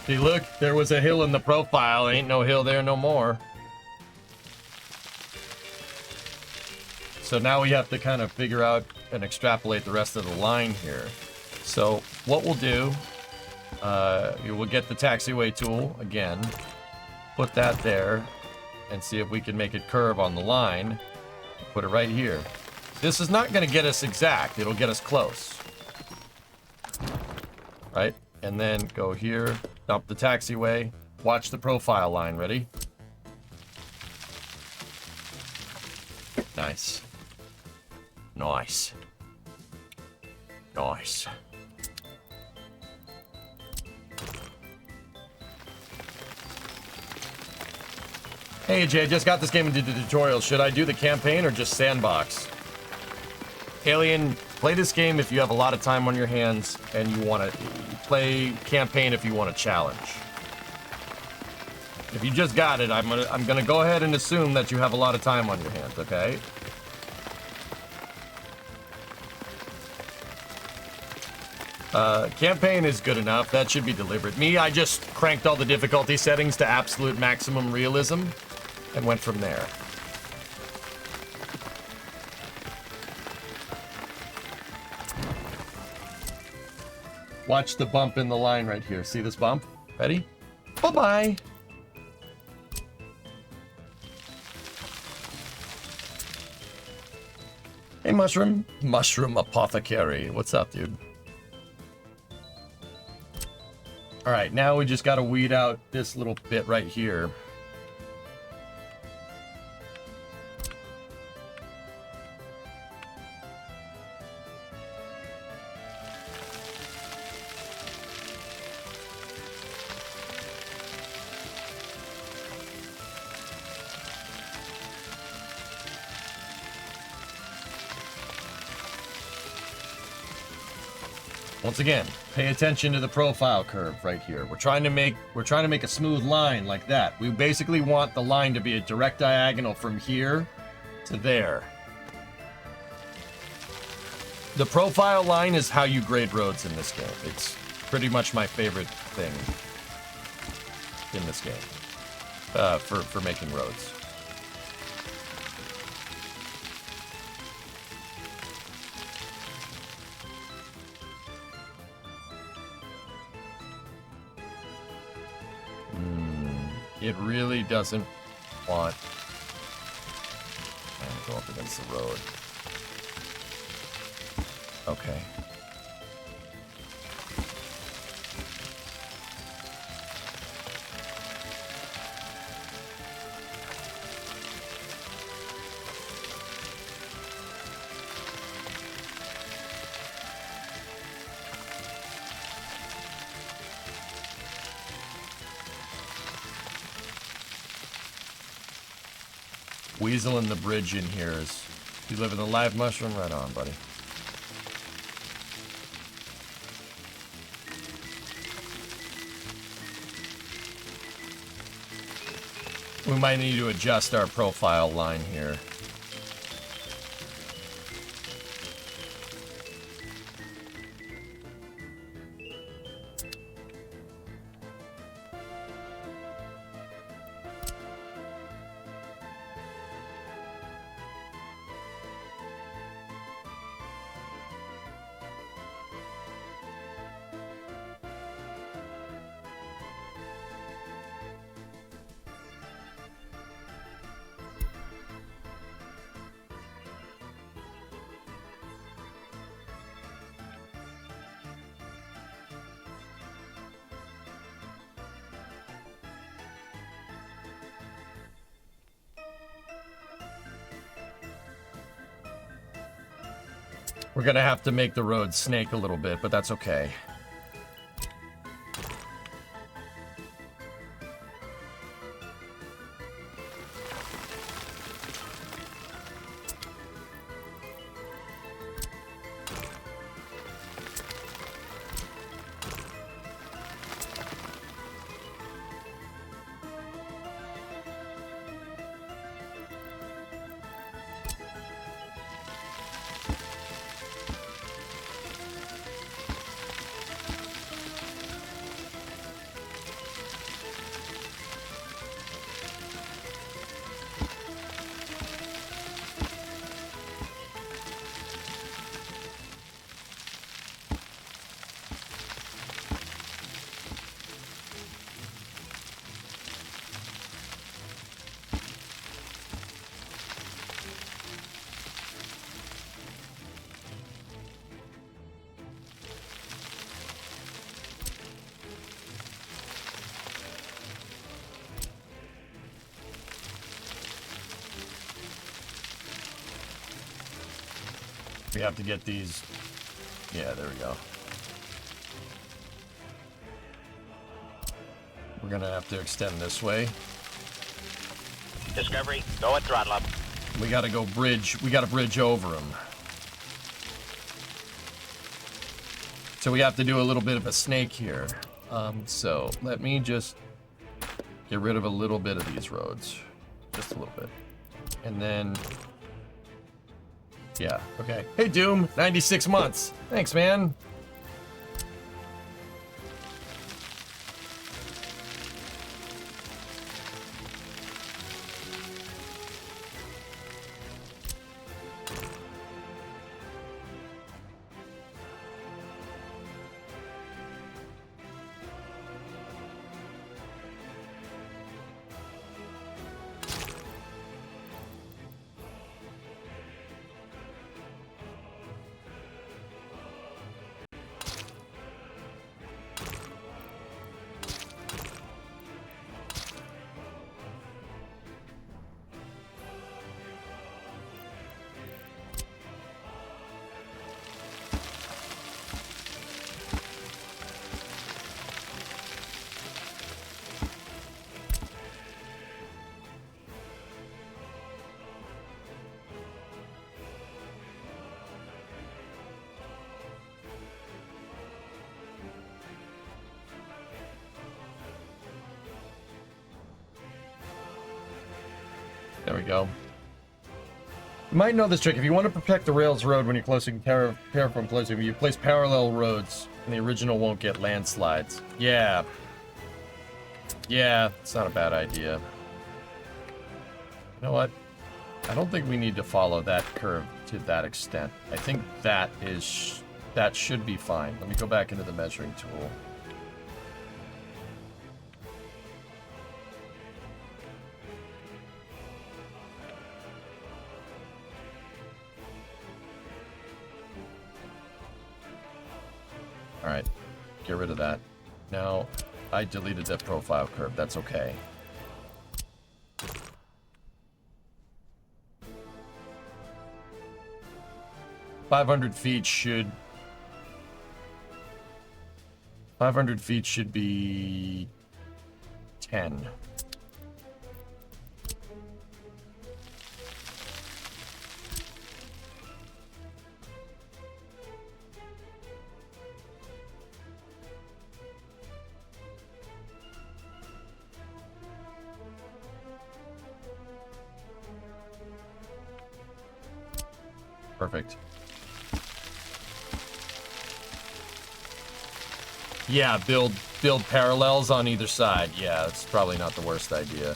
See, look, there was a hill in the profile. Ain't no hill there no more. So now we have to kind of figure out and extrapolate the rest of the line here. So what we'll do, you will get the taxiway tool again, put that there, and see if we can make it curve on the line. Put it right here. This is not going to get us exact. It'll get us close. Right? And then go here, dump the taxiway, watch the profile line. Ready? Nice. Nice. Nice. Hey Jay, just got this game into the tutorial. Should I do the campaign or just sandbox? Alien, play this game if you have a lot of time on your hands and you want to play campaign if you want to challenge. If you just got it, I'm gonna go ahead and assume that you have a lot of time on your hands, okay? Campaign is good enough. That should be deliberate. Me, I just cranked all the difficulty settings to absolute maximum realism and went from there. Watch the bump in the line right here. See this bump? Ready? Bye-bye. Hey, Mushroom. Mushroom Apothecary. What's up, dude? All right, now we just got to weed out this little bit right here. Once again, pay attention to the profile curve right here. We're trying to make a smooth line like that. We basically want the line to be a direct diagonal from here to there. The profile line is how you grade roads in this game. It's pretty much my favorite thing in this game for making roads. It really doesn't want to go up against the road. Okay. Weasel in the bridge in here is... You live in the live mushroom? Right on, buddy. We might need to adjust our profile line here. We're gonna have to make the road snake a little bit, but that's okay. We have to get these. Yeah, there we go. We're gonna have to extend this way. Discovery, go at throttle up. We gotta go bridge. We gotta bridge over them. So we have to do a little bit of a snake here. So let me just get rid of a little bit of these roads. Just a little bit. And then... Yeah, okay. Hey, Doom, 96 months. Thanks, man. There we go. You might know this trick. If you want to protect the rails road when you're closing terraform closing, you place parallel roads, and the original won't get landslides. Yeah. Yeah, it's not a bad idea. You know what? I don't think we need to follow that curve to that extent. I think that should be fine. Let me go back into the measuring tool. All right, get rid of that. Now, I deleted that profile curve. That's okay. $500 feet should... 500 feet should be 10. Perfect. Yeah, build parallels on either side. Yeah, it's probably not the worst idea.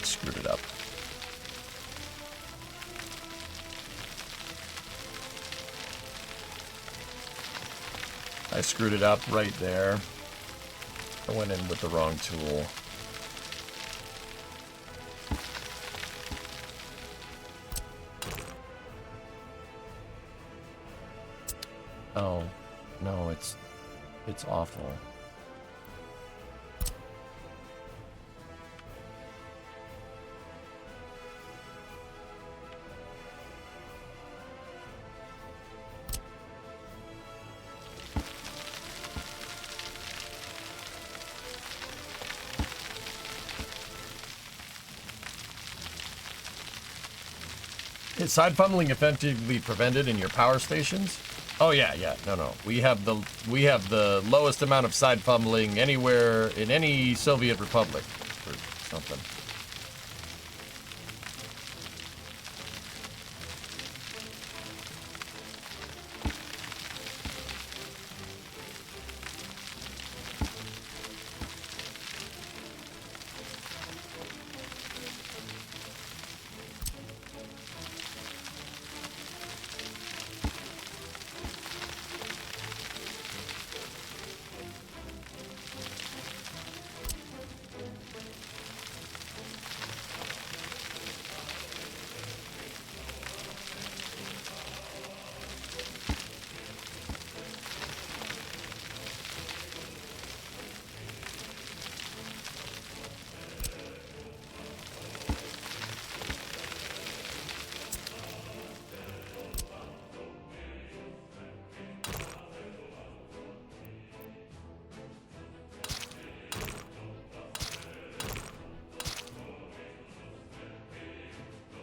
Screwed it up. I screwed it up right there. I went in with the wrong tool. Oh, no, it's awful. Is side funneling effectively prevented in your power stations? Oh yeah, no. We have the lowest amount of side funneling anywhere in any Soviet republic or something.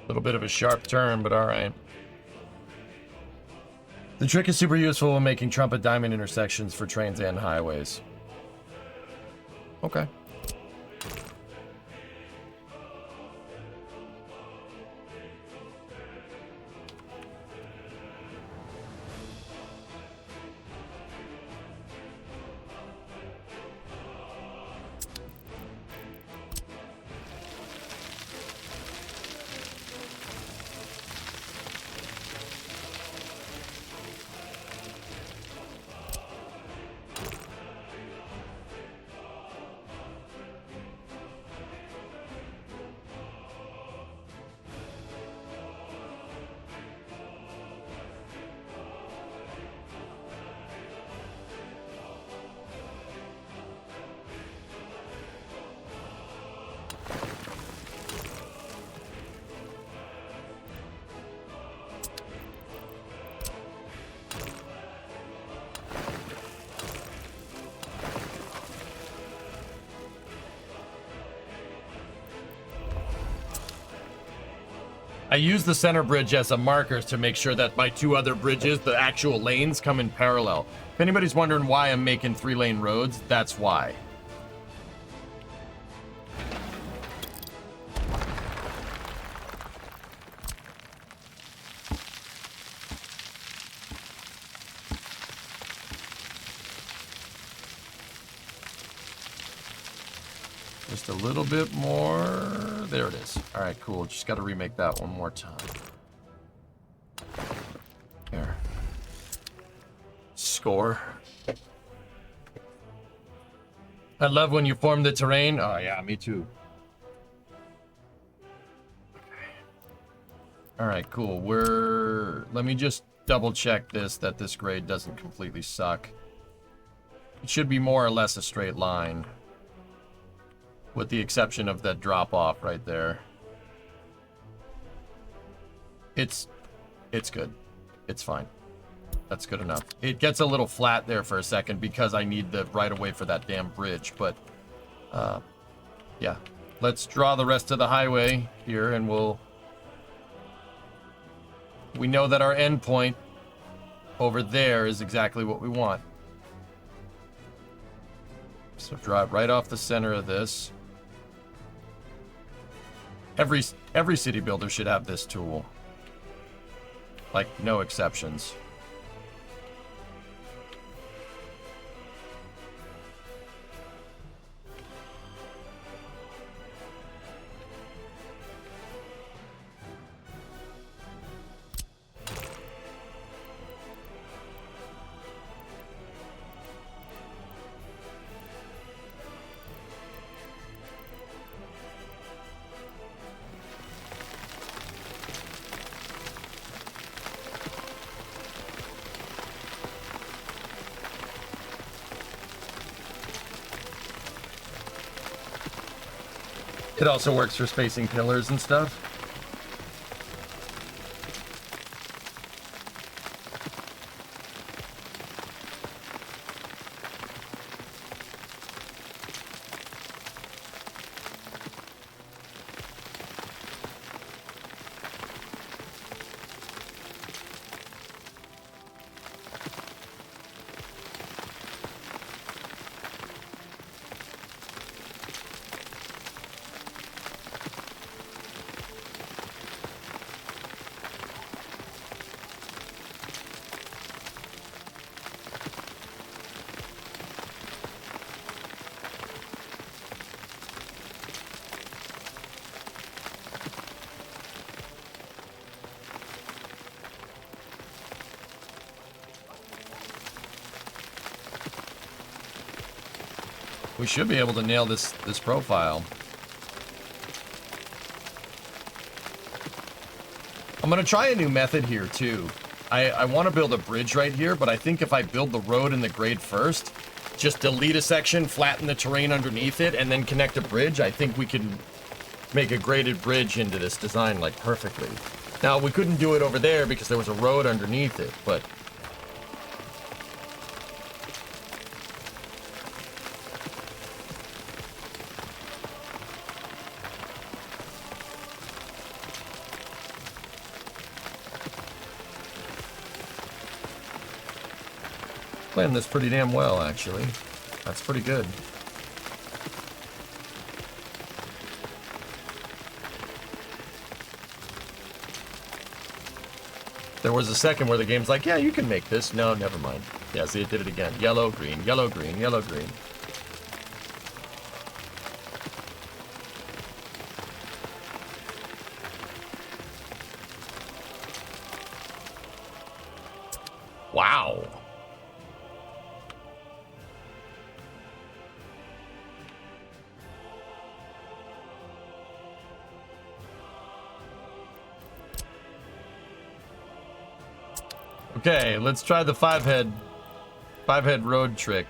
Little bit of a sharp turn, but all right. The trick is super useful when making trumpet diamond intersections for trains and highways. Okay. I use the center bridge as a marker to make sure that my 2 other bridges, the actual lanes, come in parallel. If anybody's wondering why I'm making 3-lane roads, that's why. Just a little bit more. There it is. All right, cool. Just got to remake that one more time. There. Score. I love when you form the terrain. Oh, yeah, me too. All right, cool. Let me just double check that this grade doesn't completely suck. It should be more or less a straight line. With the exception of that drop off right there. It's good. It's fine. That's good enough. It gets a little flat there for a second because I need the right of way for that damn bridge, but yeah. Let's draw the rest of the highway here and we know that our endpoint over there is exactly what we want. So draw it right off the center of this. Every city builder should have this tool. Like, no exceptions. It also works for spacing pillars and stuff. We should be able to nail this profile. I'm gonna try a new method here too. I want to build a bridge right here, but I think if I build the road and the grade first, just delete a section, flatten the terrain underneath it, and then connect a bridge, I think we can make a graded bridge into this design like perfectly. Now we couldn't do it over there because there was a road underneath it, but playing this pretty damn well, actually. That's pretty good. There was a second where the game's like, yeah, you can make this. No, never mind. Yeah, see, it did it again. Yellow, green, yellow, green, yellow, green. Wow. Okay, let's try the five head road trick.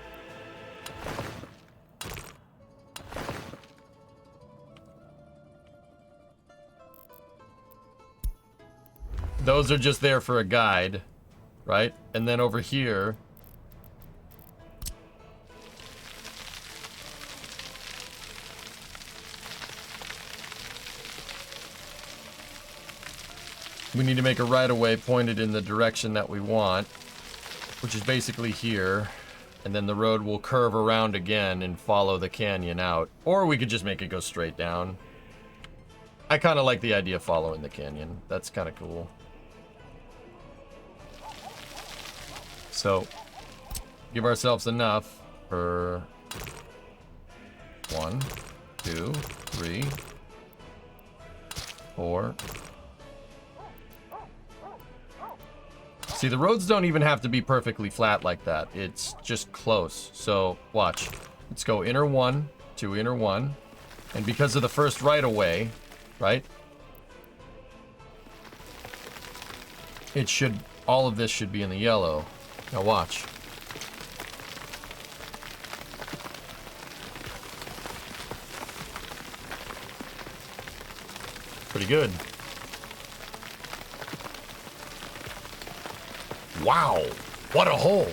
Those are just there for a guide, right? And then over here, We need to make a right-of-way pointed in the direction that we want, which is basically here. And then the road will curve around again and follow the canyon out. Or we could just make it go straight down. I kind of like the idea of following the canyon. That's kind of cool. So, give ourselves enough for 1, 2, 3, 4. See, the roads don't even have to be perfectly flat like that. It's just close. So, watch. Let's go inner 1 to inner 1. And because of the first right-of-way, right? It should, all of this should be in the yellow. Now watch. Pretty good. Wow, what a hole.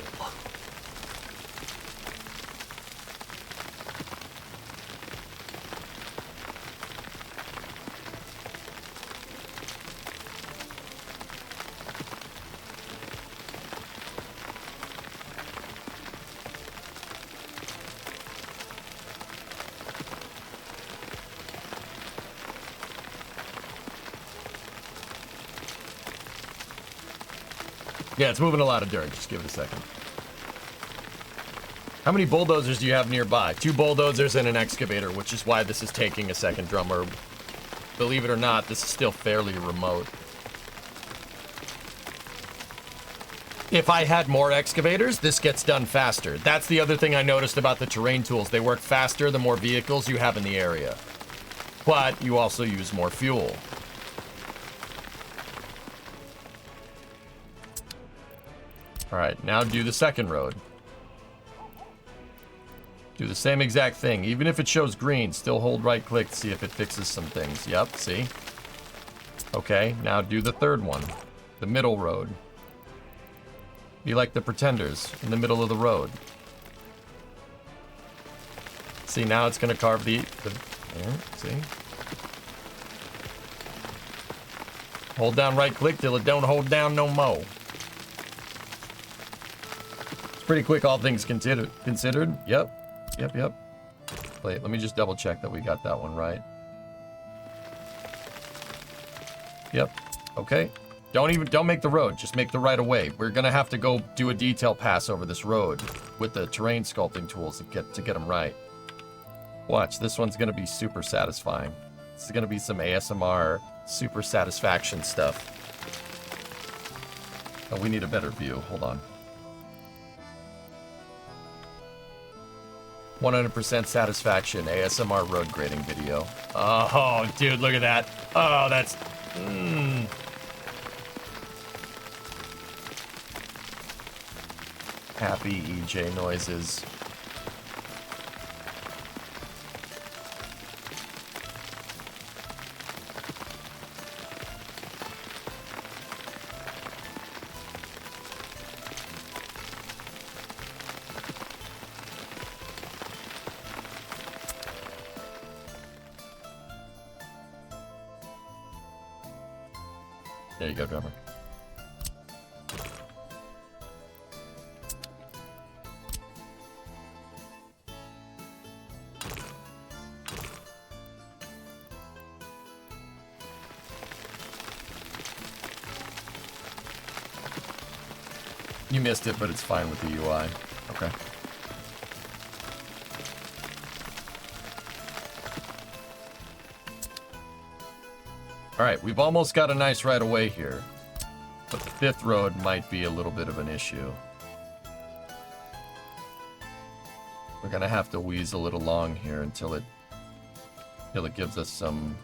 Yeah, it's moving a lot of dirt. Just give it a second. How many bulldozers do you have nearby? 2 bulldozers and an excavator, which is why this is taking a second drummer. Believe it or not, this is still fairly remote. If I had more excavators, this gets done faster. That's the other thing I noticed about the terrain tools. They work faster the more vehicles you have in the area. But you also use more fuel. Alright, now do the second road. Do the same exact thing. Even if it shows green, still hold right click to see if it fixes some things. Yep, see? Okay, now do the third one. The middle road. Be like the pretenders in the middle of the road. See, now it's going to carve the there, see? Hold down right click till it don't hold down no more. It's pretty quick, all things considered. Yep. Wait, let me just double check that we got that one right. Yep. Okay. Don't make the road. Just make the right of way. We're gonna have to go do a detail pass over this road with the terrain sculpting tools to get them right. Watch, this one's gonna be super satisfying. This is gonna be some ASMR super satisfaction stuff. Oh, we need a better view. Hold on. 100% satisfaction ASMR road grading video. Oh, dude, look at that. Oh, that's... Happy EJ noises. There you go, drummer. You missed it, but it's fine with the UI. Okay. Alright, we've almost got a nice right of way here. But the fifth road might be a little bit of an issue. We're gonna have to weasel it along here until it gives us some...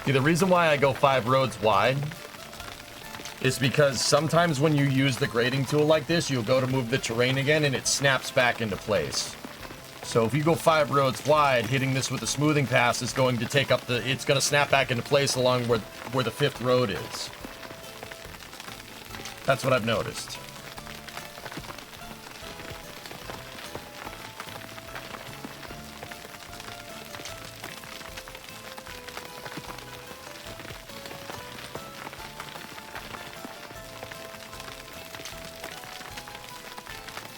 See, the reason why I go 5 roads wide is because sometimes when you use the grading tool like this, you'll go to move the terrain again and it snaps back into place. So if you go 5 roads wide, hitting this with a smoothing pass is going to take up it's going to snap back into place along where the 5th road is. That's what I've noticed.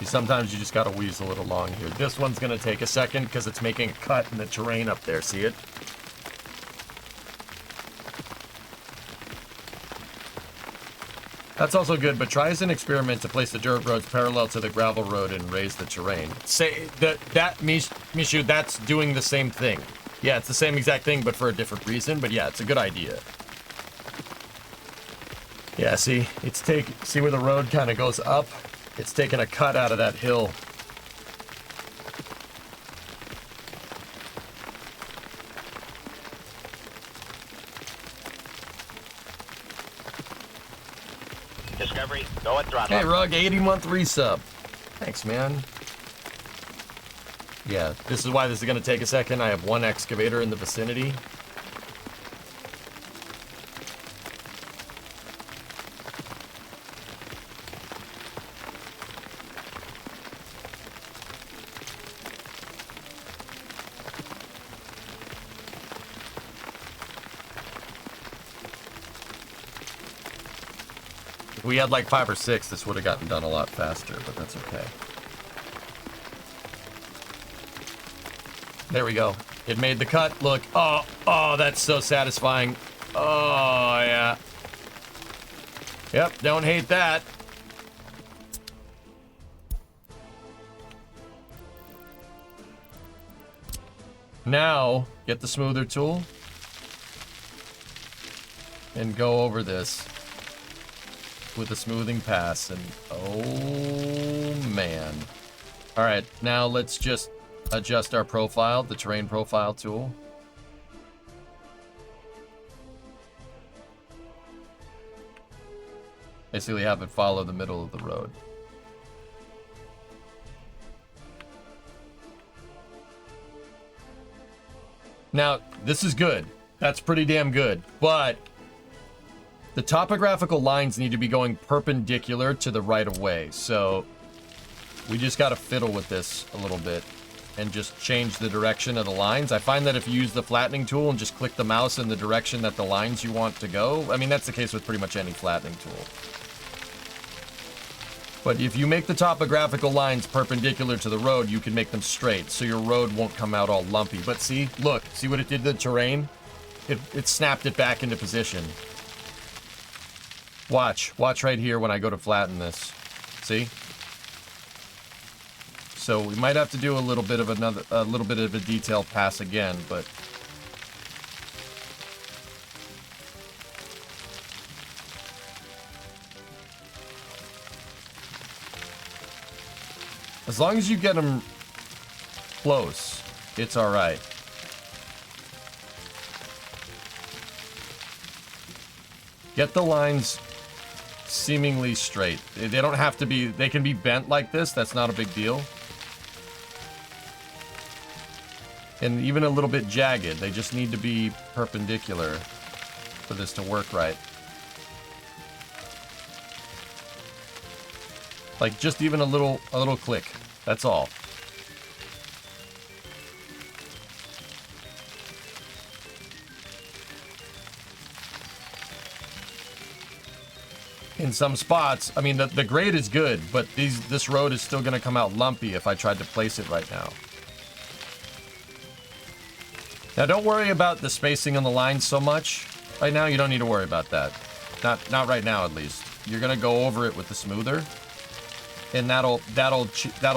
sometimes you just gotta weasel it along here. This one's gonna take a second because it's making a cut in the terrain up there. See it? That's also good, but try as an experiment to place the dirt roads parallel to the gravel road and raise the terrain. Say that Mishu, that's doing the same thing. Yeah, it's the same exact thing, but for a different reason. But yeah, it's a good idea. Yeah, see, see where the road kind of goes up? It's taking a cut out of that hill. Discovery, go at throttle. Hey, Rug, 80-month resub. Thanks, man. Yeah, this is why this is going to take a second. I have one excavator in the vicinity. If we had like 5 or 6, this would have gotten done a lot faster, but that's okay. There we go. It made the cut. Look. Oh, that's so satisfying. Oh, yeah. Yep, don't hate that. Now, get the smoother tool and go over this with a smoothing pass, and oh man. All right, now let's just adjust our profile, the terrain profile tool. Basically have it follow the middle of the road. Now, this is good. That's pretty damn good, but the topographical lines need to be going perpendicular to the right of way. So we just got to fiddle with this a little bit and just change the direction of the lines. I find that if you use the flattening tool and just click the mouse in the direction that the lines you want to go, I mean, that's the case with pretty much any flattening tool. But if you make the topographical lines perpendicular to the road, you can make them straight, so your road won't come out all lumpy. But see, look, see what it did to the terrain? It snapped it back into position. Watch right here when I go to flatten this. See? So we might have to do a little bit of a detail pass again, but as long as you get them close, it's all right. Get the lines seemingly straight. They don't have to be, they can be bent like this. That's not a big deal. And even a little bit jagged. They just need to be perpendicular for this to work right. Like just even a little click. That's all. In some spots, I mean, the grade is good, but this road is still going to come out lumpy if I tried to place it right now. Now, don't worry about the spacing on the lines so much. Right now, you don't need to worry about that. Not right now, at least. You're going to go over it with the smoother, and that'll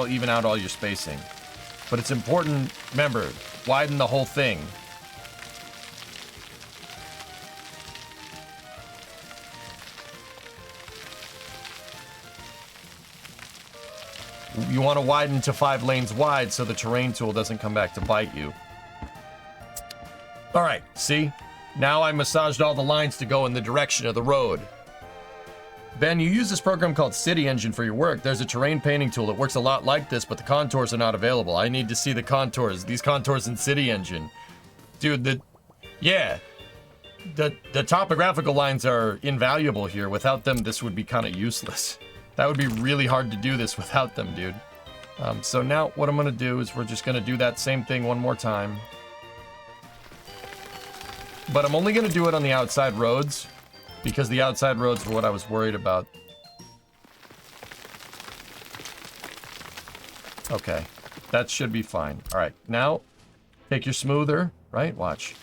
even out all your spacing. But it's important, remember, widen the whole thing. You want to widen to 5 lanes wide so the terrain tool doesn't come back to bite you. All right, see? Now I massaged all the lines to go in the direction of the road. Ben, you use this program called City Engine for your work. There's a terrain painting tool that works a lot like this, but the contours are not available. I need to see the contours. These contours in City Engine. Dude, the topographical lines are invaluable here. Without them, this would be kind of useless. That would be really hard to do this without them, dude. So now what I'm going to do is we're just going to do that same thing one more time. But I'm only going to do it on the outside roads, because the outside roads were what I was worried about. Okay, that should be fine. All right, now take your smoother, right? Watch.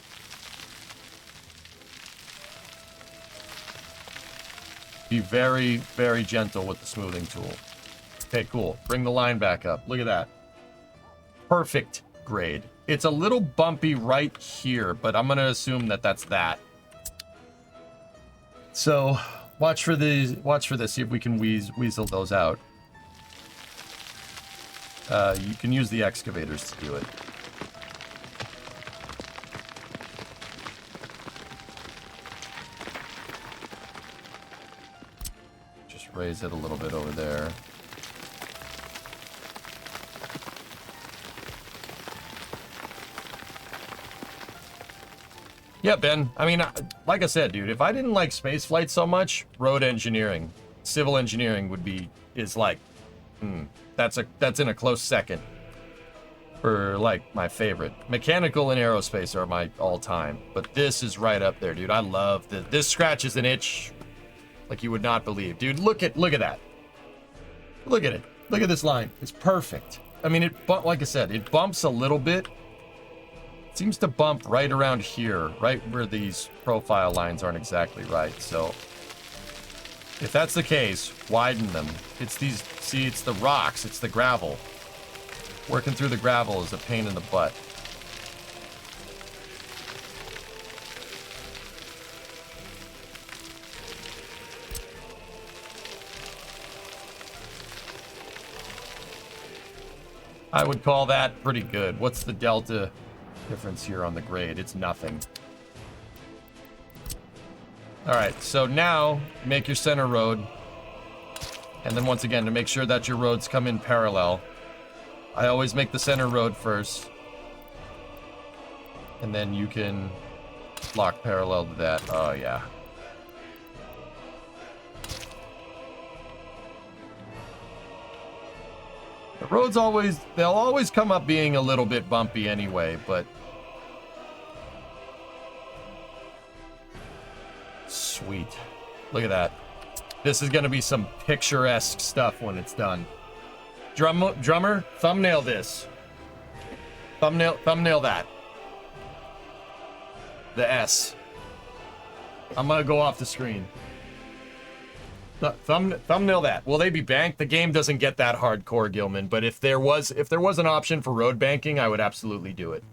Be very, very gentle with the smoothing tool. Okay, cool. Bring the line back up. Look at that. Perfect grade. It's a little bumpy right here, but I'm going to assume that that's that. So watch for these. Watch for this. See if we can weasel those out. You can use the excavators to do it. Just raise it a little bit over there. Yeah, Ben. I mean, like I said, dude, if I didn't like spaceflight so much, road engineering, civil engineering is like, that's in a close second for like my favorite. Mechanical and aerospace are my all-time, but this is right up there, dude. I love this. This scratches an itch like you would not believe, dude. Look at that. Look at it. Look at this line. It's perfect. I mean, like I said, it bumps a little bit. It seems to bump right around here, right where these profile lines aren't exactly right. So if that's the case, widen them. It's these, see, it's the rocks, it's the gravel. Working through the gravel is a pain in the butt. I would call that pretty good. What's the delta difference here on the grade? It's nothing. All right, so now make your center road. And then once again, to make sure that your roads come in parallel, I always make the center road first. And then you can lock parallel to that. Oh, yeah. The roads they'll always come up being a little bit bumpy anyway, but sweet. Look at that. This is going to be some picturesque stuff when it's done. Drummer, thumbnail this. Thumbnail that. The S. I'm going to go off the screen. Thumbnail that. Will they be banked? The game doesn't get that hardcore, Gilman, but if there was an option for road banking, I would absolutely do it.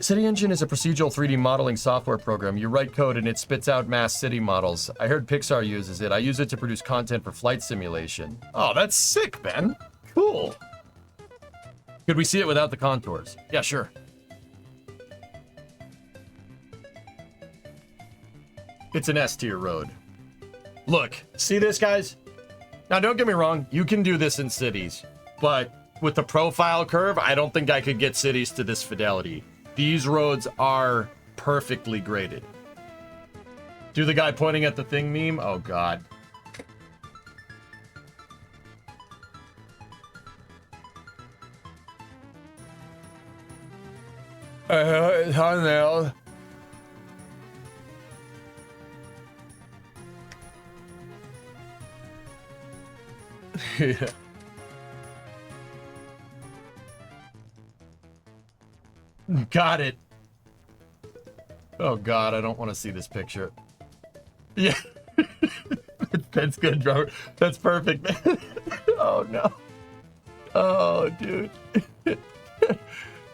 City Engine is a procedural 3D modeling software program. You write code and it spits out mass city models. I heard Pixar uses it. I use it to produce content for flight simulation. Oh, that's sick, Ben. Cool. Could we see it without the contours? Yeah, sure. It's an S-tier road. Look, see this, guys? Now, don't get me wrong. You can do this in cities. But with the profile curve, I don't think I could get cities to this fidelity. These roads are perfectly graded. Do the guy pointing at the thing meme? Oh, God. Thumbnail. Yeah. Got it. Oh God, I don't want to see this picture. Yeah. That's good, Robert. That's perfect, man. Oh no. Oh, dude.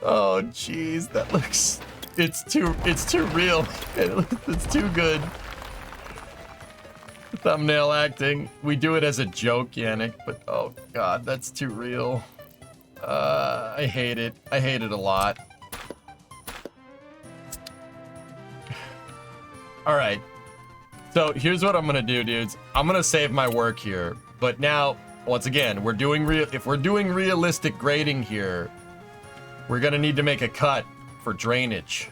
Oh jeez, that looks it's too real. It's too good. Thumbnail acting. We do it as a joke, Yannick, but oh God, that's too real. I hate it. I hate it a lot. All right. So here's what I'm gonna do, dudes. I'm gonna save my work here, but now, once again, if we're doing realistic grading here, we're gonna need to make a cut for drainage.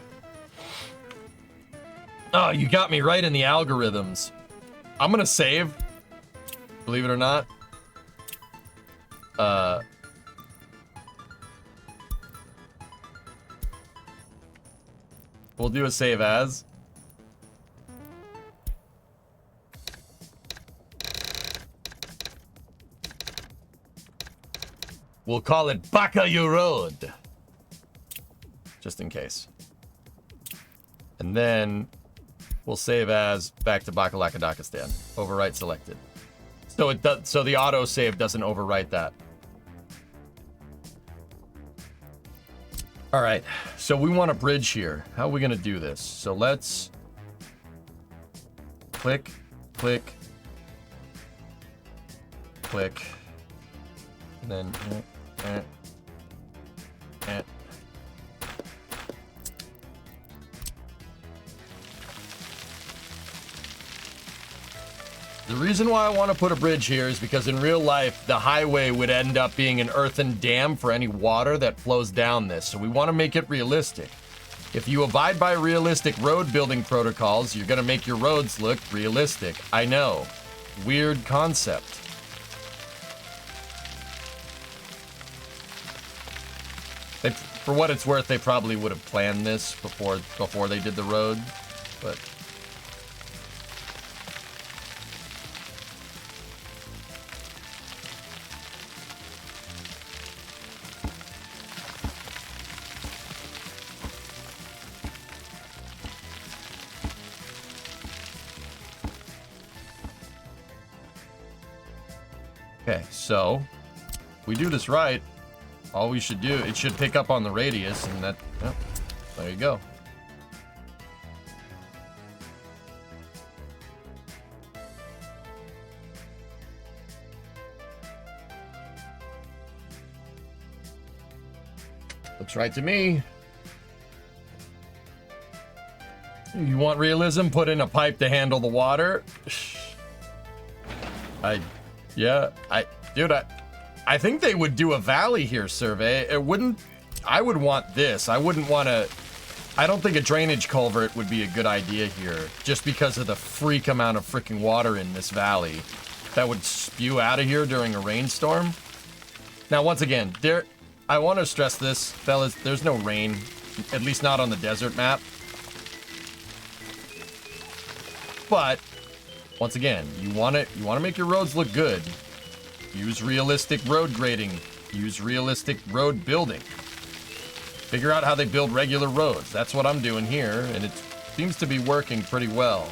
Oh, you got me right in the algorithms. I'm gonna save, believe it or not. We'll do a save as. We'll call it Bakayu Road. Just in case. And then we'll save as back to Bakalakadakastan. Overwrite selected. So it does, so the auto save doesn't overwrite that. All right. So we want a bridge here. How are we going to do this? So let's click, click, click, and then The reason why I want to put a bridge here is because in real life, the highway would end up being an earthen dam for any water that flows down this. So we want to make it realistic. If you abide by realistic road building protocols, you're going to make your roads look realistic. I know. Weird concept. For what it's worth, they probably would have planned this before they did the road, but... Okay, so we do this right. All we should do, it should pick up on the radius, and that, oh, there you go. Looks right to me. You want realism? Put in a pipe to handle the water. I think they would do a valley here survey. I would want this. I wouldn't want to, I don't think a drainage culvert would be a good idea here, just because of the freak amount of freaking water in this valley that would spew out of here during a rainstorm. Now, once again, I want to stress this, fellas, there's no rain, at least not on the desert map. But once again, you want to make your roads look good. Use realistic road grading. Use realistic road building. Figure out how they build regular roads. That's what I'm doing here, and it seems to be working pretty well.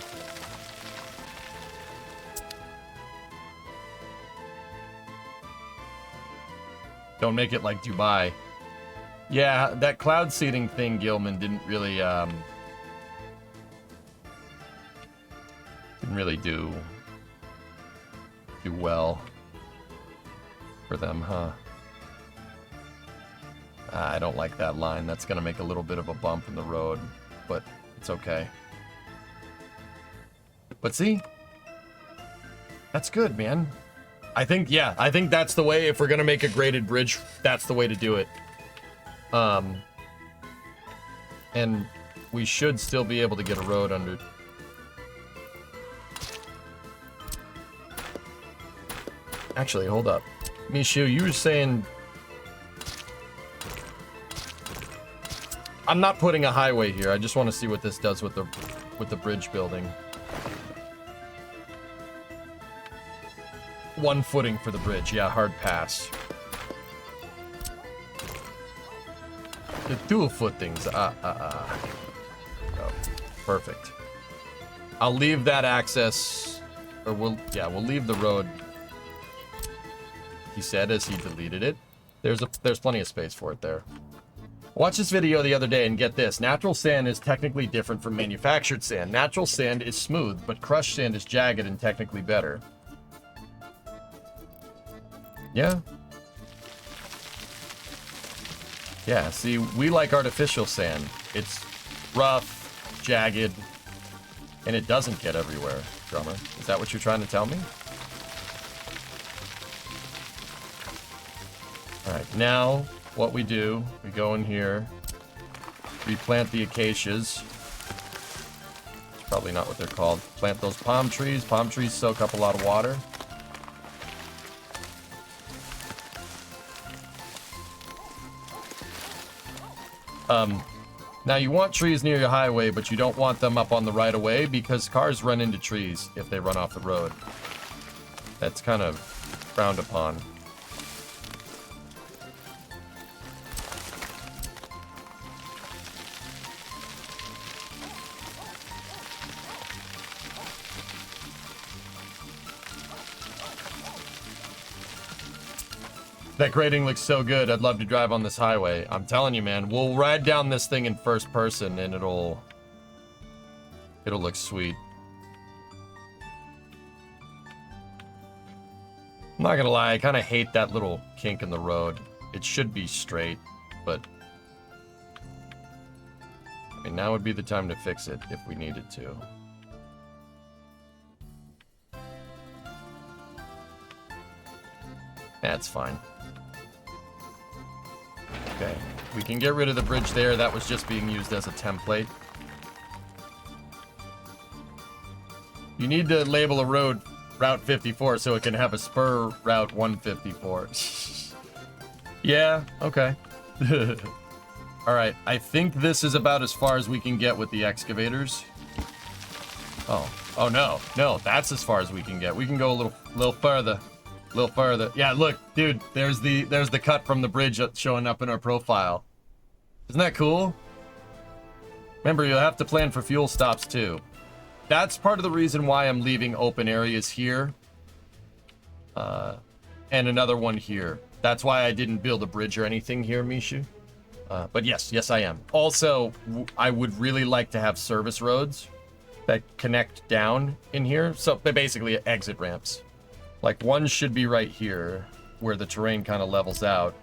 Don't make it like Dubai. Yeah, that cloud seeding thing, Gilman, didn't really do well for them, huh? I don't like that line. That's gonna make a little bit of a bump in the road, but it's okay. But see, that's good, man. I think that's the way. If we're gonna make a graded bridge, that's the way to do it. And we should still be able to get a road under. Actually, hold up. Mishu, you were saying... I'm not putting a highway here. I just want to see what this does with the bridge building. One footing for the bridge. Yeah, hard pass. The two footings. Oh, perfect. I'll leave that access... Or we'll leave the road... He said as he deleted it. There's plenty of space for it there. Watch this video the other day and get this. Natural sand is technically different from manufactured sand. Natural sand is smooth, but crushed sand is jagged and technically better. Yeah. Yeah, see, we like artificial sand. It's rough, jagged, and it doesn't get everywhere, Drummer. Is that what you're trying to tell me? Alright, now what we do, we go in here, replant the acacias. It's probably not what they're called. Plant those palm trees. Palm trees soak up a lot of water. Now you want trees near your highway, but you don't want them up on the right of way because cars run into trees if they run off the road. That's kind of frowned upon. That grading looks so good. I'd love to drive on this highway. I'm telling you, man. We'll ride down this thing in first person, and it'll look sweet. I'm not gonna lie, I kind of hate that little kink in the road. It should be straight, but I mean, now would be the time to fix it if we needed to. That's fine. Okay, we can get rid of the bridge there. That was just being used as a template. You need to label a road Route 54 so it can have a spur Route 154. Yeah, okay. All right, I think this is about as far as we can get with the excavators. Oh no, that's as far as we can get. We can go a little further. A little further. Yeah, look, dude, there's the cut from the bridge showing up in our profile. Isn't that cool? Remember, you'll have to plan for fuel stops too. That's part of the reason why I'm leaving open areas here. And another one here. That's why I didn't build a bridge or anything here, Mishu. But yes, I am. Also, I would really like to have service roads that connect down in here. So they're basically exit ramps. Like, one should be right here, where the terrain kind of levels out.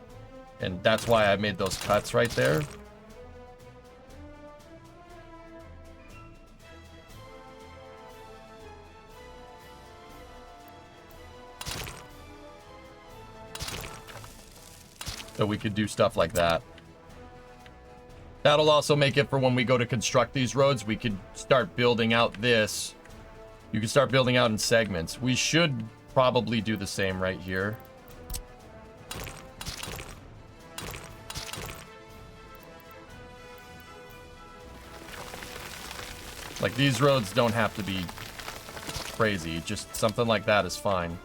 And that's why I made those cuts right there. So we could do stuff like that. That'll also make it for when we go to construct these roads, we could start building out this. You can start building out in segments. We should probably do the same right here. Like, these roads don't have to be crazy. Just something like that is fine.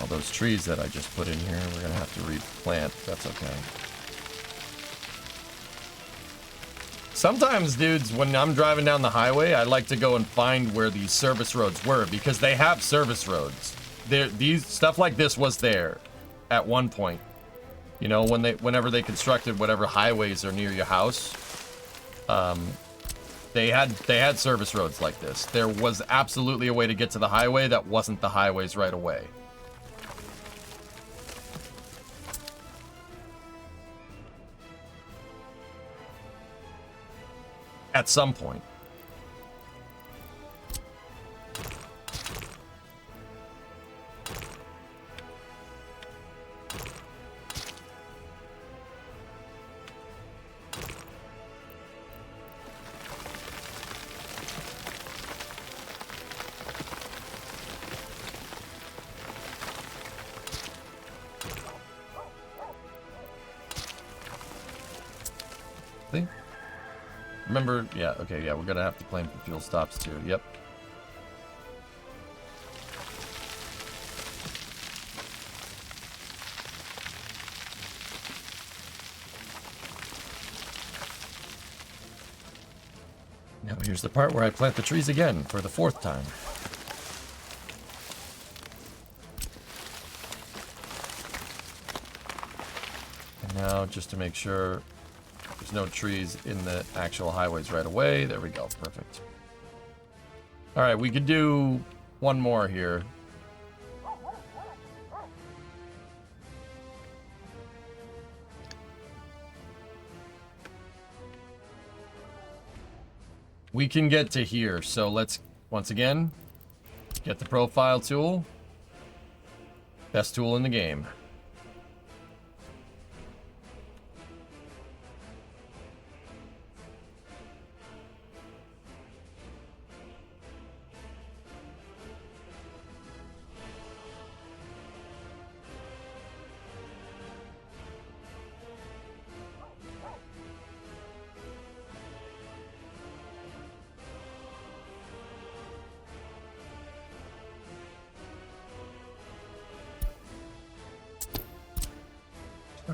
All those trees that I just put in here, we're gonna have to replant. That's okay. Sometimes, dudes, when I'm driving down the highway, I like to go and find where these service roads were, because they have service roads. These stuff like this was there at one point. You know, whenever they constructed whatever highways are near your house, they had service roads like this. There was absolutely a way to get to the highway that wasn't the highways right away. At some point. Remember, yeah, okay, yeah, we're gonna have to plan for fuel stops too, yep. Now here's the part where I plant the trees again for the 4th time. And now, just to make sure there's no trees in the actual highways right away. There we go. Perfect. All right, we could do one more here. We can get to here. So let's, once again, get the profile tool. Best tool in the game.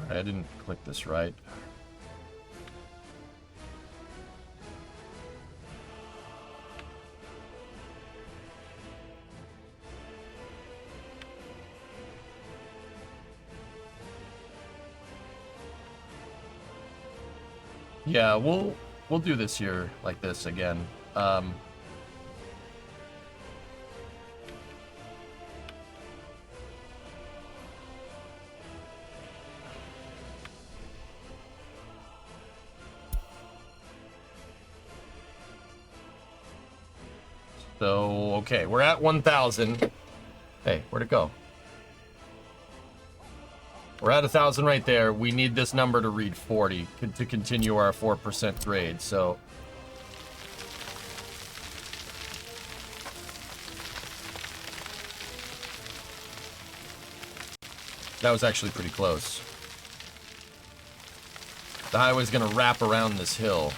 I didn't click this right. Yeah, we'll do this here like this again. So, okay, we're at 1,000. Hey, where'd it go? We're at 1,000 right there. We need this number to read 40 to continue our 4% grade, so... That was actually pretty close. The highway's gonna wrap around this hill.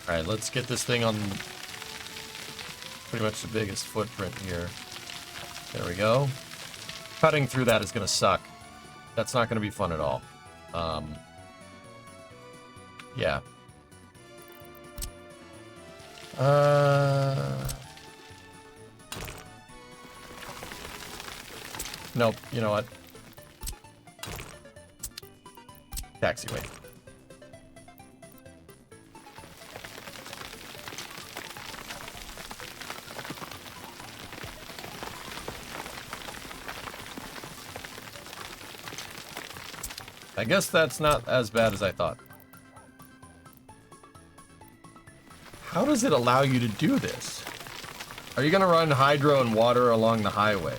Alright, let's get this thing on pretty much the biggest footprint here. There we go. Cutting through that is going to suck. That's not going to be fun at all. Yeah. Nope, you know what? Taxiway. I guess that's not as bad as I thought. How does it allow you to do this? Are you gonna run hydro and water along the highway?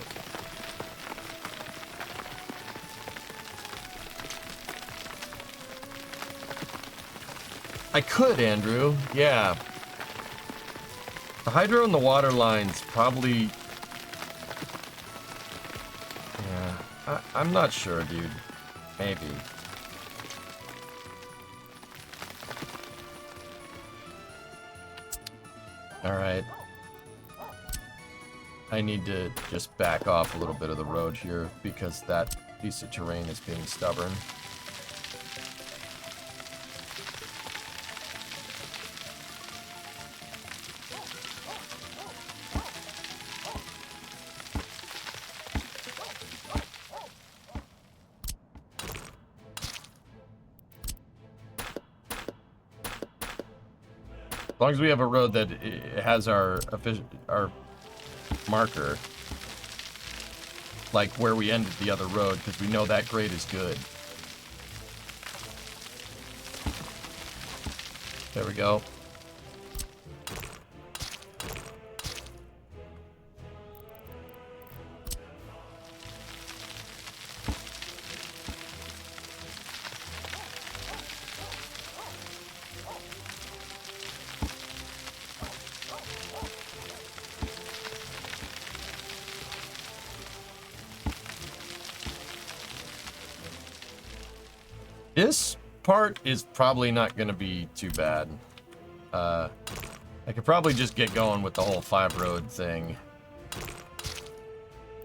I could, Andrew. Yeah. The hydro and the water lines probably... Yeah. I'm not sure, dude. Maybe. Alright. I need to just back off a little bit of the road here because that piece of terrain is being stubborn. As long as we have a road that has our marker, like where we ended the other road, because we know that grade is good. There we go. This part is probably not going to be too bad. I could probably just get going with the whole 5-road thing.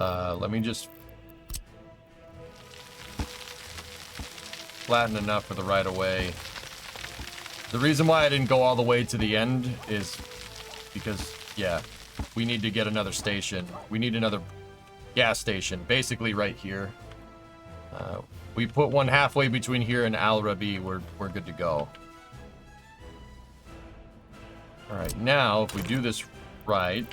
Let me just flatten enough for the right of way. The reason why I didn't go all the way to the end is because, yeah, we need to get another station. We need another gas station, basically right here. We put one halfway between here and Al Rabi. We're good to go. All right, now if we do this right,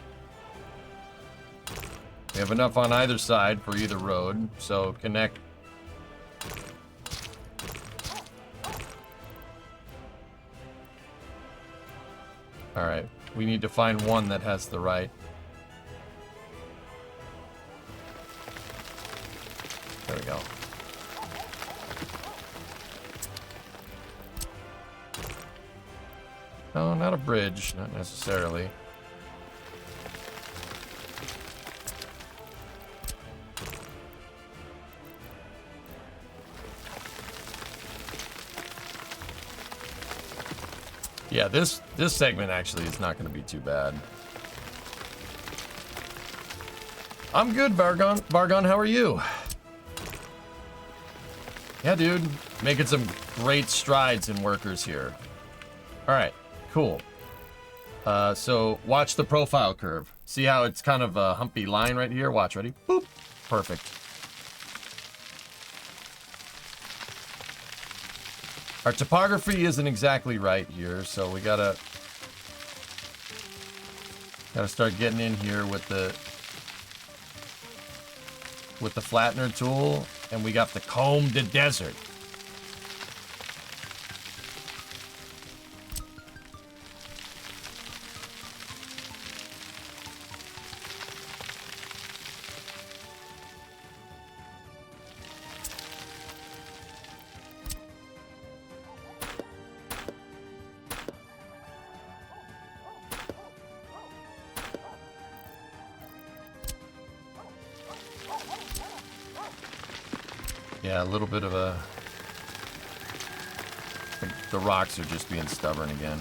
we have enough on either side for either road. So connect. All right, we need to find one that has the right. There we go. No, not a bridge, not necessarily. Yeah, this segment actually is not going to be too bad. I'm good, Vargon. Vargon, how are you? Yeah, dude. Making some great strides in workers here. All right, cool. So watch the profile curve. See how it's kind of a humpy line right here? Watch, ready? Boop. Perfect. Our topography isn't exactly right here, so we gotta start getting in here with the flattener tool, and we got to comb the desert. Yeah, a little bit of a... The rocks are just being stubborn again.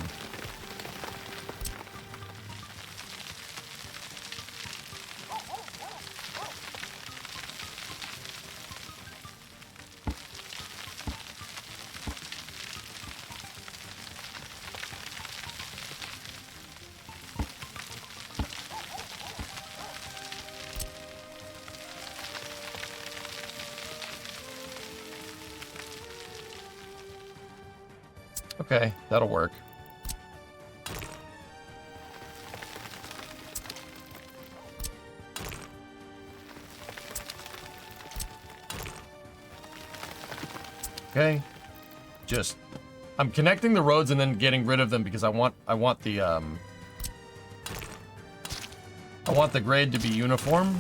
Okay, that'll work. Okay. Just I'm connecting the roads and then getting rid of them because I want the grade to be uniform.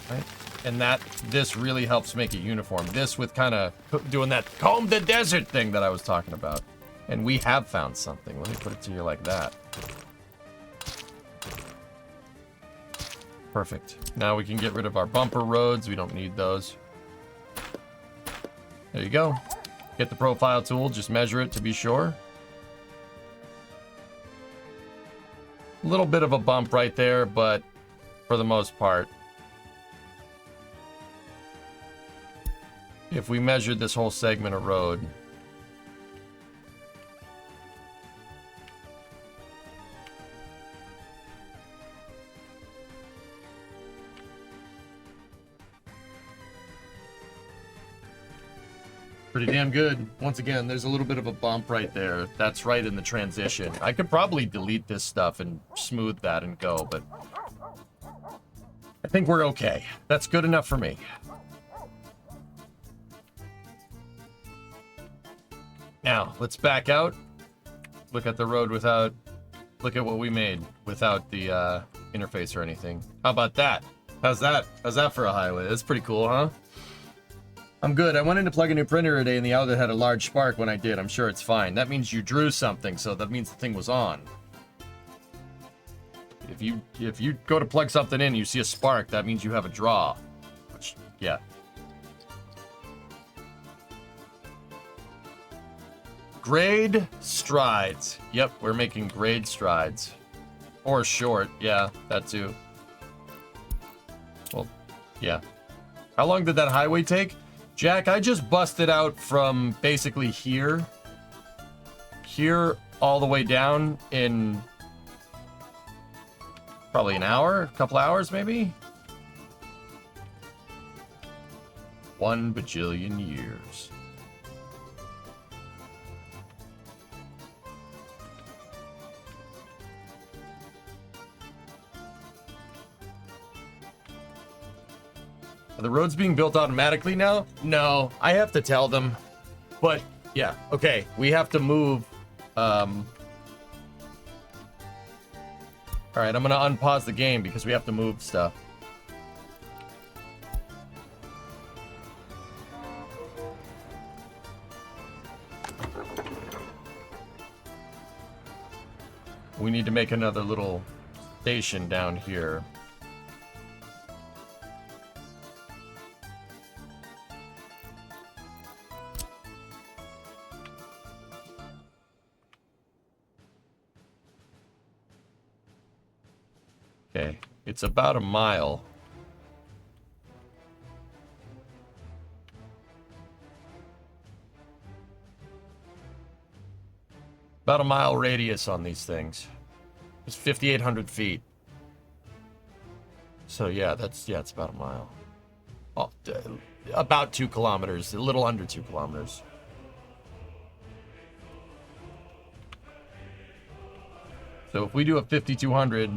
Right? And this really helps make it uniform. This with kind of doing that comb the desert thing that I was talking about. And we have found something. Let me put it to you like that. Perfect. Now we can get rid of our bumper roads. We don't need those. There you go. Get the profile tool. Just measure it to be sure. A little bit of a bump right there, but for the most part, if we measured this whole segment of road, pretty damn good. Once again, there's a little bit of a bump right there. That's right in the transition. I could probably delete this stuff and smooth that and go, but I think we're okay. That's good enough for me. Now, let's back out. Look at the road without... Look at what we made without the interface or anything. How about that? How's that? How's that for a highway? That's pretty cool, huh? I'm good. I went in to plug a new printer today and the outlet had a large spark when I did. I'm sure it's fine. That means you drew something, so that means the thing was on. If you go to plug something in and you see a spark, that means you have a draw. Which, yeah. Grade strides. Yep, we're making grade strides. Or short, yeah, that too. Well, yeah. How long did that highway take? Jack, I just busted out from basically here all the way down in probably an hour, a couple hours maybe? 1 bajillion years. Are the roads being built automatically now? No, I have to tell them. But, yeah, okay, we have to move. Alright, I'm gonna unpause the game because we have to move stuff. we need to make another little station down here. Okay, it's about a mile. About a mile radius on these things. It's 5,800 feet. So yeah, it's about a mile. Oh, about 2 kilometers, a little under 2 kilometers. So if we do a 5,200,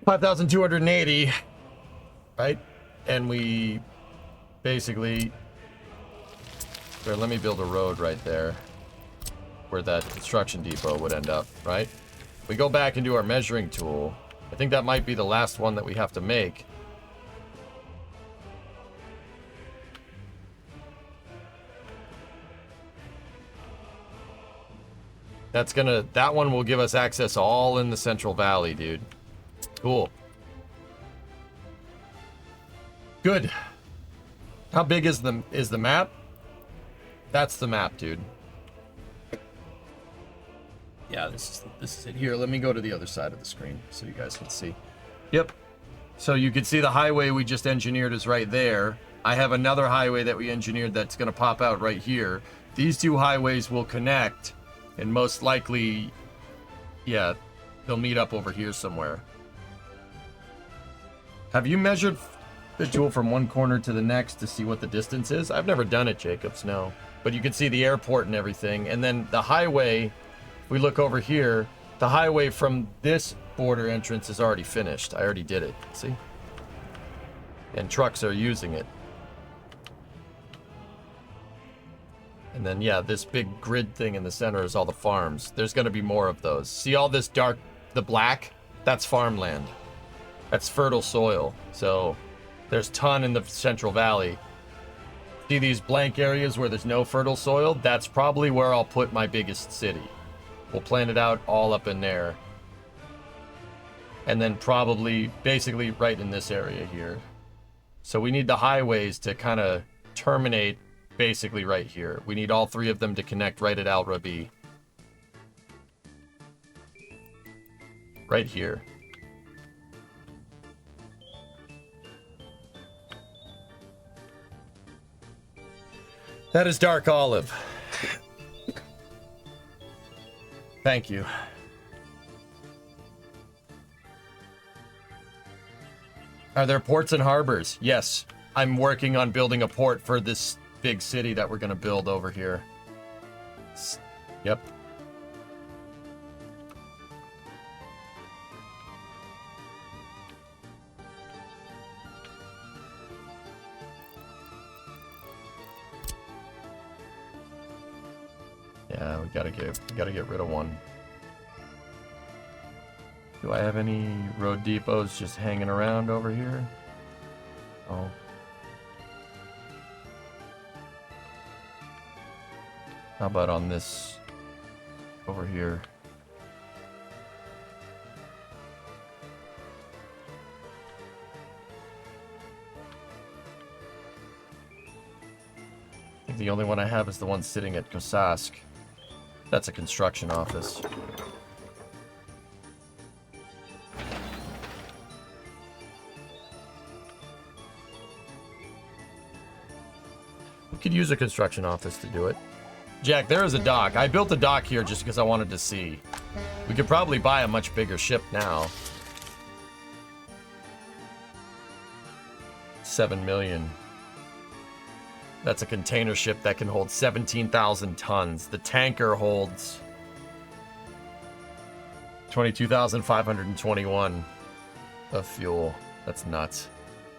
5,280, right? And we basically, here, let me build a road right there where that construction depot would end up, right? We go back and do our measuring tool. I think that might be the last one that we have to make. That one will give us access all in the Central Valley, dude. Cool. Good. How big is the map? That's the map, dude. Yeah, this is it. Here, let me go to the other side of the screen so you guys can see. Yep. So you can see the highway we just engineered is right there. I have another highway that we engineered that's going to pop out right here. These two highways will connect, and most likely, yeah, they'll meet up over here somewhere. Have you measured the tool from one corner to the next to see what the distance is? I've never done it, Jacobs, no. But you can see the airport and everything. And then the highway, if we look over here, the highway from this border entrance is already finished. I already did it, see? And trucks are using it. And then, yeah, this big grid thing in the center is all the farms. There's going to be more of those. See all this dark, the black? That's farmland. That's fertile soil. So there's a ton in the Central Valley. See these blank areas where there's no fertile soil? That's probably where I'll put my biggest city. We'll plan it out all up in there. And then probably, basically right in this area here. So we need the highways to kind of terminate basically right here. We need all three of them to connect right at Al Rabi. Right here. That is dark olive. Thank you. Are there ports and harbors? Yes. I'm working on building a port for this big city that we're going to build over here. Yep. Yeah, we gotta get rid of one. Do I have any road depots just hanging around over here? Oh. How about on this over here? I think the only one I have is the one sitting at Kosask. That's a construction office. We could use a construction office to do it. Jack, there is a dock. I built a dock here just because I wanted to see. We could probably buy a much bigger ship now. 7 million. That's a container ship that can hold 17,000 tons. The tanker holds 22,521 of fuel. That's nuts.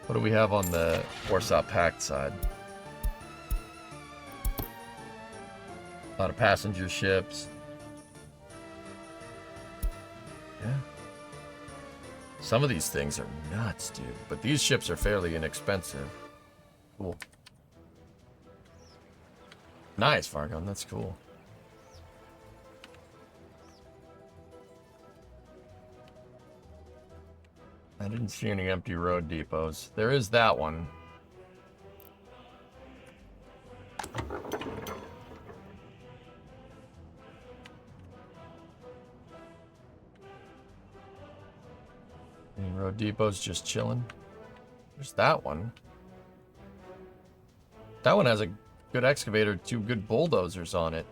What do we have on the Warsaw Pact side? A lot of passenger ships. Yeah. Some of these things are nuts, dude. But these ships are fairly inexpensive. Cool. Nice, Fargon. That's cool. I didn't see any empty road depots. There is that one. Any road depots just chilling? There's that one. That one has a good excavator, 2 good bulldozers on it.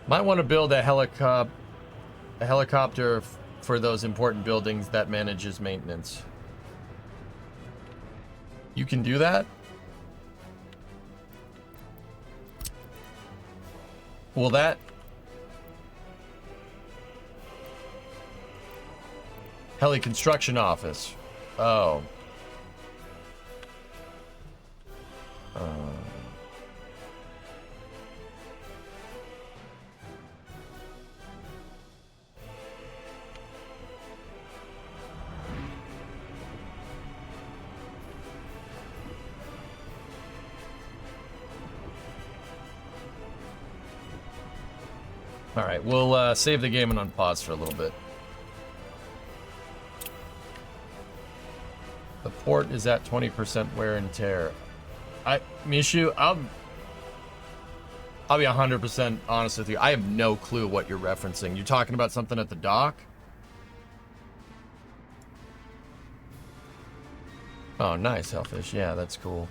Might want to build a helicopter for those important buildings that manages maintenance. You can do that? Will that... Heli construction office. Oh. Alright, we'll save the game and unpause for a little bit. The port is at 20% wear and tear. Mishu, I'll be 100% honest with you. I have no clue what you're referencing. You talking about something at the dock? Oh, nice, Hellfish. Yeah, that's cool.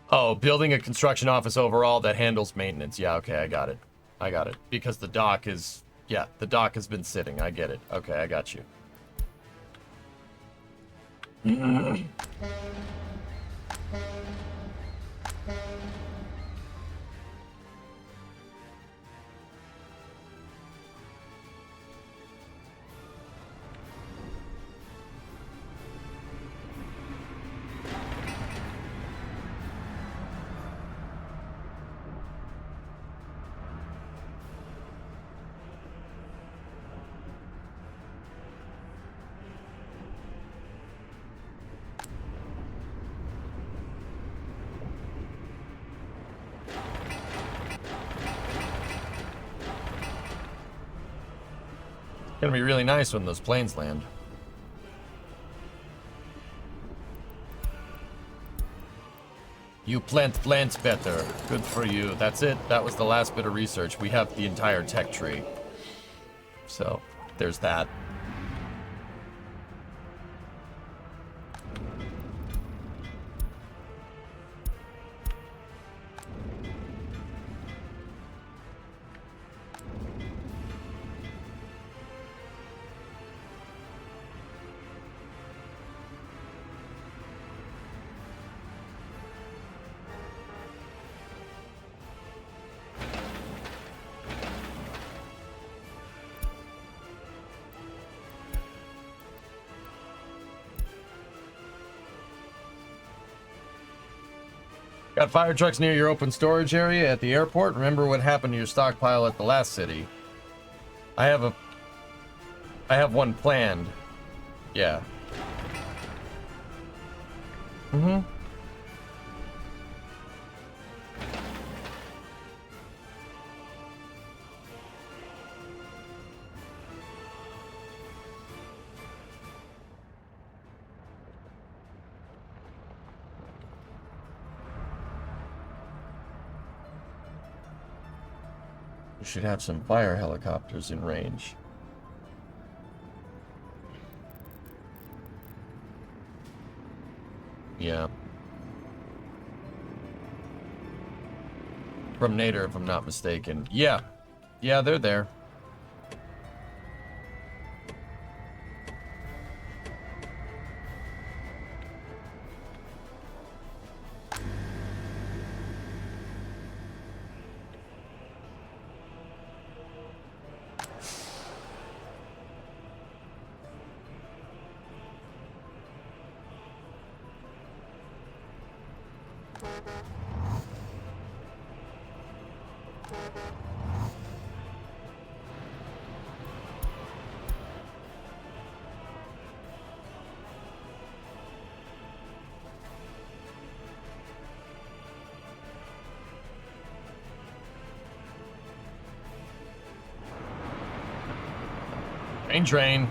Oh, building a construction office overall that handles maintenance. Yeah, okay, I got it. I got it. Because the dock is... Yeah, the dock has been sitting. I get it. Okay, I got you. Gonna be really nice when those planes land. You plant plants better. Good for you. That's it. That was the last bit of research. We have the entire tech tree. So, there's that. Got fire trucks near your open storage area at the airport? Remember what happened to your stockpile at the last city? I have one planned. Yeah. Mm-hmm. We should have some fire helicopters in range. Yeah. From Nader, if I'm not mistaken. Yeah. Yeah, they're there. Train.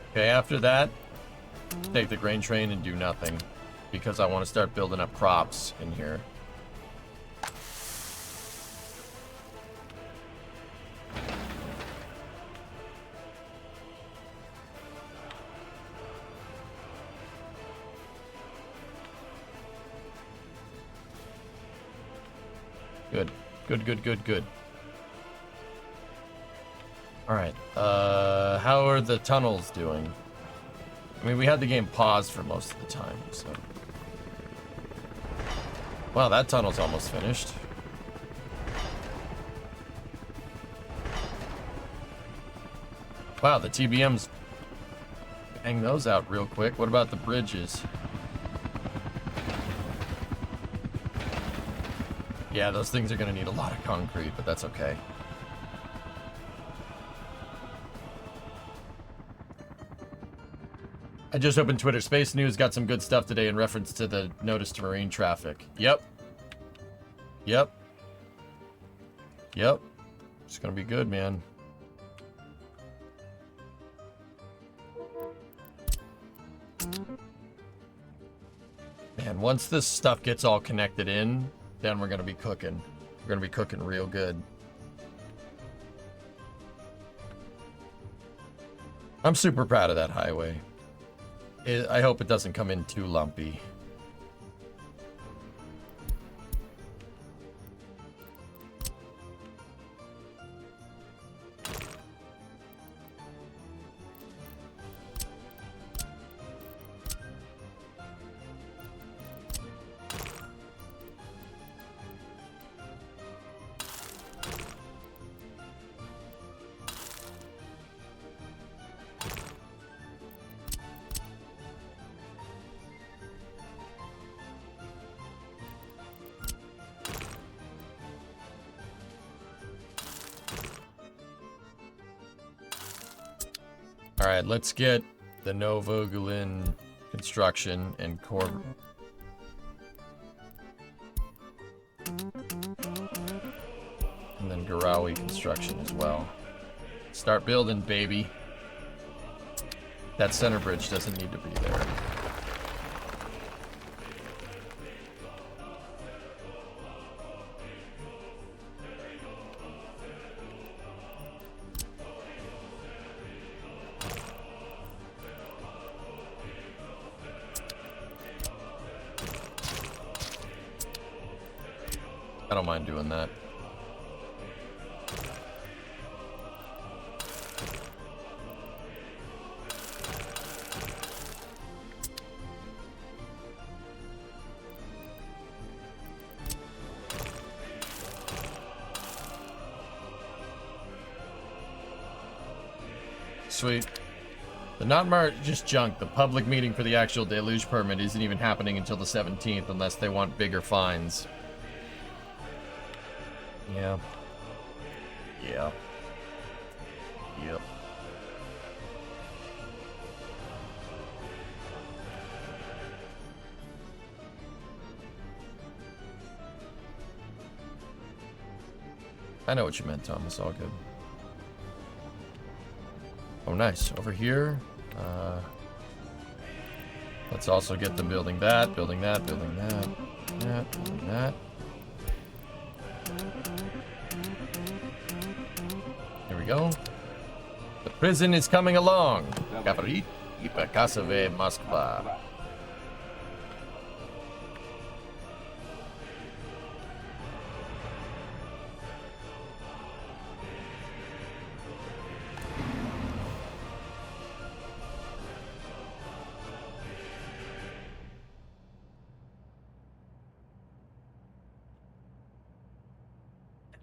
Okay, after that, take the grain train and do nothing because I want to start building up crops in here. Good. Good. Alright, how are the tunnels doing? I mean, we had the game paused for most of the time, so... Wow, that tunnel's almost finished. Wow, the TBM's... Hang those out real quick. What about the bridges? Yeah, those things are gonna need a lot of concrete, but that's okay. I just opened Twitter. Space News got some good stuff today in reference to the notice to marine traffic. Yep. It's gonna be good, man. Man, once this stuff gets all connected in, then we're gonna be cooking. We're gonna be cooking real good. I'm super proud of that highway. I hope it doesn't come in too lumpy. Alright, let's get the Novogulin construction and core. And then Garawi construction as well. Start building, baby. That center bridge doesn't need to be there. I don't mind doing that. Sweet. The not just junk. The public meeting for the actual deluge permit isn't even happening until the 17th unless they want bigger fines. Yeah. Yep. I know what you meant, Tom. It's all good. Oh, nice. Over here. Let's also get them building that, building that. Here we go. The prison is coming along. Gavrit и Покасове, Москва.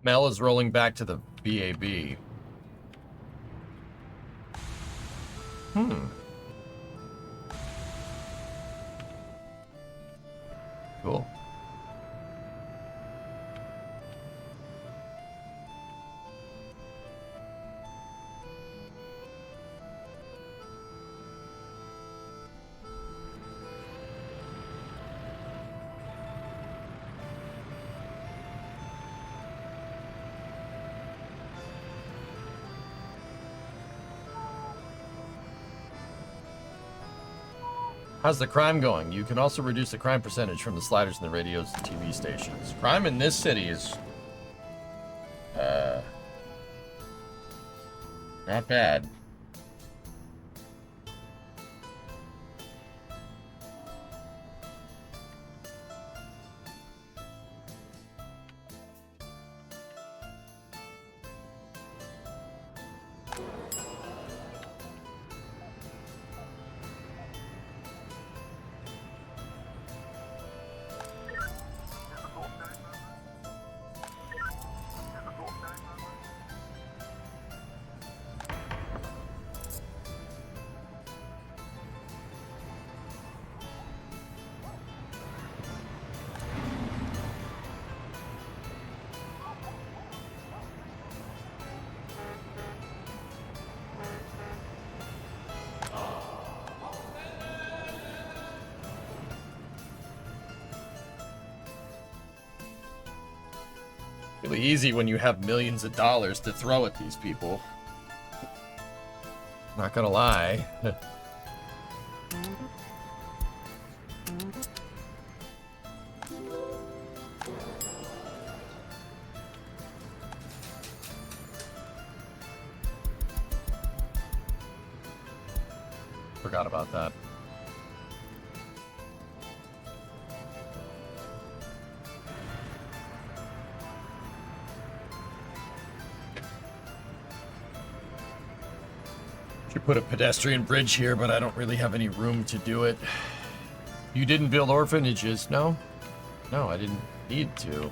Mel is rolling back to the BAB. Cool. How's the crime going? You can also reduce the crime percentage from the sliders in the radios and TV stations. Crime in this city is... not bad. Really easy when you have millions of dollars to throw at these people. Not gonna lie. Forgot about that. Should put a pedestrian bridge here, but I don't really have any room to do it. You didn't build orphanages, no? No, I didn't need to.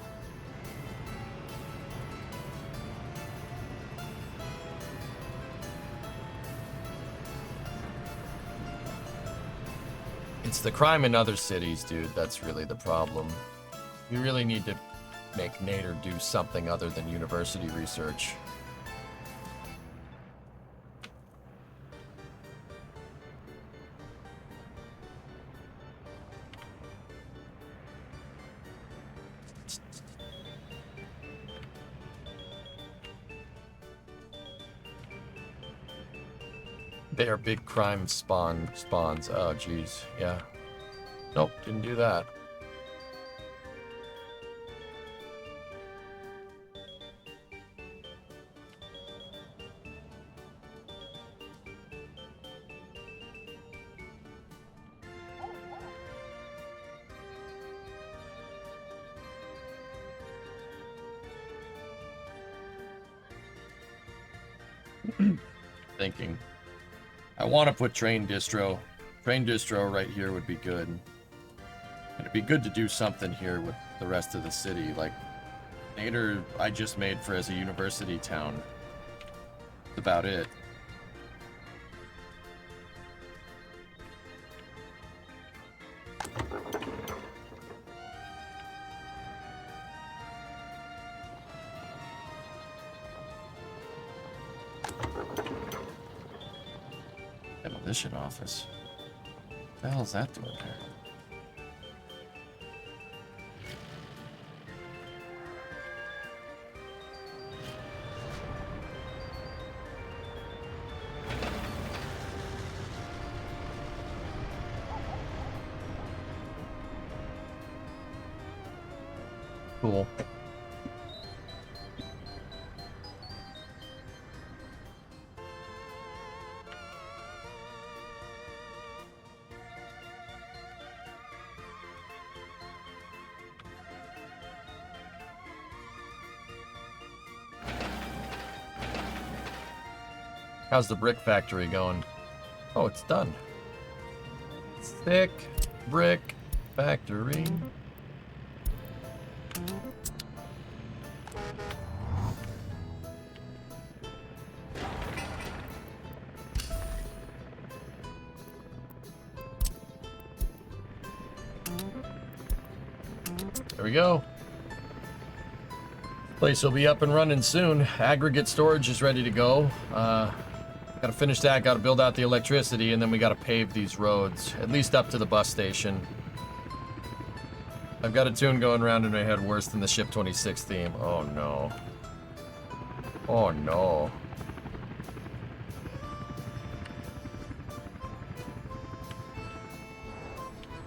It's the crime in other cities, dude. That's really the problem. You really need to make Nader do something other than university research. They are big crime spawns. Oh, geez. Yeah. Nope, didn't do that. Thinking. I want to put train distro. Train distro right here would be good. It'd be good to do something here with the rest of the city. Like, Nader, I just made for as a university town. That's about it. Demolition office. What the hell is that doing there? Cool. How's the brick factory going? Oh, it's done. Thick brick factory. There we go. Place will be up and running soon. Aggregate storage is ready to go. Gotta finish that, gotta build out the electricity, and then we gotta pave these roads, at least up to the bus station. I've got a tune going around in my head worse than the Ship 26 theme. Oh no. Oh no.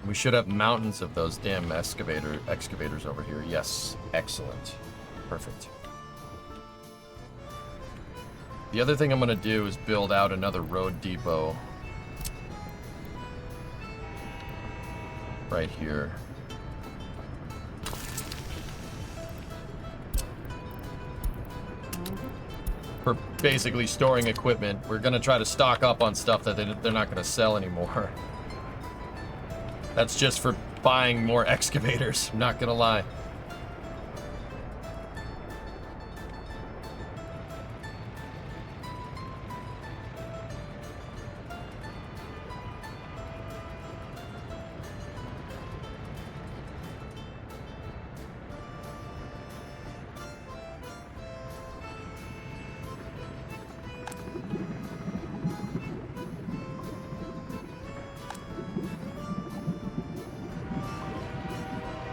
We should have mountains of those damn excavators over here. Yes, excellent. Perfect. The other thing I'm gonna do is build out another road depot right here. For basically storing equipment. We're gonna try to stock up on stuff that they're not gonna sell anymore. That's just for buying more excavators, I'm not gonna lie.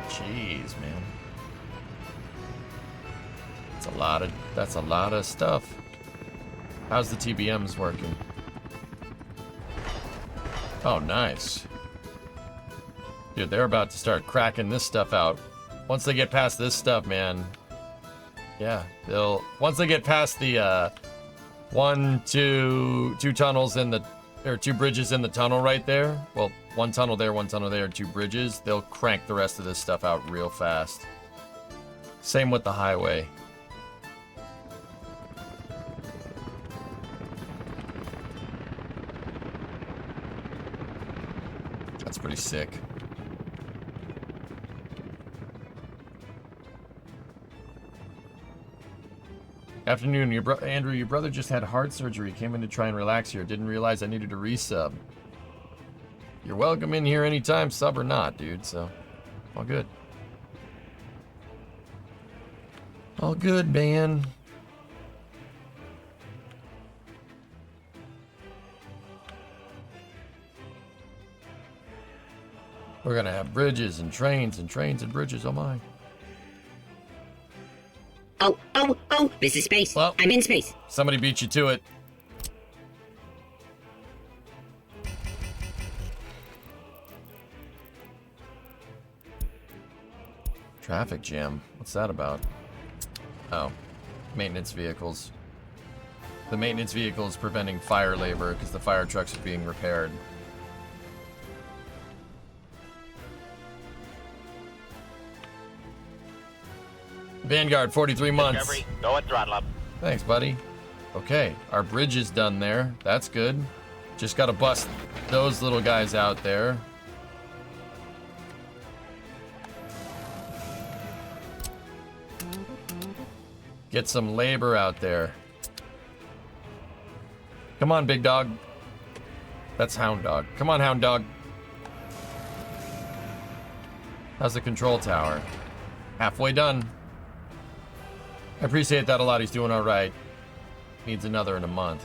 Jeez, man. That's a lot of stuff. How's the TBMs working? Oh, nice. Dude, they're about to start cracking this stuff out. Once they get past this stuff, man. Yeah, once they get past the two tunnels in the, or 2 bridges in the tunnel right there. Well, 1 tunnel there, 1 tunnel there, 2 bridges. They'll crank the rest of this stuff out real fast. Same with the highway. That's pretty sick. Afternoon, Andrew, your brother just had heart surgery. Came in to try and relax here. Didn't realize I needed to resub. You're welcome in here anytime, sub or not, dude. So, all good. All good, man. We're gonna have bridges and trains and trains and bridges. Oh my. Oh, this is space. Well, I'm in space. Somebody beat you to it. Traffic jam. What's that about? Oh, maintenance vehicles. The maintenance vehicle is preventing fire labor because the fire trucks are being repaired. Vanguard, 43 months. Discovery, go and throttle up. Thanks, buddy. Okay, our bridge is done there. That's good. Just gotta bust those little guys out there. Get some labor out there. Come on, big dog. That's Hound Dog. Come on, Hound Dog. How's the control tower? Halfway done. I appreciate that a lot. He's doing all right. Needs another in a month.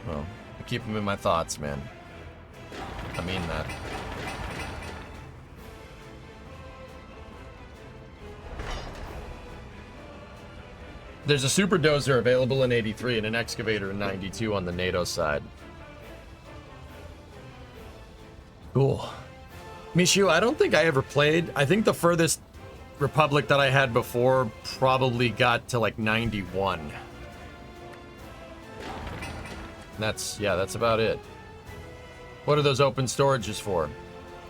Well, I keep him in my thoughts, man. I mean that. There's a super dozer available in 83 and an excavator in 92 on the NATO side. Cool. Mishu, I don't think I ever played. I think the furthest Republic that I had before probably got to like 91. That's about it. What are those open storages for?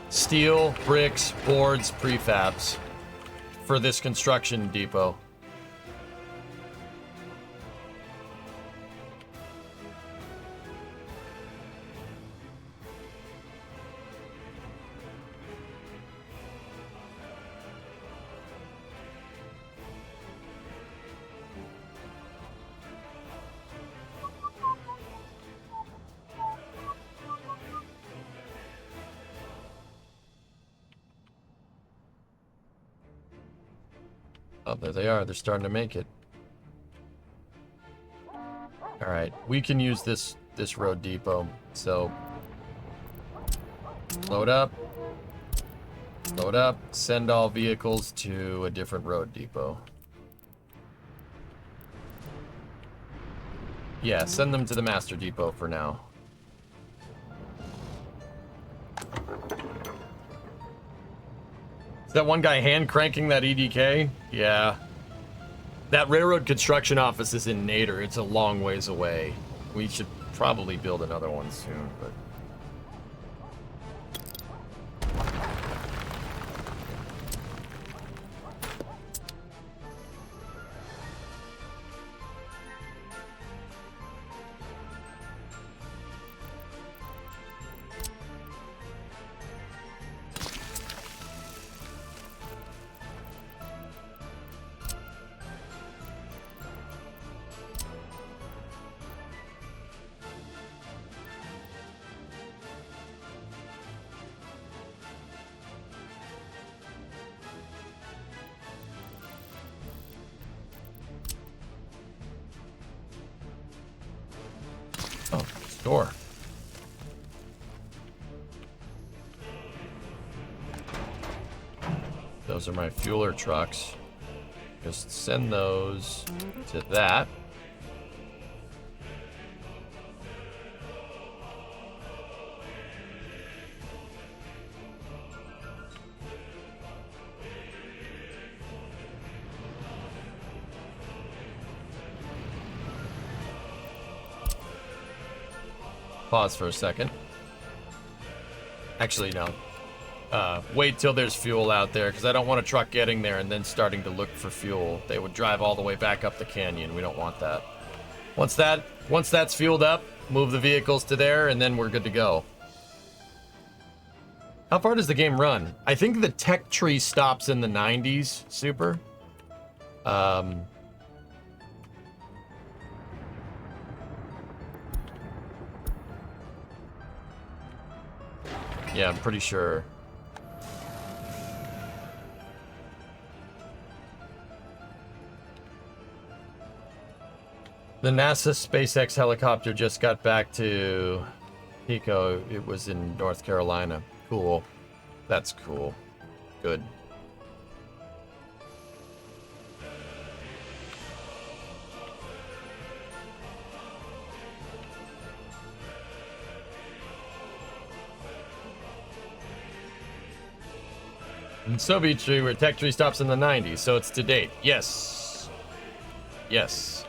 Steel, bricks, boards, prefabs for this construction depot. Oh, there they are. They're starting to make it. All right, we can use this road depot. So load up, send all vehicles to a different road depot. Yeah, send them to the master depot for now. Is that one guy hand cranking that EDK? Yeah. That railroad construction office is in Nader. It's a long ways away. We should probably build another one soon, but... Oh, store. Those are my fueler trucks. Just send those to that. Pause for a second. Actually, no. Wait till there's fuel out there, because I don't want a truck getting there and then starting to look for fuel. They would drive all the way back up the canyon. We don't want that. Once that's fueled up, move the vehicles to there, and then we're good to go. How far does the game run? I think the tech tree stops in the 90s, Super. Yeah, I'm pretty sure. The NASA SpaceX helicopter just got back to Pico. It was in North Carolina. Cool. That's cool. Good. In Soviet tree, where tech tree stops in the 90s, so it's to date. Yes. Yes.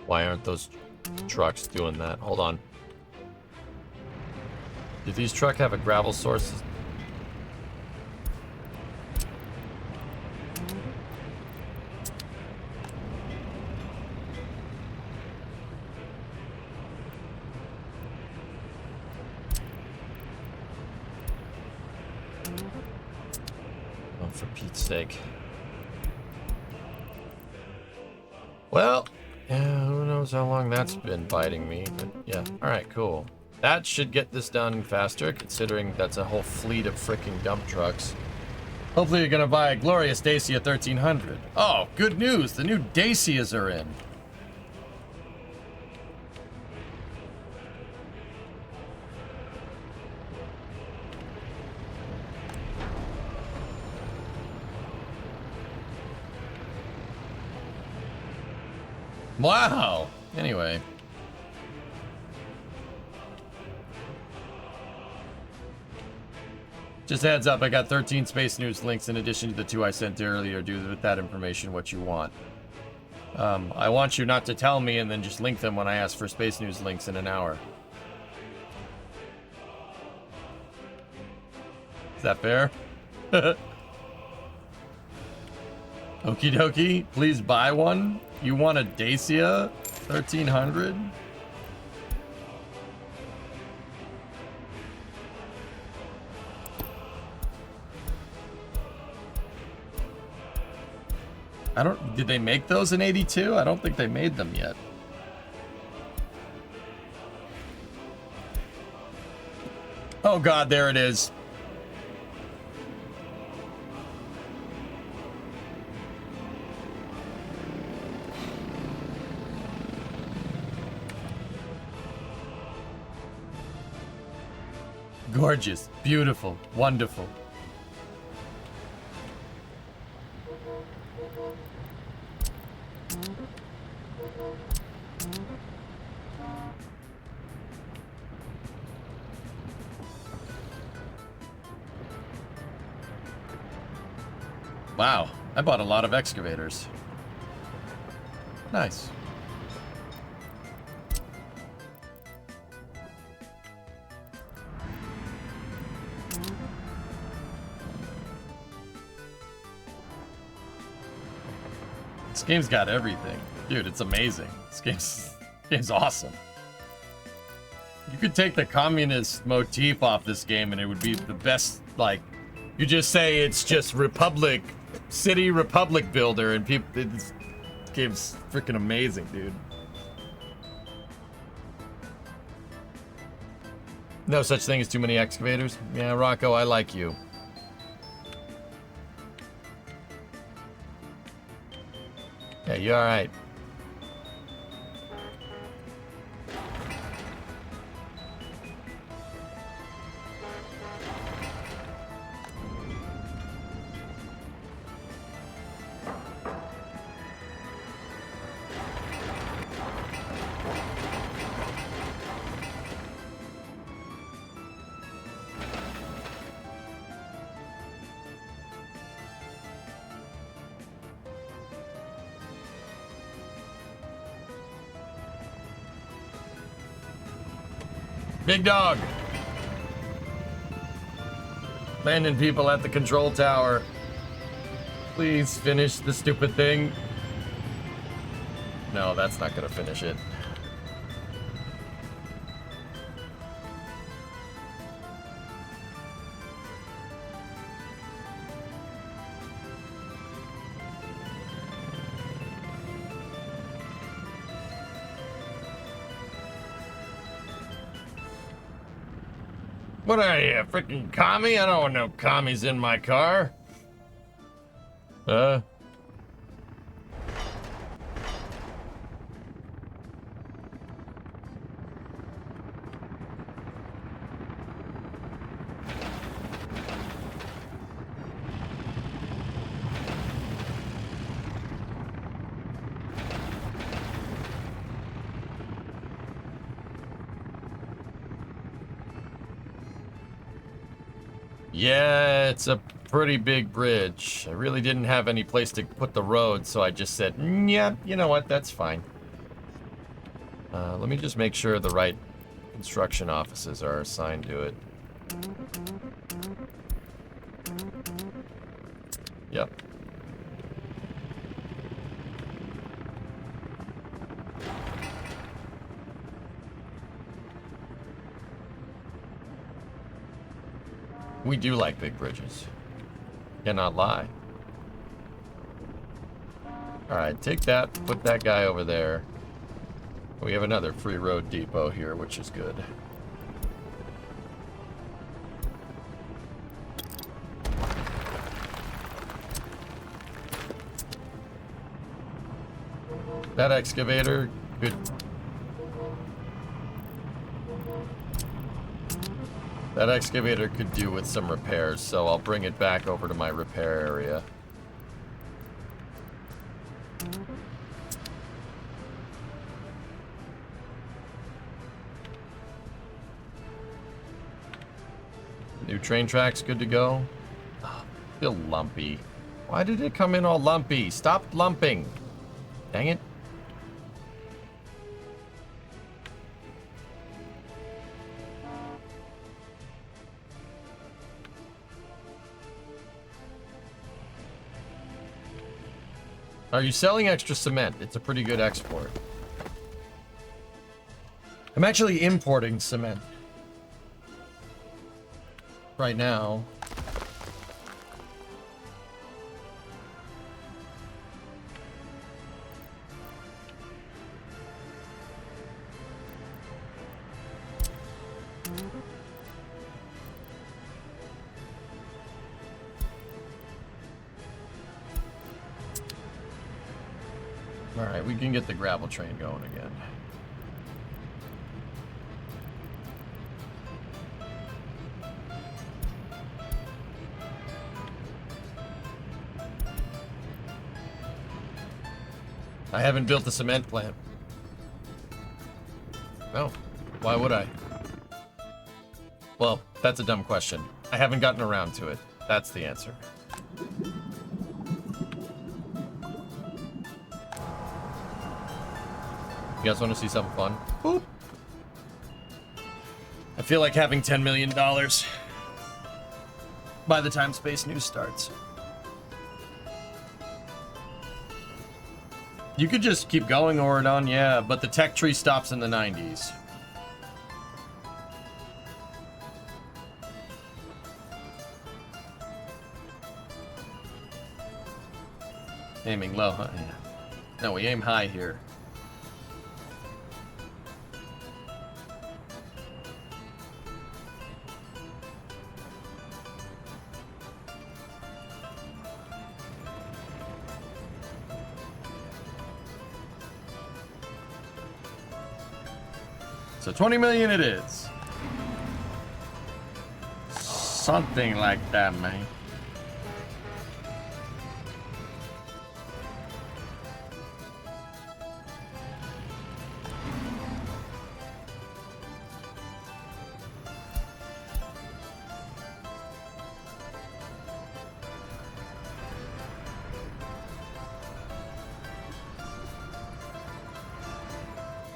Why aren't those trucks doing that? Hold on. Do these trucks have a gravel source? Oh, for Pete's sake. Well, yeah, who knows how long that's been biting me, but yeah. Alright, cool. That should get this done faster, considering that's a whole fleet of freaking dump trucks. Hopefully you're gonna buy a glorious Dacia 1300. Oh, good news! The new Dacias are in. Wow! Anyway. Just a heads up, I got 13 Space News links in addition to the 2 I sent earlier. Do with that information what you want. I want you not to tell me and then just link them when I ask for Space News links in an hour. Is that fair? Okie dokie, please buy one. You want a Dacia 1300? Did they make those in 82? I don't think they made them yet. Oh god, there it is. Gorgeous, beautiful, wonderful. Wow, I bought a lot of excavators. Nice. This game's got everything. Dude, it's amazing. This game's awesome. You could take the communist motif off this game and it would be the best, like, you just say it's just Republic, City Republic Builder, and people, this game's freaking amazing, dude. No such thing as too many excavators? Yeah, Rocco, I like you. Yeah, you alright. Big dog. Landing people at the control tower. Please finish the stupid thing. No, that's not gonna finish it. What are you, a freaking commie? I don't want no commies in my car. Yeah, it's a pretty big bridge. I really didn't have any place to put the road, so I just said, yeah, you know what, that's fine. Let me just make sure the right construction offices are assigned to it. Yep. We do like big bridges. Cannot lie. Alright, take that, put that guy over there. We have another free road depot here, which is good. That excavator could... That excavator could do with some repairs, so I'll bring it back over to my repair area. New train tracks, good to go. Oh, feel lumpy. Why did it come in all lumpy? Stop lumping. Dang it. Are you selling extra cement? It's a pretty good export. I'm actually importing cement right now. All right, we can get the gravel train going again. I haven't built the cement plant. No, why would I? Well, that's a dumb question. I haven't gotten around to it. That's the answer. You guys want to see something fun? Boop. I feel like having $10 million by the time Space News starts. You could just keep going, Oridon, yeah, but the tech tree stops in the 90s. Aiming low, huh? Yeah. No, we aim high here. So 20 million it is. Something like that, man.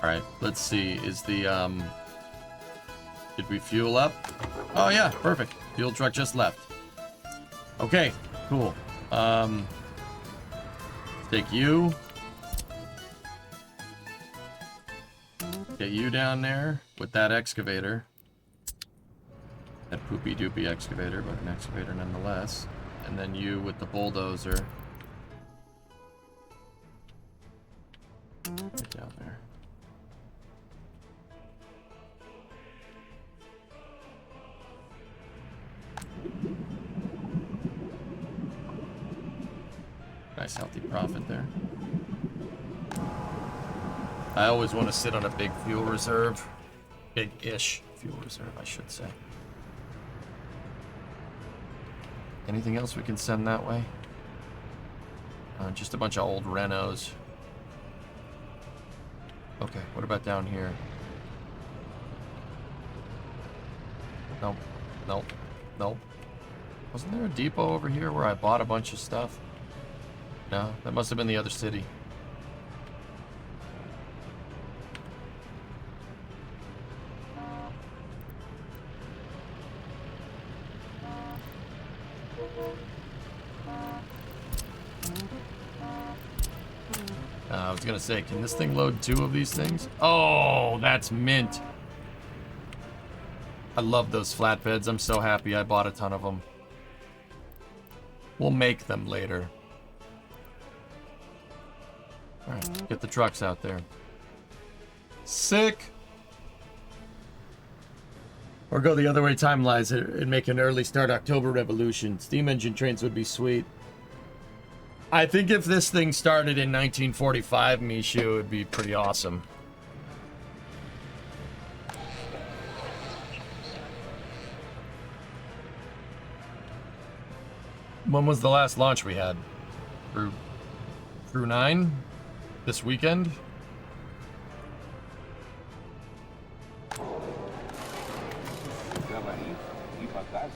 Alright, let's see. Is the, did we fuel up? Oh yeah, perfect. Fuel truck just left. Okay, cool. Take you. Get you down there with that excavator. That poopy doopy excavator, but an excavator nonetheless. And then you with the bulldozer. Get down there. Nice healthy profit there. I always want to sit on a big fuel reserve. Big-ish fuel reserve, I should say. Anything else we can send that way? Just a bunch of old Renos. Okay, what about down here? Nope. Nope. Nope. Wasn't there a depot over here where I bought a bunch of stuff? No, that must have been the other city. I was gonna say, can this thing load 2 of these things? Oh, that's mint. I love those flatbeds. I'm so happy I bought a ton of them. We'll make them later. Alright, get the trucks out there. Sick! Or go the other way time-wise and make an early start October revolution. Steam engine trains would be sweet. I think if this thing started in 1945, Mishu, it would be pretty awesome. When was the last launch we had? Crew 9? This weekend?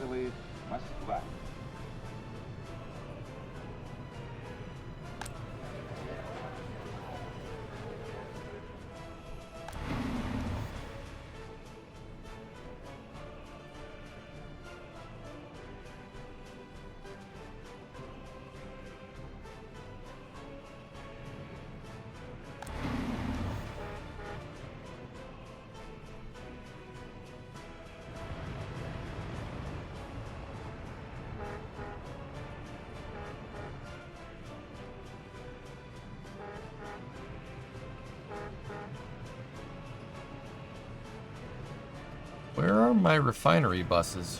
Italy, Moskva. Where are my refinery buses?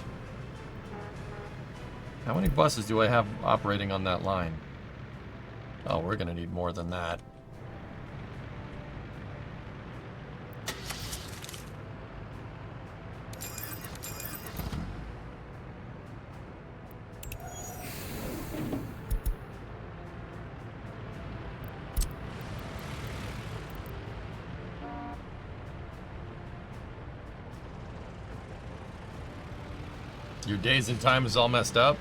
How many buses do I have operating on that line? Oh, we're gonna need more than that. Your days and time is all messed up.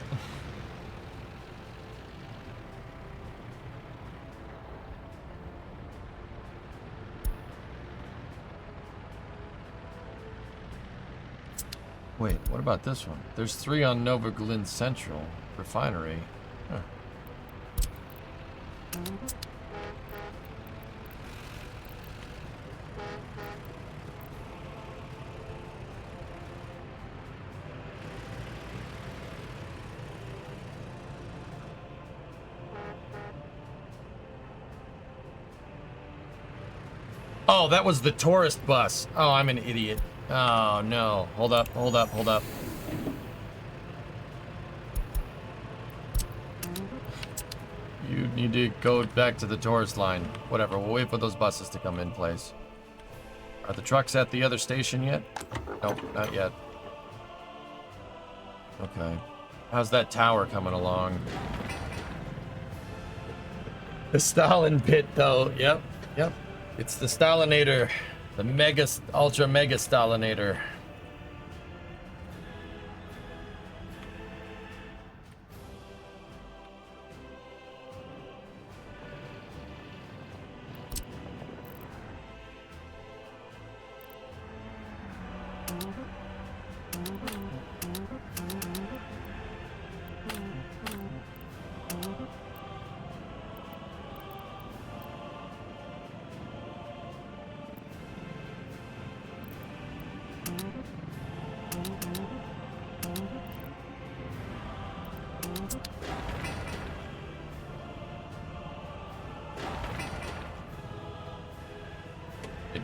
Wait, what about this one? There's 3 on Nova Glen Central Refinery. Huh. Oh, that was the tourist bus. Oh, I'm an idiot. Oh, no. Hold up, hold up, hold up. You need to go back to the tourist line. Whatever, we'll wait for those buses to come in place. Are the trucks at the other station yet? Nope, not yet. Okay. How's that tower coming along? The Stalin pit, though. Yep, yep. It's the Stalinator. The mega, ultra mega Stalinator.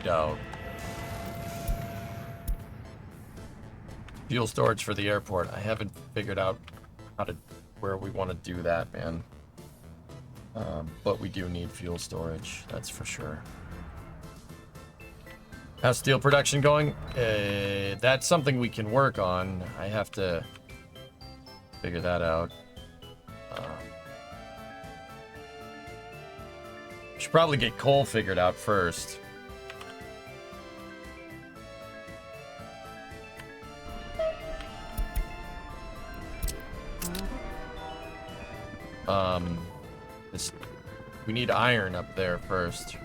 Don't. Fuel storage for the airport. I haven't figured out where we want to do that, man. But we do need fuel storage, that's for sure. How's steel production going? That's something we can work on. I have to figure that out. Should probably get coal figured out first. We need iron up there first.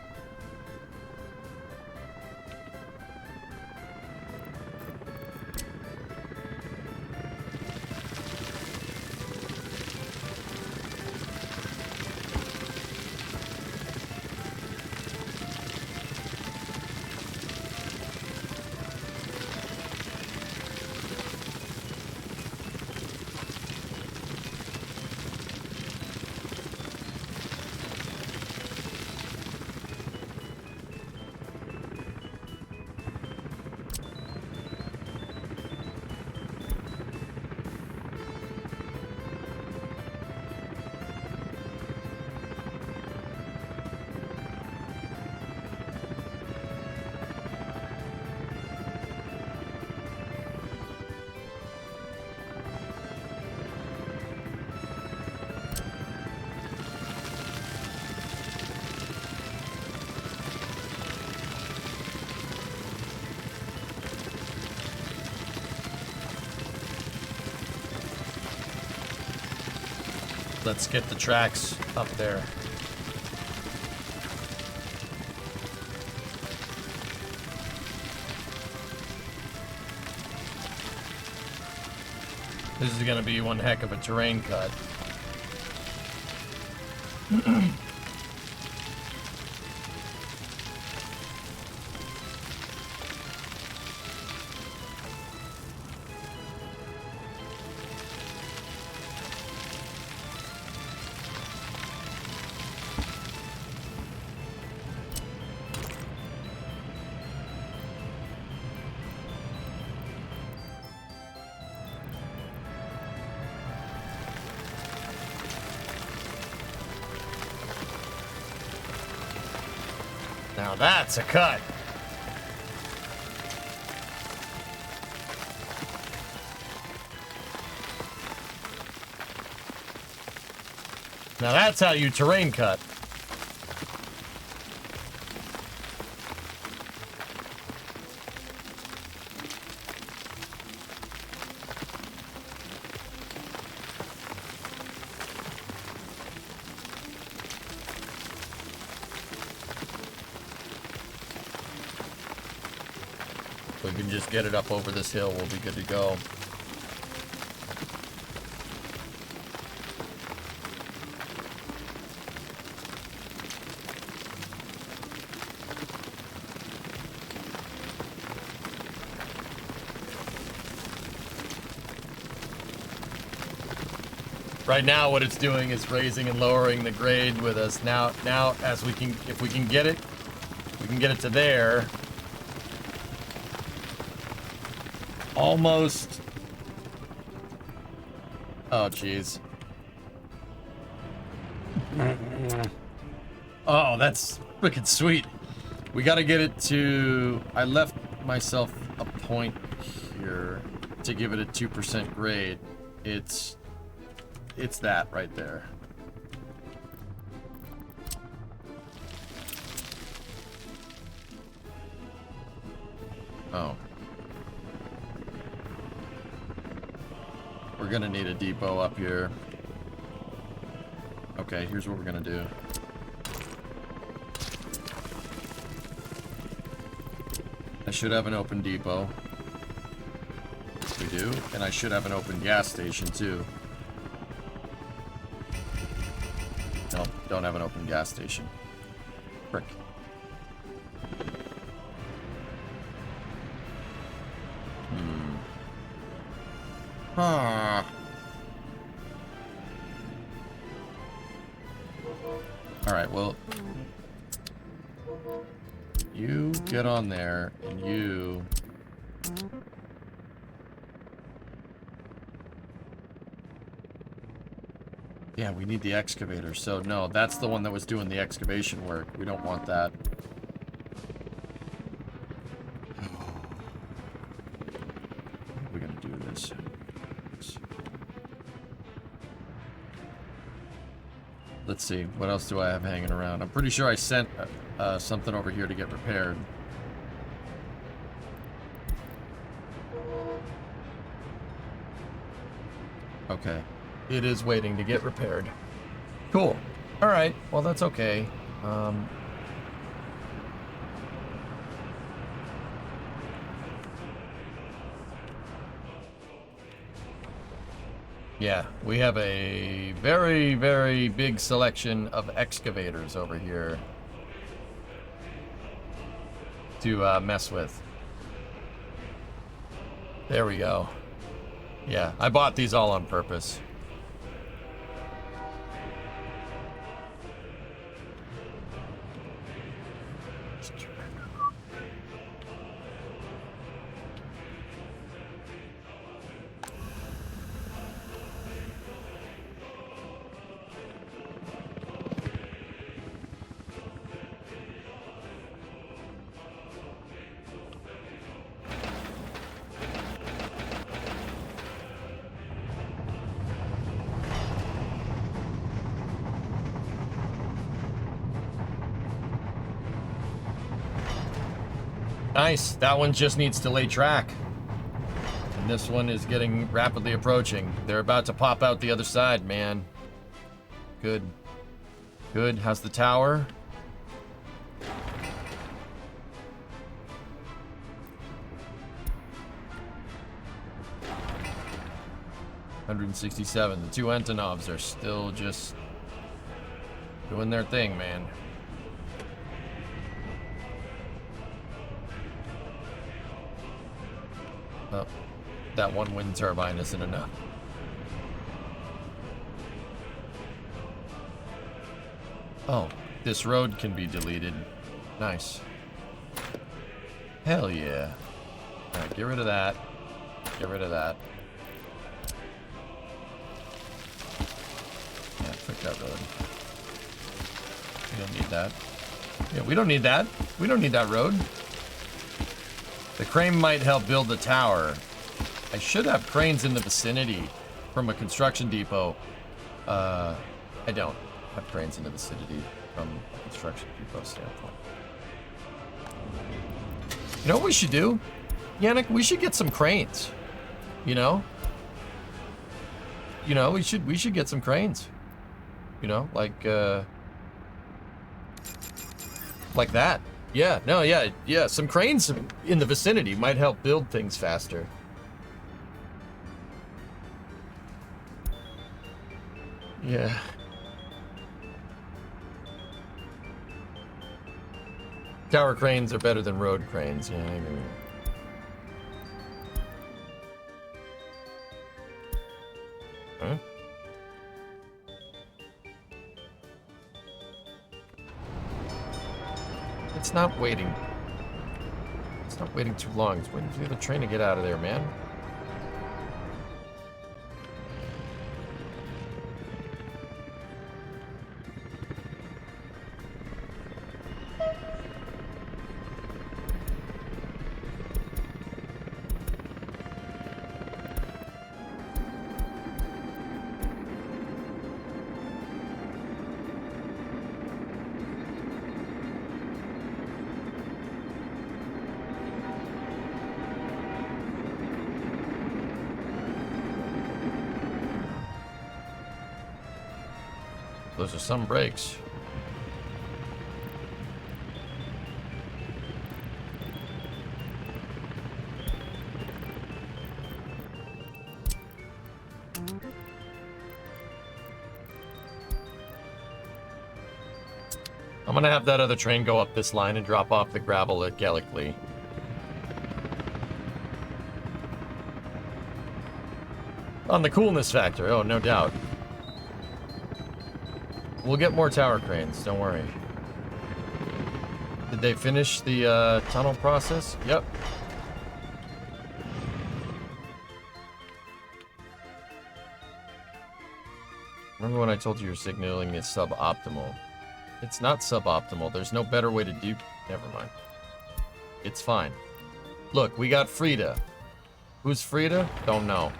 Let's get the tracks up there. This is going to be one heck of a terrain cut. Now that's a cut. Now that's how you terrain cut. If we can just get it up over this hill, we'll be good to go. Right now, what it's doing is raising and lowering the grade with us. Now, as we can, if we can get it to there. Almost. Oh, jeez. Oh, that's freaking sweet. We got to get it to... I left myself a point here to give it a 2% grade. It's that right there. Oh. We're gonna need a depot up here. Okay, here's what we're gonna do. I should have an open depot. We do, and I should have an open gas station too. Nope, don't have an open gas station. Frick. Huh. Alright, well... You get on there, and you... Yeah, we need the excavator, so no, that's the one that was doing the excavation work. We don't want that. We're gonna do this. Let's see, what else do I have hanging around? I'm pretty sure I sent something over here to get repaired. Okay. It is waiting to get repaired. Cool. Alright, well that's okay. Yeah, we have a very, very big selection of excavators over here to mess with. There we go. Yeah, I bought these all on purpose. Nice. That one just needs to lay track. And this one is getting rapidly approaching. They're about to pop out the other side, man. good. Good. How's the tower? $167. The two Antonovs are still just doing their thing, man. Oh, that one wind turbine isn't enough. Oh, this road can be deleted. Nice. Hell yeah. Alright, get rid of that. Get rid of that. Yeah, frick that road. We don't need that. Yeah, we don't need that. We don't need that road. The crane might help build the tower. I should have cranes in the vicinity from a construction depot. I don't have cranes in the vicinity from a construction depot standpoint. You know what we should do? Yannick, we should get some cranes. You know? You know, we should get some cranes. You know, like that. Yeah, no, yeah, some cranes in the vicinity might help build things faster. Yeah. Tower cranes are better than road cranes, yeah, I agree. Huh? It's not waiting. It's not waiting too long. It's waiting for the other train to get out of there, man. Those are some brakes. I'm gonna have that other train go up this line and drop off the gravel at Gallicley. On the coolness factor, oh, no doubt. We'll get more tower cranes, don't worry. Did they finish the tunnel process? Yep. Remember when I told you your signaling is suboptimal? It's not suboptimal. There's no better way to do... Never mind. It's fine. Look, we got Frida. Who's Frida? Don't know.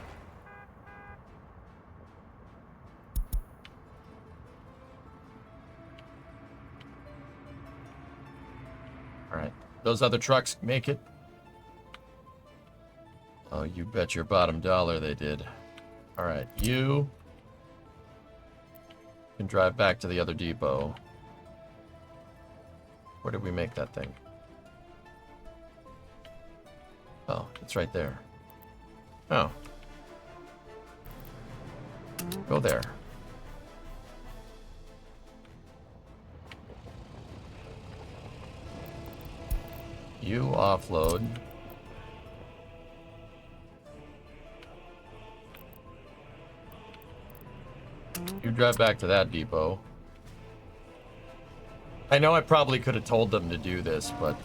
Alright. Those other trucks make it? Oh, you bet your bottom dollar they did. Alright, you can drive back to the other depot. Where did we make that thing? Oh, it's right there. Oh. Go there. You offload. You drive back to that depot. I know I probably could have told them to do this, but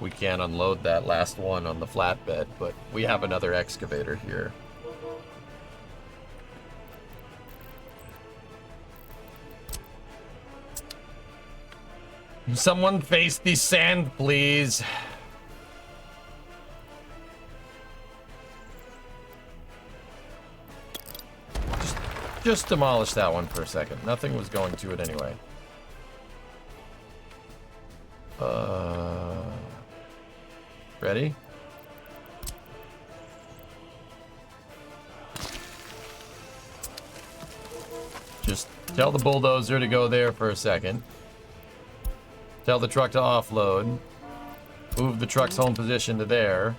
we can't unload that last one on the flatbed, but we have another excavator here. Someone face the sand, please. Just demolish that one for a second. Nothing was going to it anyway. Ready? Just tell the bulldozer to go there for a second. Tell the truck to offload. Move the truck's home position to there.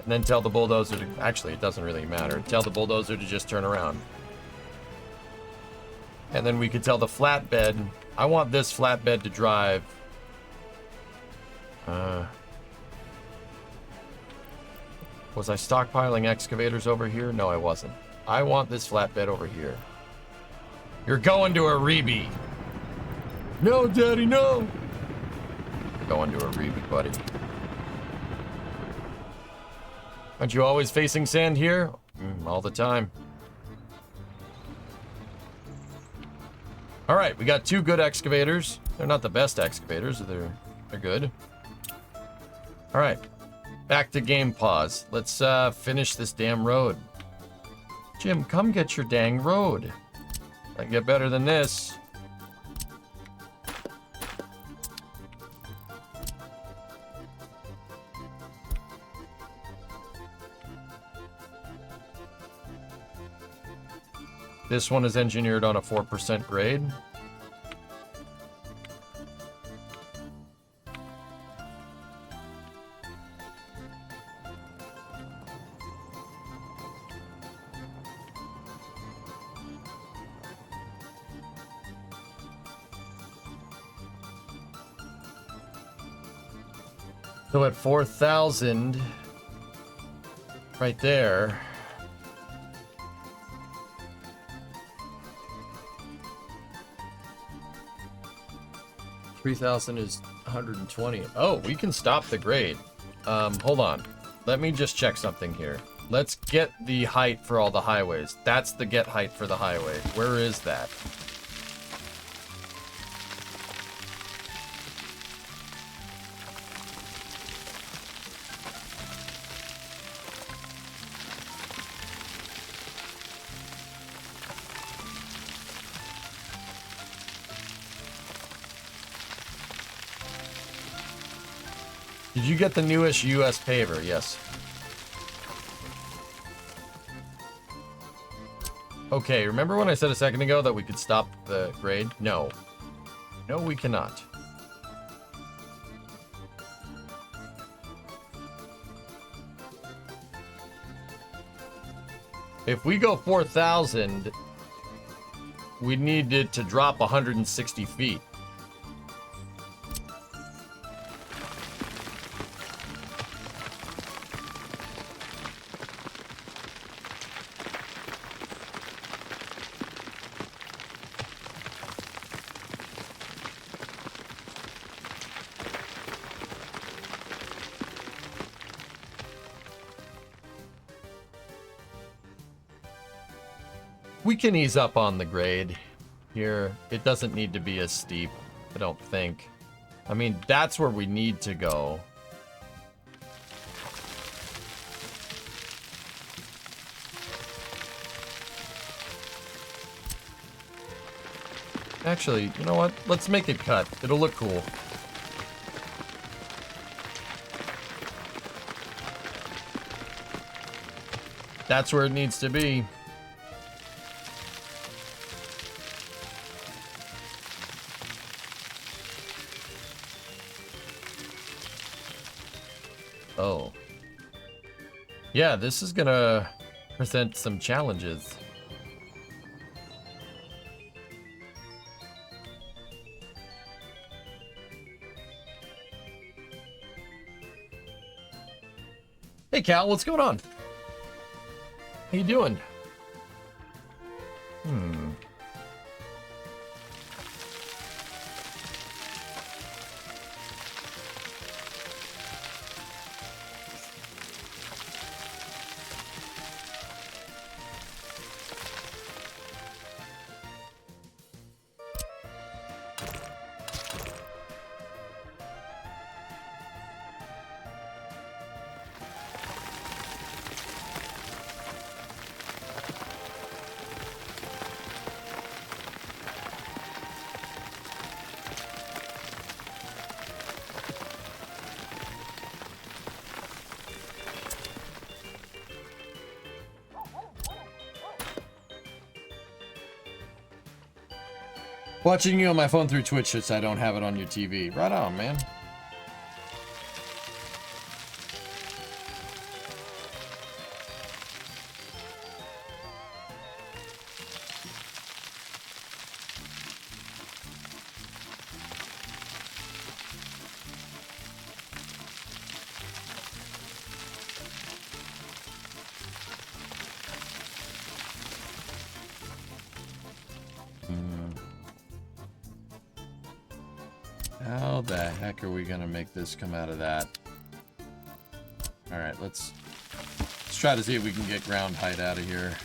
And then tell the bulldozer to... Actually, it doesn't really matter. Tell the bulldozer to just turn around. And then we could tell the flatbed... I want this flatbed to drive... Was I stockpiling excavators over here? No, I wasn't. I want this flatbed over here. You're going to a Reeby. No, Daddy, no. Going to a Reeby, buddy. Aren't you always facing sand here? All the time. All right, we got 2 good excavators. They're not the best excavators. They're good. All right, back to game pause. Let's finish this damn road. Jim, come get your dang road. I can get better than this. This one is engineered on a 4% grade. So at 4,000, right there, $3,000 is 120. Oh, we can stop the grade. Hold on. Let me just check something here. Let's get the height for all the highways. That's the get height for the highway. Where is that? Did you get the newest US paver? Yes. Okay, remember when I said a second ago that we could stop the grade? No. No, we cannot. If we go 4,000, we need it to drop 160 feet. We can ease up on the grade here. It doesn't need to be as steep, I don't think. I mean, that's where we need to go. Actually, you know what? Let's make it cut. It'll look cool. That's where it needs to be. Oh. Yeah, this is gonna present some challenges. Hey Cal, what's going on? How you doing? Watching you on my phone through Twitch since I don't have it on your TV. Right on, man. How the heck are we gonna make this come out of that? All right, let's try to see if we can get ground height out of here.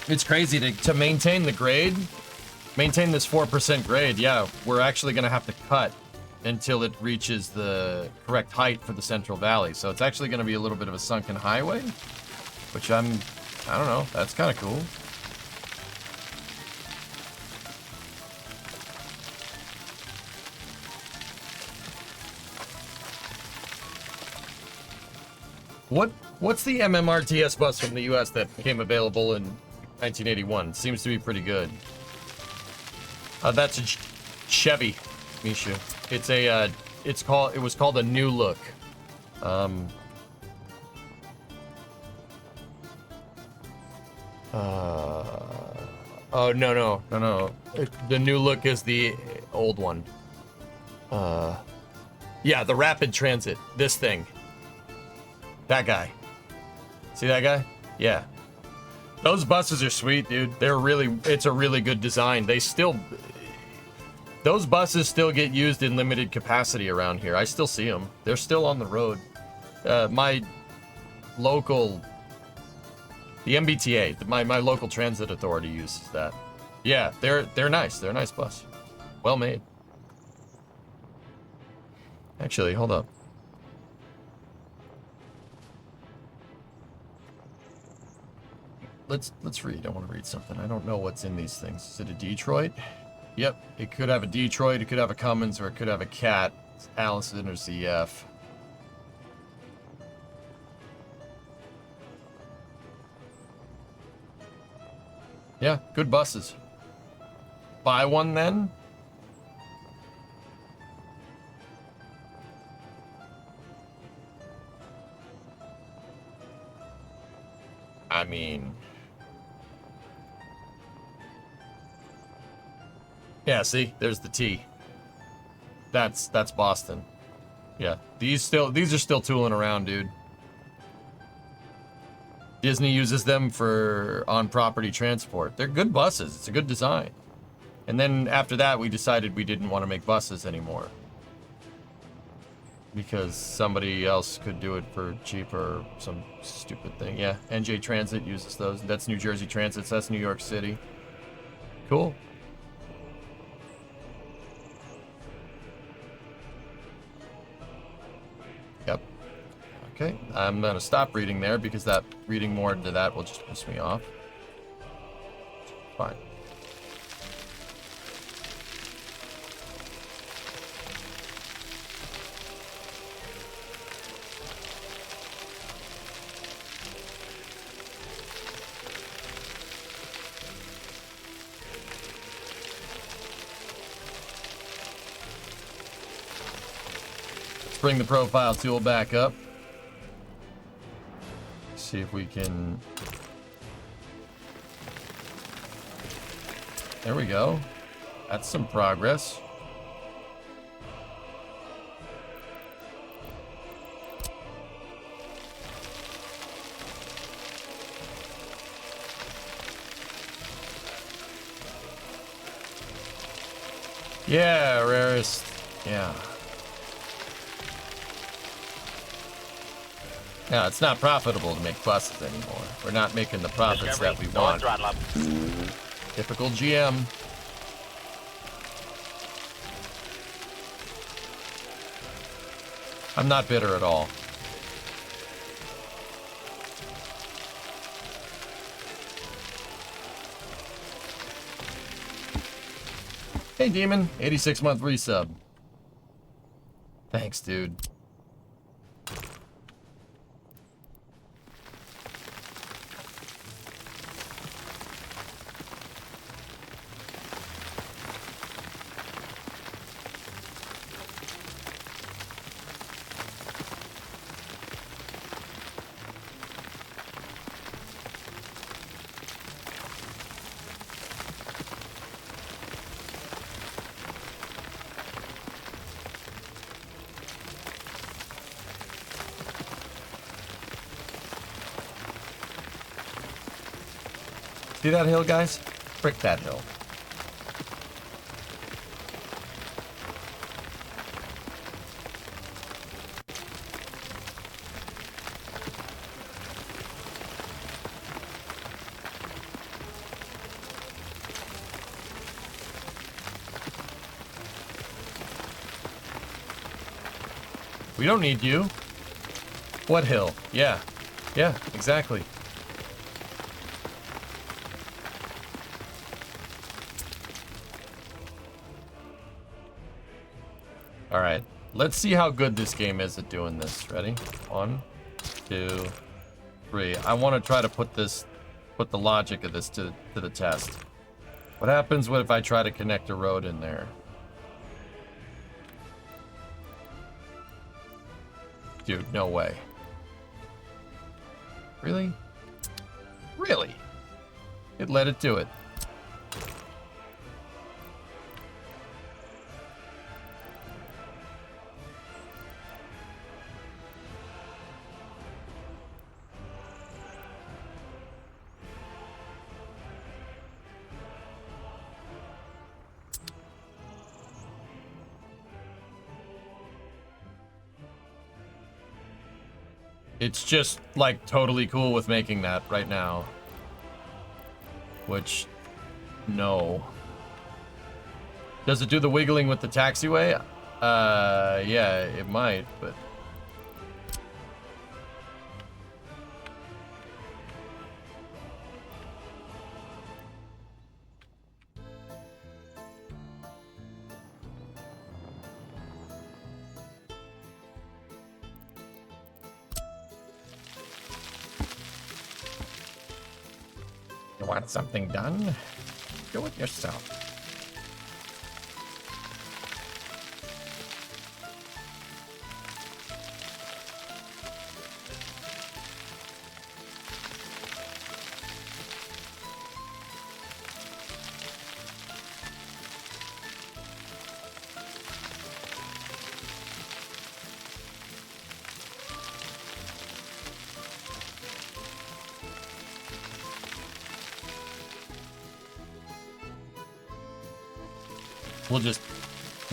It's crazy to maintain the grade, maintain this 4% grade. Yeah, we're actually gonna have to cut until it reaches the correct height for the Central Valley. So it's actually gonna be a little bit of a sunken highway. Which I don't know, that's kind of cool. What's the MMRTS bus from the US that became available in 1981? Seems to be pretty good. That's a Chevy, Misha. It's a, it was called a New Look. Oh, no. The New Look is the old one. Yeah, the Rapid Transit. This thing. That guy. See that guy? Yeah. Those buses are sweet, dude. It's a really good design. Those buses still get used in limited capacity around here. I still see them. They're still on the road. My local... The MBTA, my local transit authority uses that. Yeah, they're nice. They're a nice bus. Well made. Actually, hold up. Let's read. I want to read something. I don't know what's in these things. Is it a Detroit? Yep. It could have a Detroit, it could have a Cummins, or it could have a Cat, Allison, or CF. Yeah, good buses. Buy one then? I mean... Yeah, see? There's the T. That's Boston. Yeah, these are still tooling around, dude. Disney uses them for on-property transport. They're good buses. It's a good design. And then after that, we decided we didn't want to make buses anymore. Because somebody else could do it for cheaper or some stupid thing. Yeah, NJ Transit uses those. That's New Jersey Transit. So that's New York City. Cool. Yep. Okay, I'm gonna stop reading there because that reading more into that will just piss me off. Fine. Let's bring the profile tool back up. See if we can... There we go. That's some progress. Yeah, rarest. Yeah. No, it's not profitable to make buses anymore. We're not making the profits that we want. Typical GM. I'm not bitter at all. Hey, Demon. 86-month resub. Thanks, dude. See that hill, guys? Frick that hill. We don't need you. What hill? Yeah. Yeah, exactly. All right. Let's see how good this game is at doing this. Ready? 1, 2, 3. I want to try to put the logic of this to the test. What happens if I try to connect a road in there? Dude, no way. Really? Really? It let it do it. It's just, like, totally cool with making that right now. Which, no. Does it do the wiggling with the taxiway? Yeah, it might, but... You want something done? Do it yourself.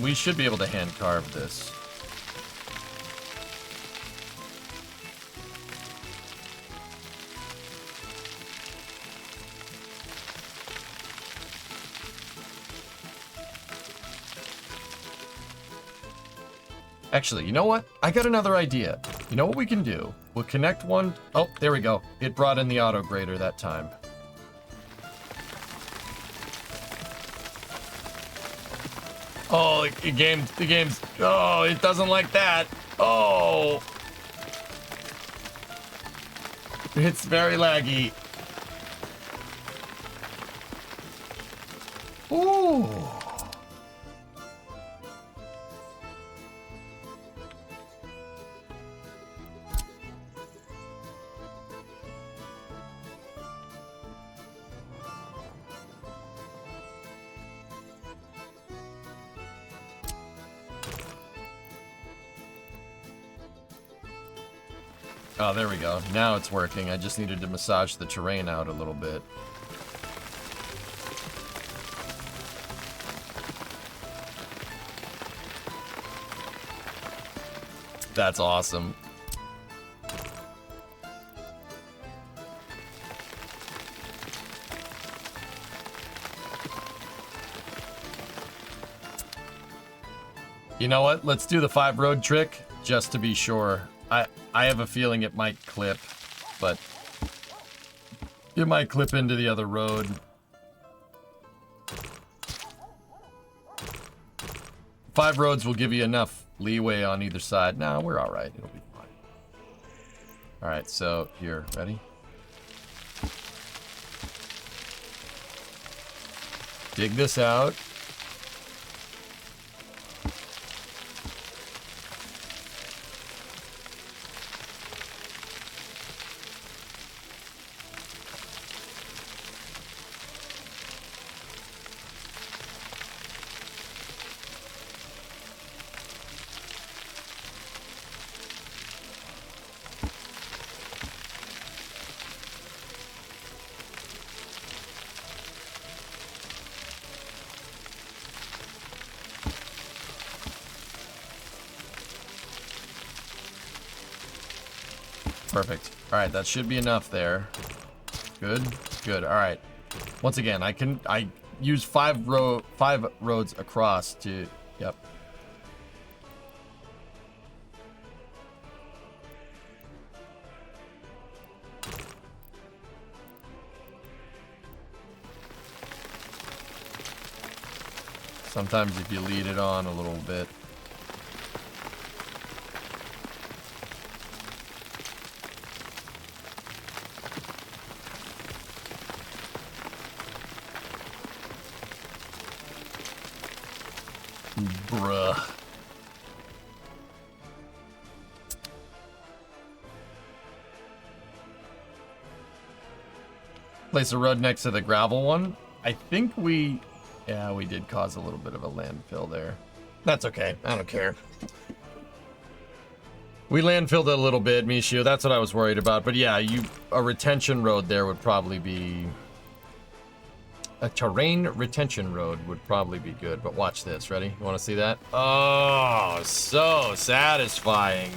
We should be able to hand carve this. Actually, you know what? I got another idea. You know what we can do? We'll connect one. Oh, there we go. It brought in the auto grader that time. Oh, the game's, oh, it doesn't like that. Oh. It's very laggy. Ooh. Oh, there we go. Now it's working. I just needed to massage the terrain out a little bit. That's awesome. You know what? Let's do the 5 road trick just to be sure. I have a feeling it might clip, but it might clip into the other road. Five roads will give you enough leeway on either side. No, we're all right. It'll be fine. All right, so here, ready? Dig this out. Perfect. All right, that should be enough there. Good, good. All right. Once again, I use five roads across to, yep. Sometimes if you lead it on a little bit. Bruh. Place a road next to the gravel one. I think we... Yeah, we did cause a little bit of a landfill there. That's okay. I don't care. We landfilled it a little bit, Michio. That's what I was worried about. But yeah, a retention road there would probably be... A terrain retention road would probably be good. But watch this. Ready? You want to see that? Oh, so satisfying.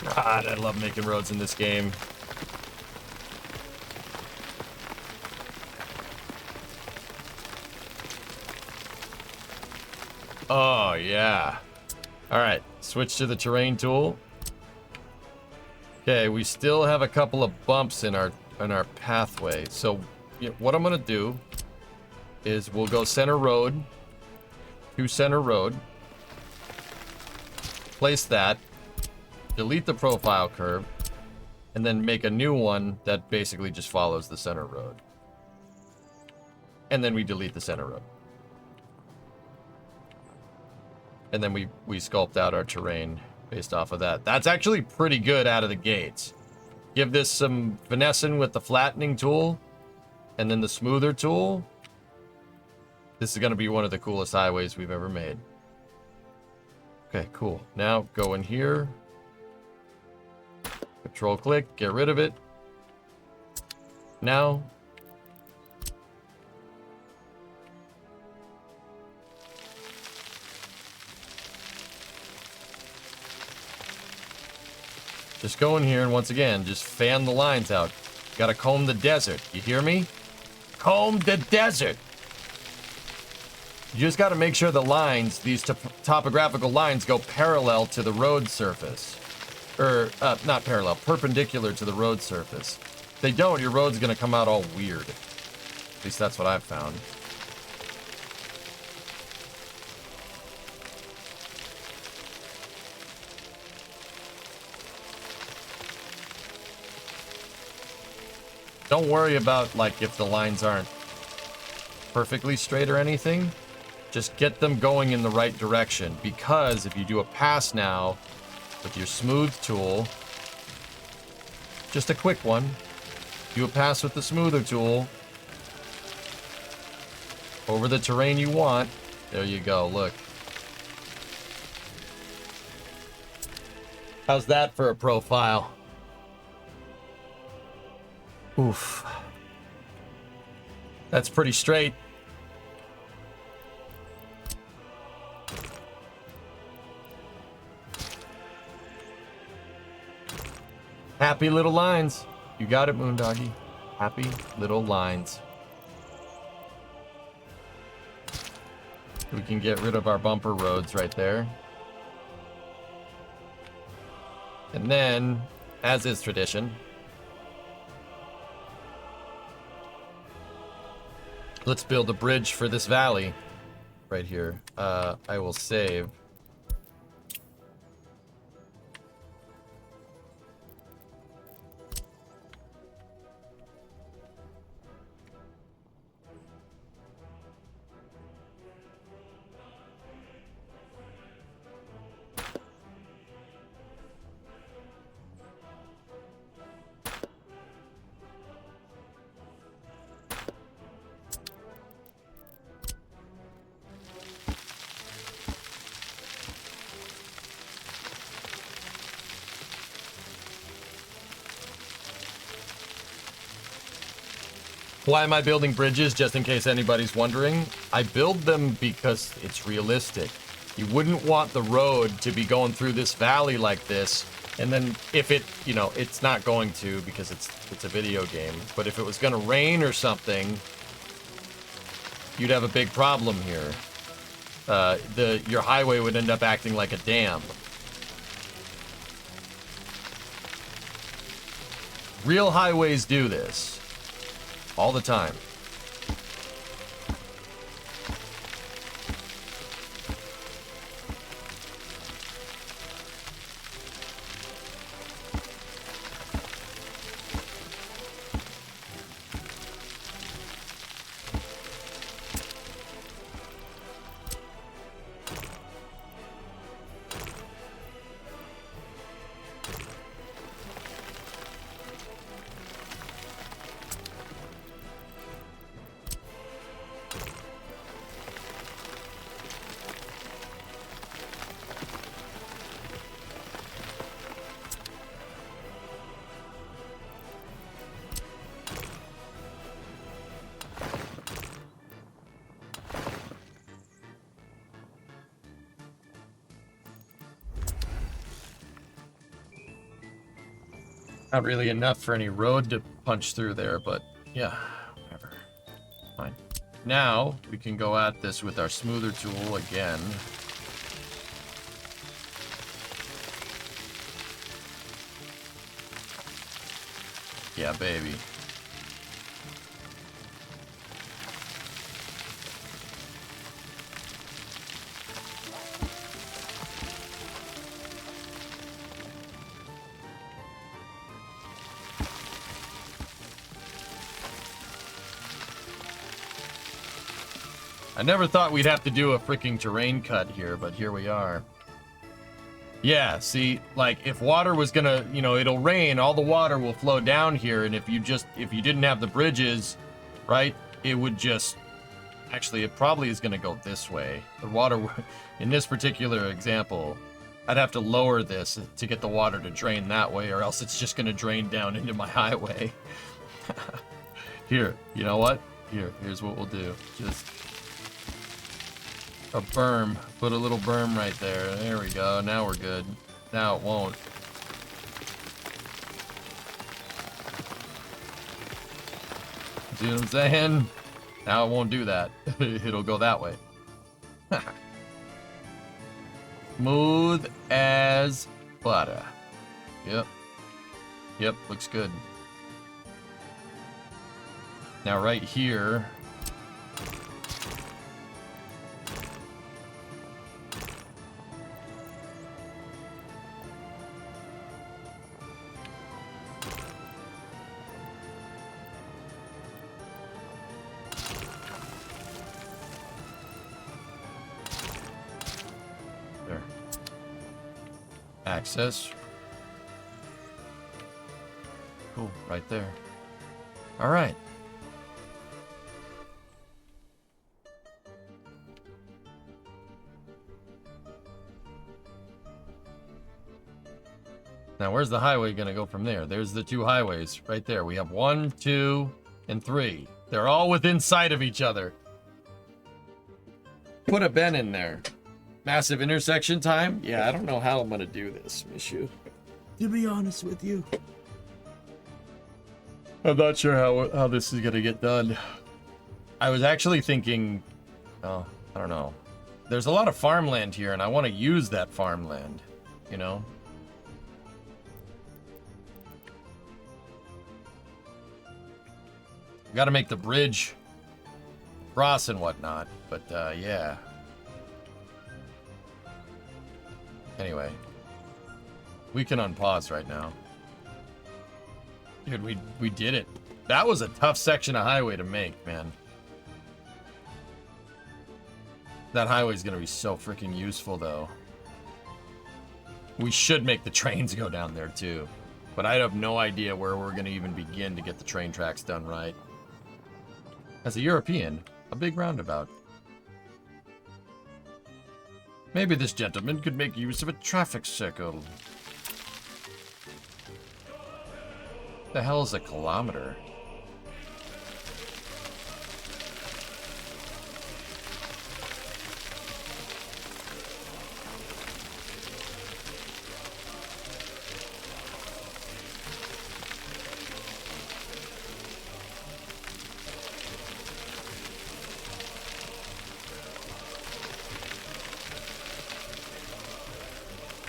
God, I love making roads in this game. Oh, yeah. All right, switch to the terrain tool. Okay, we still have a couple of bumps in our pathway. So what I'm gonna do is we'll go center road to center road. Place that, delete the profile curve, and then make a new one that basically just follows the center road. And then we delete the center road. And then we sculpt out our terrain based off of that. That's actually pretty good out of the gates. Give this some finessing with the flattening tool and then the smoother tool. This is going to be one of the coolest highways we've ever made. Okay, cool. Now go in here. Control click, get rid of it. Now just go in here and once again, just fan the lines out. Gotta comb the desert. You hear me? Comb the desert. You just gotta make sure the lines, these topographical lines, go parallel to the road surface. Or, not parallel, perpendicular to the road surface. If they don't, your road's gonna come out all weird. At least that's what I've found. Don't worry about, like, if the lines aren't perfectly straight or anything. Just get them going in the right direction. Because if you do a pass now with your smooth tool, just a quick one, do a pass with the smoother tool over the terrain you want. There you go, look. How's that for a profile? Oof. That's pretty straight. Happy little lines. You got it, Moondoggy. Happy little lines. We can get rid of our bumper roads right there. And then, as is tradition, let's build a bridge for this valley right here. I will save. Why am I building bridges, just in case anybody's wondering? I build them because it's realistic. You wouldn't want the road to be going through this valley like this, and then if it, you know, it's not going to because it's a video game, but if it was going to rain or something, you'd have a big problem here. Your highway would end up acting like a dam. Real highways do this all the time. Not really enough for any road to punch through there, but yeah, whatever. Fine. Now, we can go at this with our smoother tool again. Yeah, baby. I never thought we'd have to do a freaking terrain cut here, but here we are. Yeah, see, like, if water was gonna, you know, it'll rain, all the water will flow down here, and if you didn't have the bridges, right, it would just, actually, it probably is gonna go this way. The water, in this particular example, I'd have to lower this to get the water to drain that way, or else it's just gonna drain down into my highway. Here, you know what? Here's what we'll do. Just a berm. Put a little berm right there. There we go. Now we're good. Now it won't. See what I'm saying? Now it won't do that. It'll go that way. Smooth as butter. Yep. Yep, looks good. Now right here, there. Access. Cool, right there. All right. Now, where's the highway going to go from there? There's the two highways right there. We have 1, 2, and 3. They're all within sight of each other. Put a bend in there. Massive intersection time? Yeah, I don't know how I'm going to do this, Mishu. To be honest with you. I'm not sure how this is going to get done. I was actually thinking, oh, I don't know. There's a lot of farmland here, and I want to use that farmland, you know? Got to make the bridge cross and whatnot, but yeah. Anyway, we can unpause right now. Dude, we did it. That was a tough section of highway to make, man. That highway's gonna be so freaking useful, though. We should make the trains go down there too, but I have no idea where we're gonna even begin to get the train tracks done right. As a European, a big roundabout. Maybe this gentleman could make use of a traffic circle. The hell is a kilometer?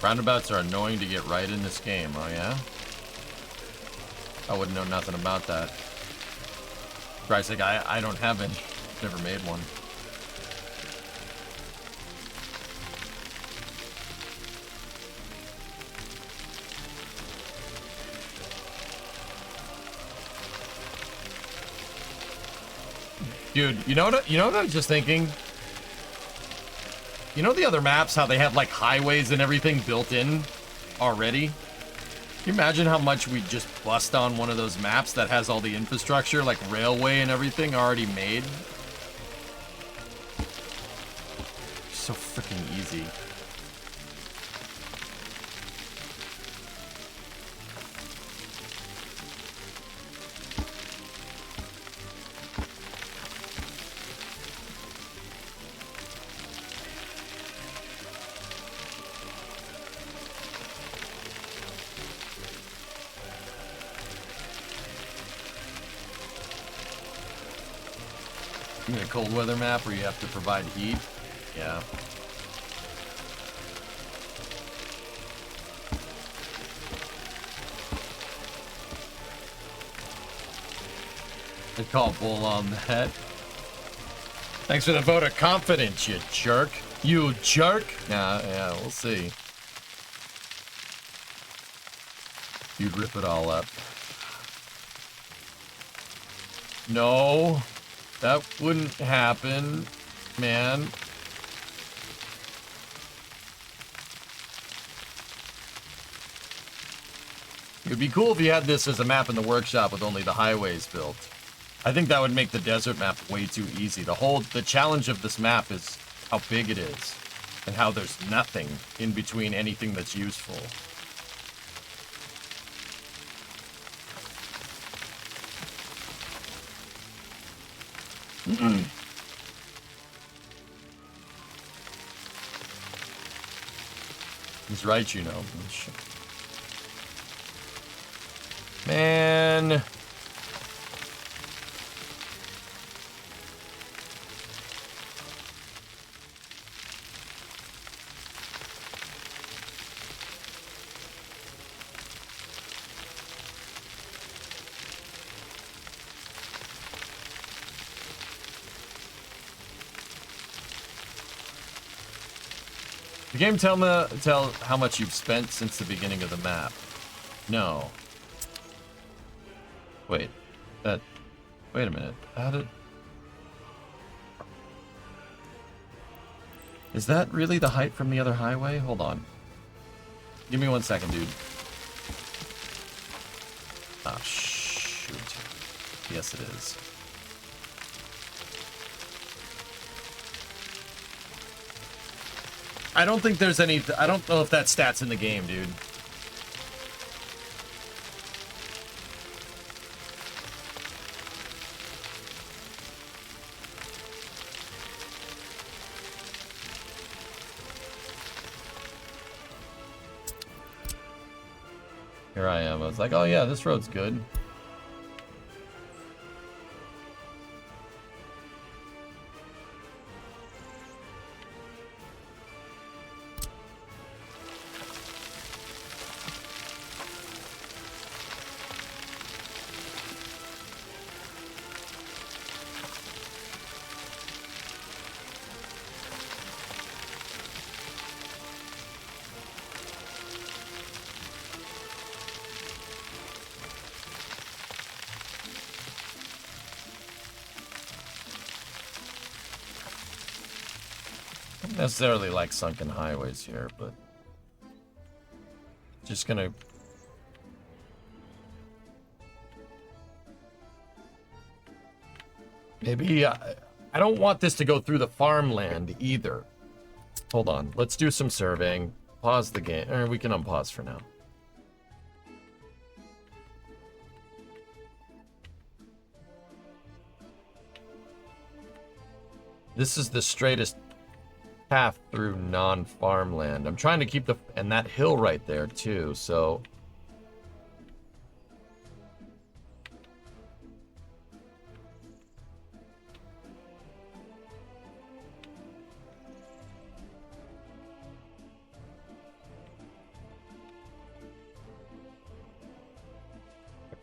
Roundabouts are annoying to get right in this game, oh yeah? I wouldn't know nothing about that. Christ's sake, I don't have any. Never made one. Dude, you know what I was just thinking? You know the other maps, how they have like highways and everything built in already? Can you imagine how much we just bust on one of those maps that has all the infrastructure, like railway and everything already made? So freaking easy. You mean a cold weather map where you have to provide heat? Yeah. They call bull on that. Thanks for the vote of confidence, you jerk. You jerk? Yeah, we'll see. You'd rip it all up. No. That wouldn't happen, man. It would be cool if you had this as a map in the workshop with only the highways built. I think that would make the desert map way too easy. The challenge of this map is how big it is and how there's nothing in between anything that's useful. He's right, you know. Man. The game tell how much you've spent since the beginning of the map. No. Wait. Wait a minute. How did... Is that really the height from the other highway? Hold on. Give me 1 second, dude. Ah, shoot. Yes, it is. I don't think there's any... I don't know if that stat's in the game, dude. Here I am. I was like, oh yeah, this road's good. Necessarily like sunken highways here, but just gonna maybe I don't want this to go through the farmland either. Hold on, let's do some surveying. Pause the game, or we can unpause for now. This is the straightest path through non-farmland. I'm trying to keep the... And that hill right there, too, so...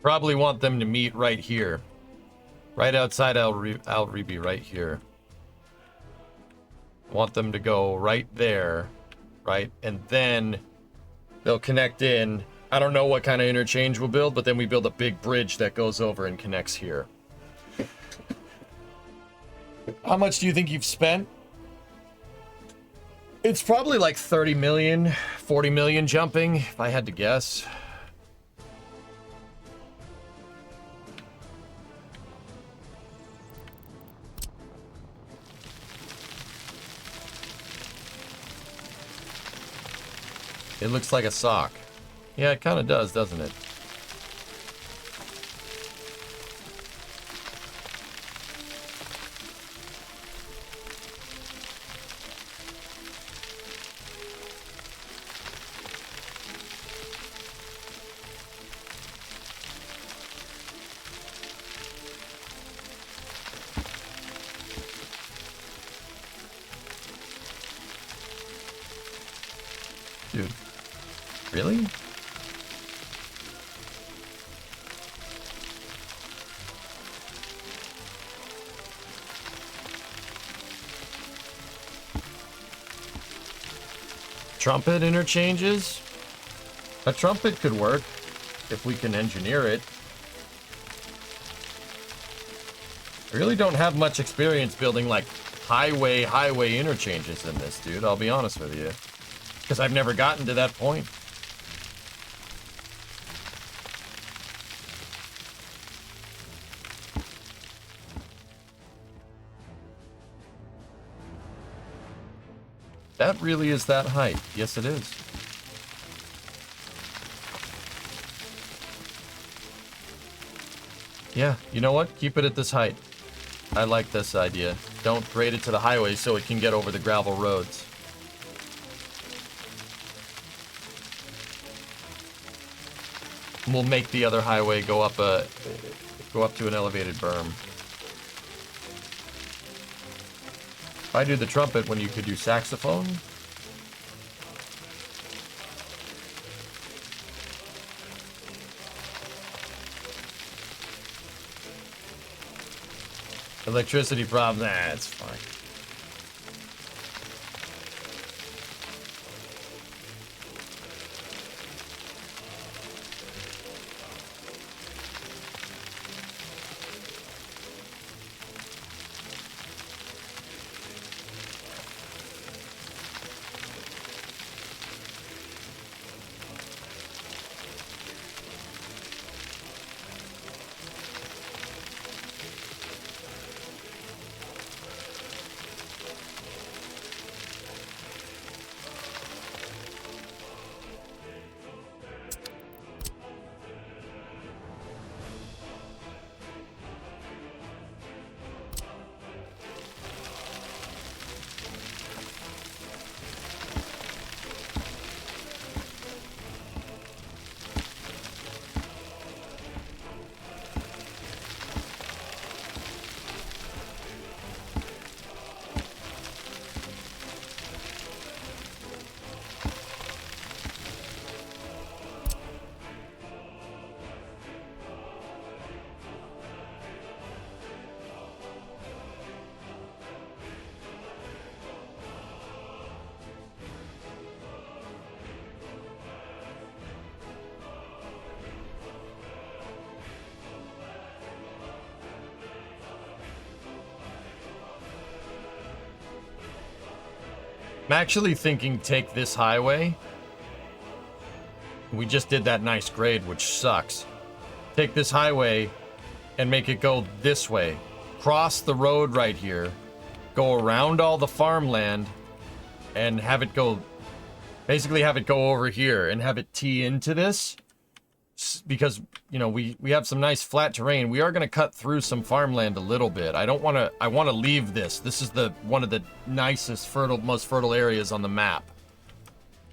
Probably want them to meet right here. Right outside Al Ribi, right here. Want them to go right there, right? And then they'll connect in. I don't know what kind of interchange we'll build, but then we build a big bridge that goes over and connects here. How much do you think you've spent? It's probably like 30 million, 40 million jumping, if I had to guess. It looks like a sock. Yeah, it kind of does, doesn't it? Dude. Really? Trumpet interchanges? A trumpet could work if we can engineer it. I really don't have much experience building like highway interchanges in this, dude. I'll be honest with you. Because I've never gotten to that point. That really is that height. Yes, it is. Yeah, you know what? Keep it at this height. I like this idea. Don't grade it to the highway so it can get over the gravel roads. We'll make the other highway go up to an elevated berm. Why do the trumpet when you could do saxophone? Electricity problem? Nah, it's fine. I'm actually thinking take this highway. We just did that nice grade, which sucks. Take this highway and make it go this way. Cross the road right here. Go around all the farmland and have it go... Basically have it go over here and have it tee into this. Because, you know, we have some nice flat terrain. We are going to cut through some farmland a little bit. I want to leave this. This is one of the nicest, most fertile areas on the map.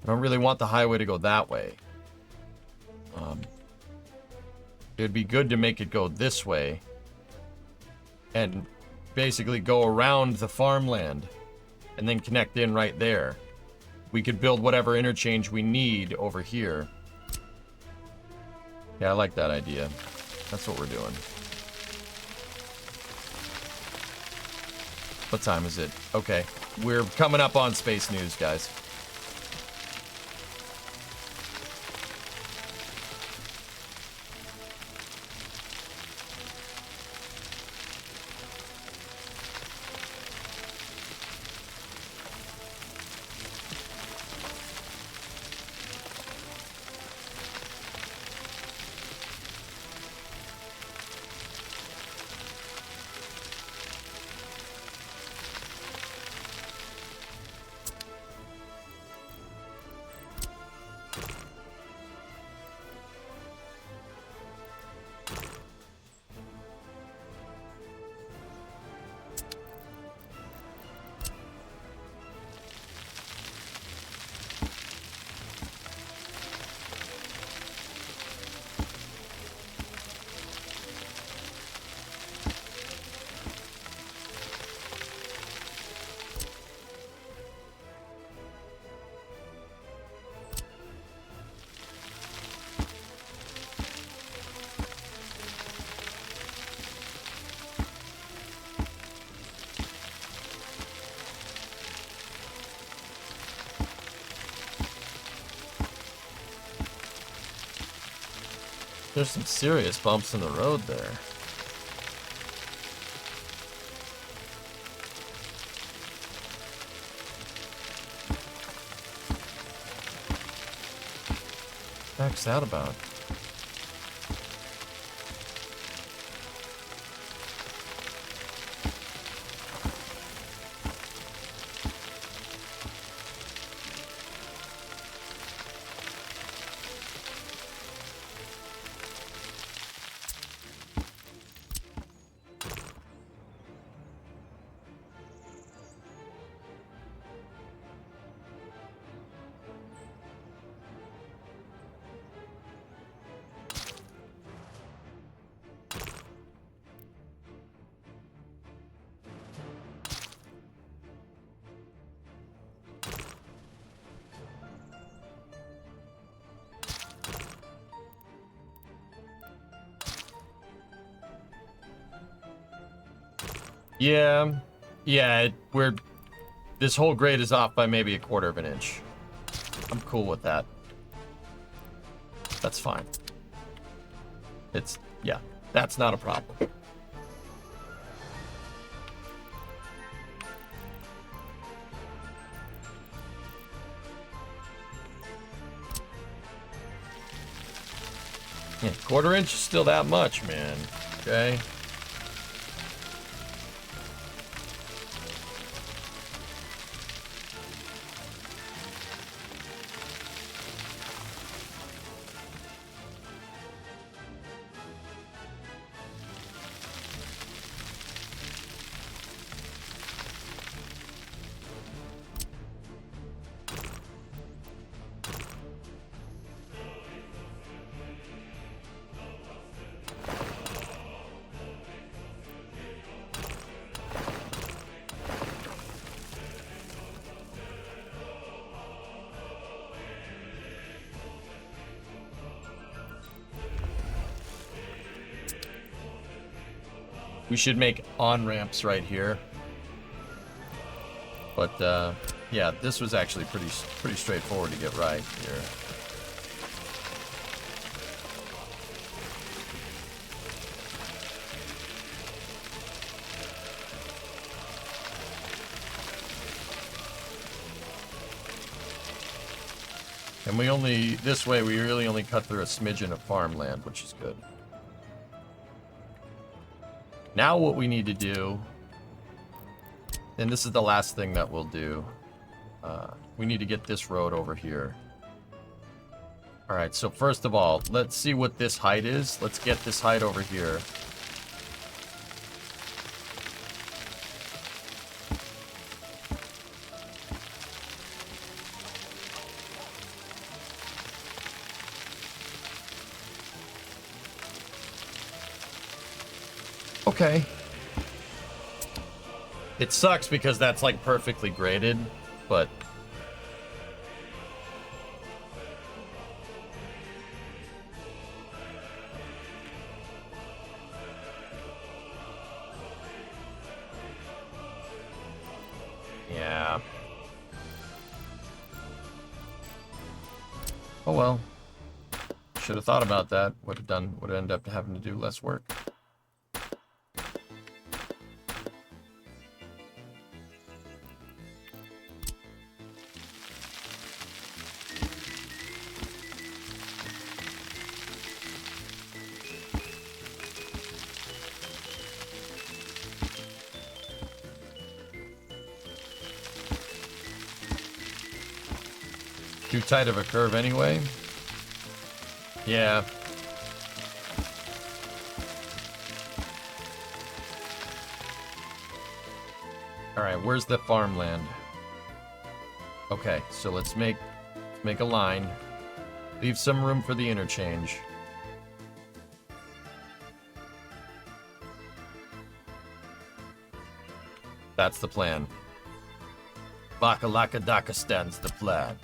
I don't really want the highway to go that way. It'd be good to make it go this way and basically go around the farmland and then connect in right there. We could build whatever interchange we need over here. Yeah, I like that idea. That's what we're doing. What time is it? Okay. We're coming up on space news, guys. There's some serious bumps in the road there. What's that about? Yeah, this whole grade is off by maybe 1/4 of an inch. I'm cool with that. That's fine. Yeah, that's not a problem. Yeah, 1/4 inch is still that much, man. Okay. We should make on-ramps right here. But, yeah, this was actually pretty straightforward to get right here. And this way, we really only cut through a smidgen of farmland, which is good. Now what we need to do, and this is the last thing that we'll do, we need to get this road over here. All right, so first of all, let's see what this height is. Let's get this height over here. Okay. It sucks because that's like perfectly graded, but Nah. Oh well. Should have thought about that. Would have ended up having to do less work. Too tight of a curve anyway. Yeah. Alright, where's the farmland? Okay, so let's make a line. Leave some room for the interchange. That's the plan. Bakalakadakastan's the plan.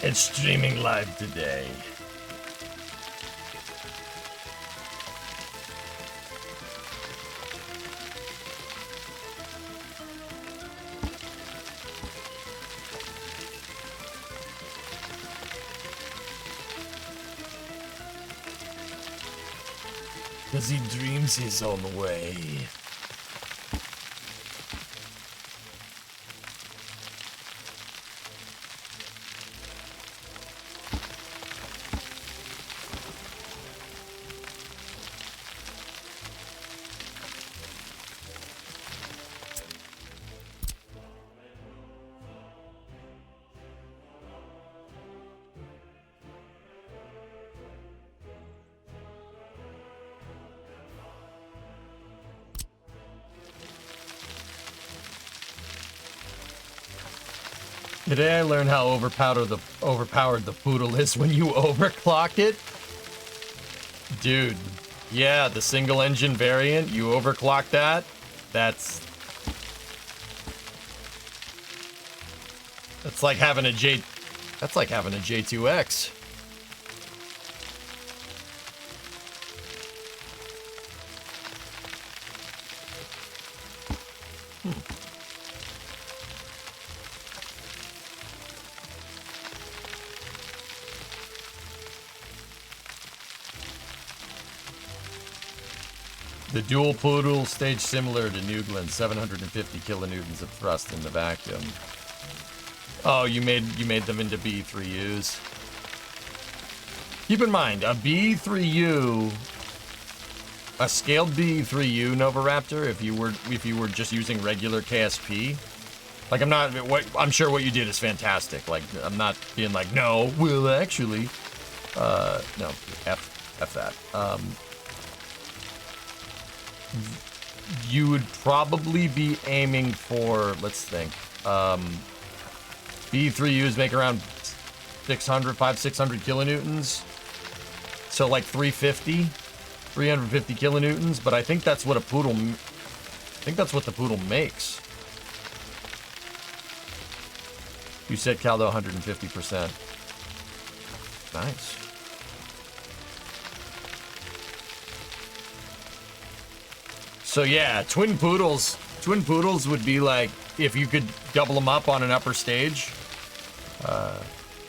It's streaming live today. Cause he dreams his own way. Today I learned how overpowered the poodle is when you overclock it. Dude, yeah, the single engine variant, you overclock that. That's like having a J2X. The dual poodle stage similar to Nugland, 750 kilonewtons of thrust in the vacuum. Oh, you made them into B3Us. Keep in mind, a B3U, a scaled B3U Novaraptor, if you were just using regular KSP, like I'm sure what you did is fantastic. Like I'm not being like, no, well actually, no, F that. You would probably be aiming for, let's think, B3Us make around 600 kilonewtons. So like 350 kilonewtons, but I think that's what the poodle makes. You said Caldo 150%. Nice. So yeah, twin poodles would be like, if you could double them up on an upper stage,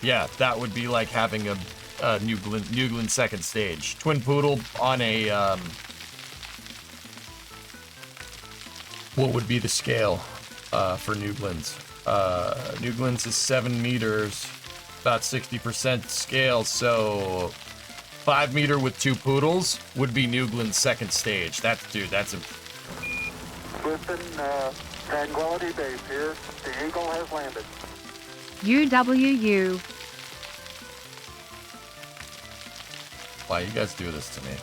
yeah, that would be like having a Nugland second stage. Twin poodle on a, what would be the scale for Nuglands? Nuglands is 7 meters, about 60% scale, so 5 meter with 2 poodles would be Nugland's second stage. That's a... Listen, Tranquility Base here. The Eagle has landed. UWU. Why you guys do this to me?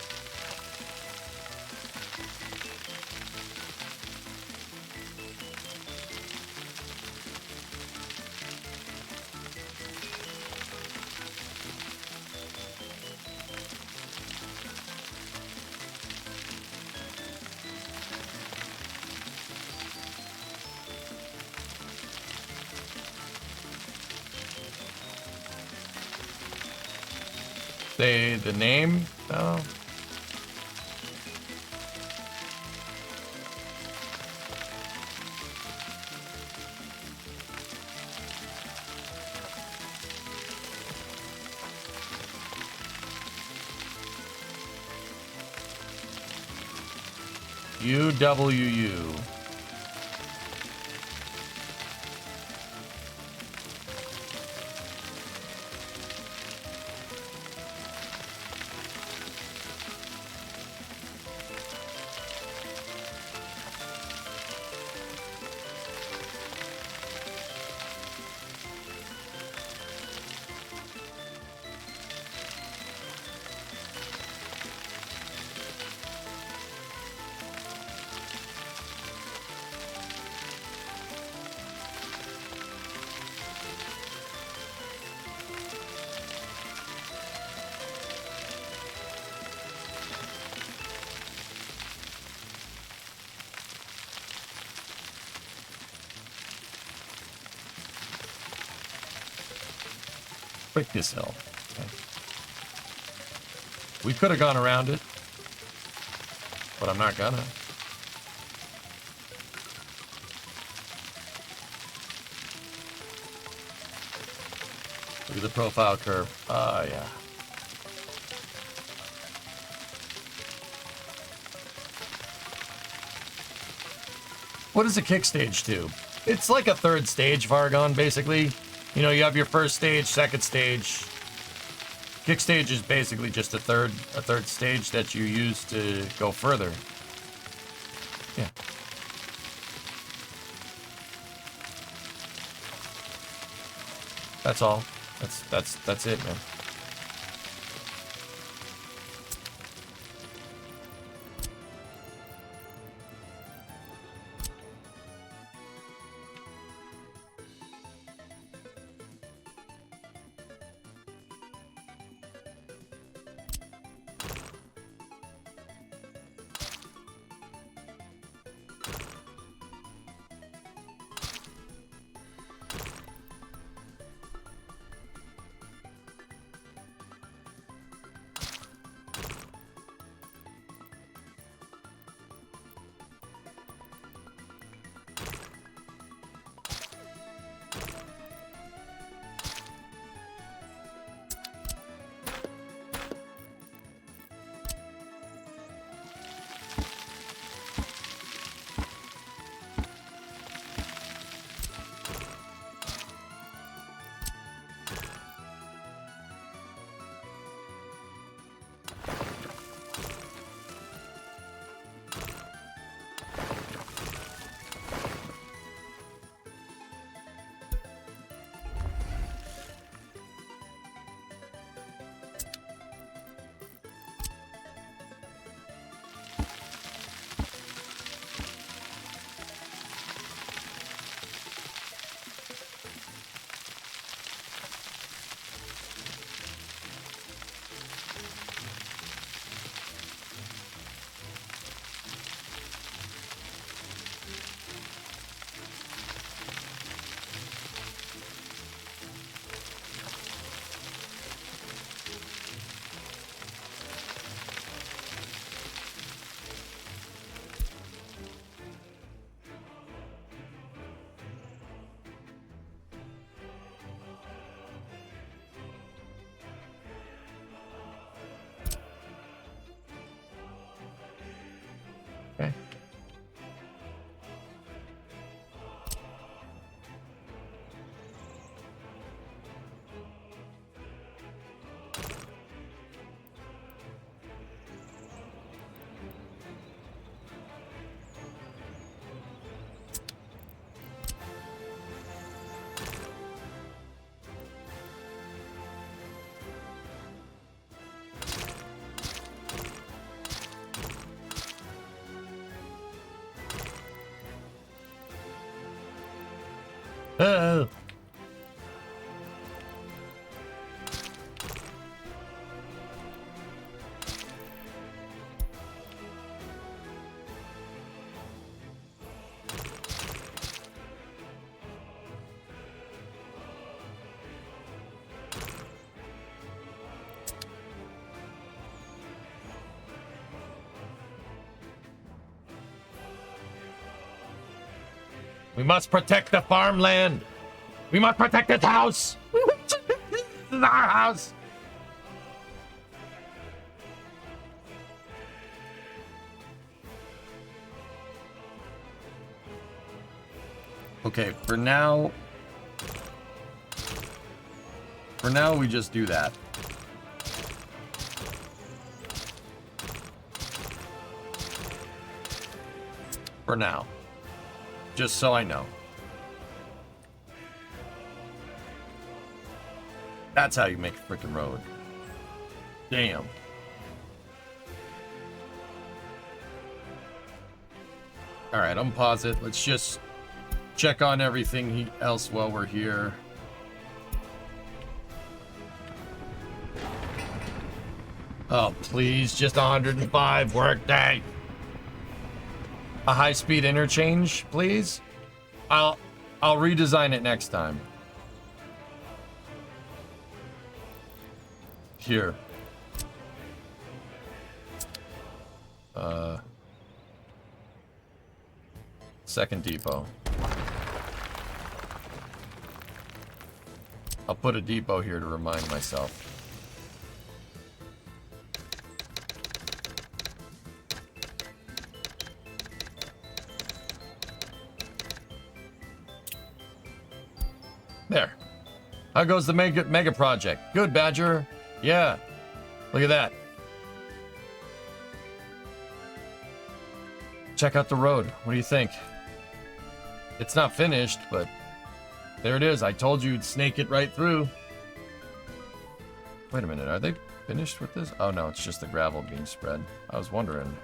The name? Oh. UWU. Frick this hill. Okay. We could have gone around it, but I'm not gonna. Look at the profile curve. Yeah. What is a kick stage to? It's like a third stage, Vargon, basically. You know, you have your first stage, second stage. Kick stage is basically just a third stage that you use to go further. Yeah. That's all. That's it, man. Okay. Oh. We must protect the farmland. We must protect this house. This is our house. Okay, for now, we just do that. For now. Just so I know. That's how you make a freaking road. Damn. Alright, unpause it. Let's just check on everything else while we're here. Oh, please, just 105 workday. A high-speed interchange, please. I'll redesign it next time. Here. Second depot. I'll put a depot here to remind myself. There. How goes the mega project? Good, Badger. Yeah. Look at that. Check out the road. What do you think? It's not finished, but there it is. I told you you'd snake it right through. Wait a minute. Are they finished with this? Oh, no. It's just the gravel being spread. I was wondering.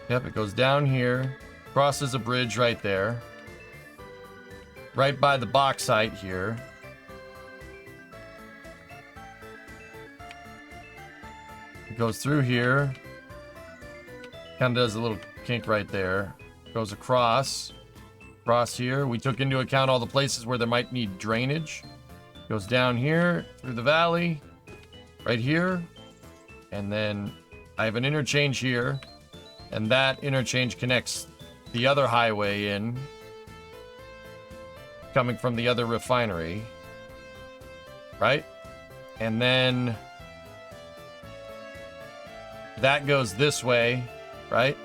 Yep, it goes down here. Crosses a bridge right there. Right by the bauxite here. It goes through here. Kind of does a little kink right there. Goes across. Across here. We took into account all the places where there might need drainage. Goes down here. Through the valley. Right here. And then I have an interchange here. And that interchange connects the other highway in. Coming from the other refinery. Right? And then that goes this way, right?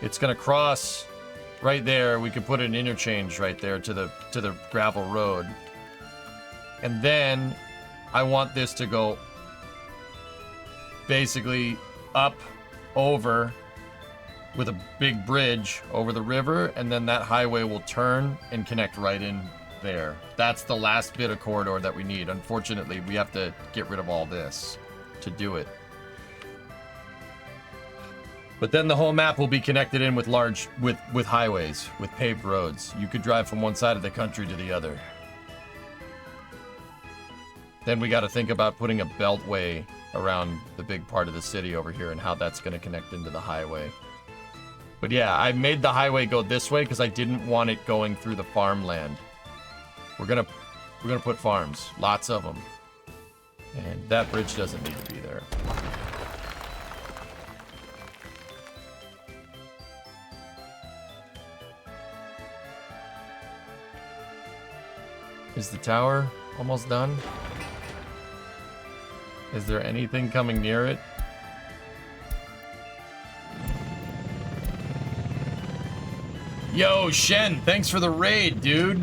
It's gonna cross right there. We could put an interchange right there to the gravel road. And then I want this to go basically up over with a big bridge over the river, and then that highway will turn and connect right in there. That's the last bit of corridor that we need. Unfortunately, we have to get rid of all this to do it. But then the whole map will be connected in with with highways, with paved roads. You could drive from one side of the country to the other. Then we got to think about putting a beltway around the big part of the city over here and how that's going to connect into the highway. But yeah, I made the highway go this way because I didn't want it going through the farmland. We're gonna put farms, lots of them, and that bridge doesn't need to be there. Is the tower almost done? Is there anything coming near it? Yo, Shen, thanks for the raid, dude.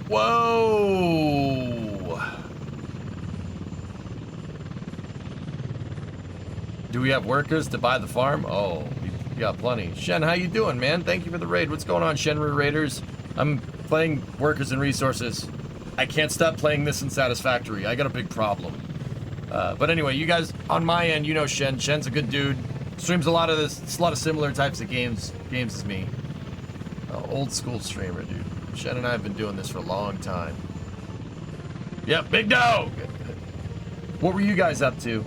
Whoa. Do we have workers to buy the farm? Oh, we got plenty. Shen, how you doing, man? Thank you for the raid. What's going on, Shenru Raiders? I'm playing workers and resources. I can't stop playing this in Satisfactory. I got a big problem. But anyway, you guys, on my end, you know Shen. Shen's a good dude. Streams a lot of this. It's a lot of similar types of games as me. Old school streamer, dude. Shen and I have been doing this for a long time. Yep, big dog. What were you guys up to?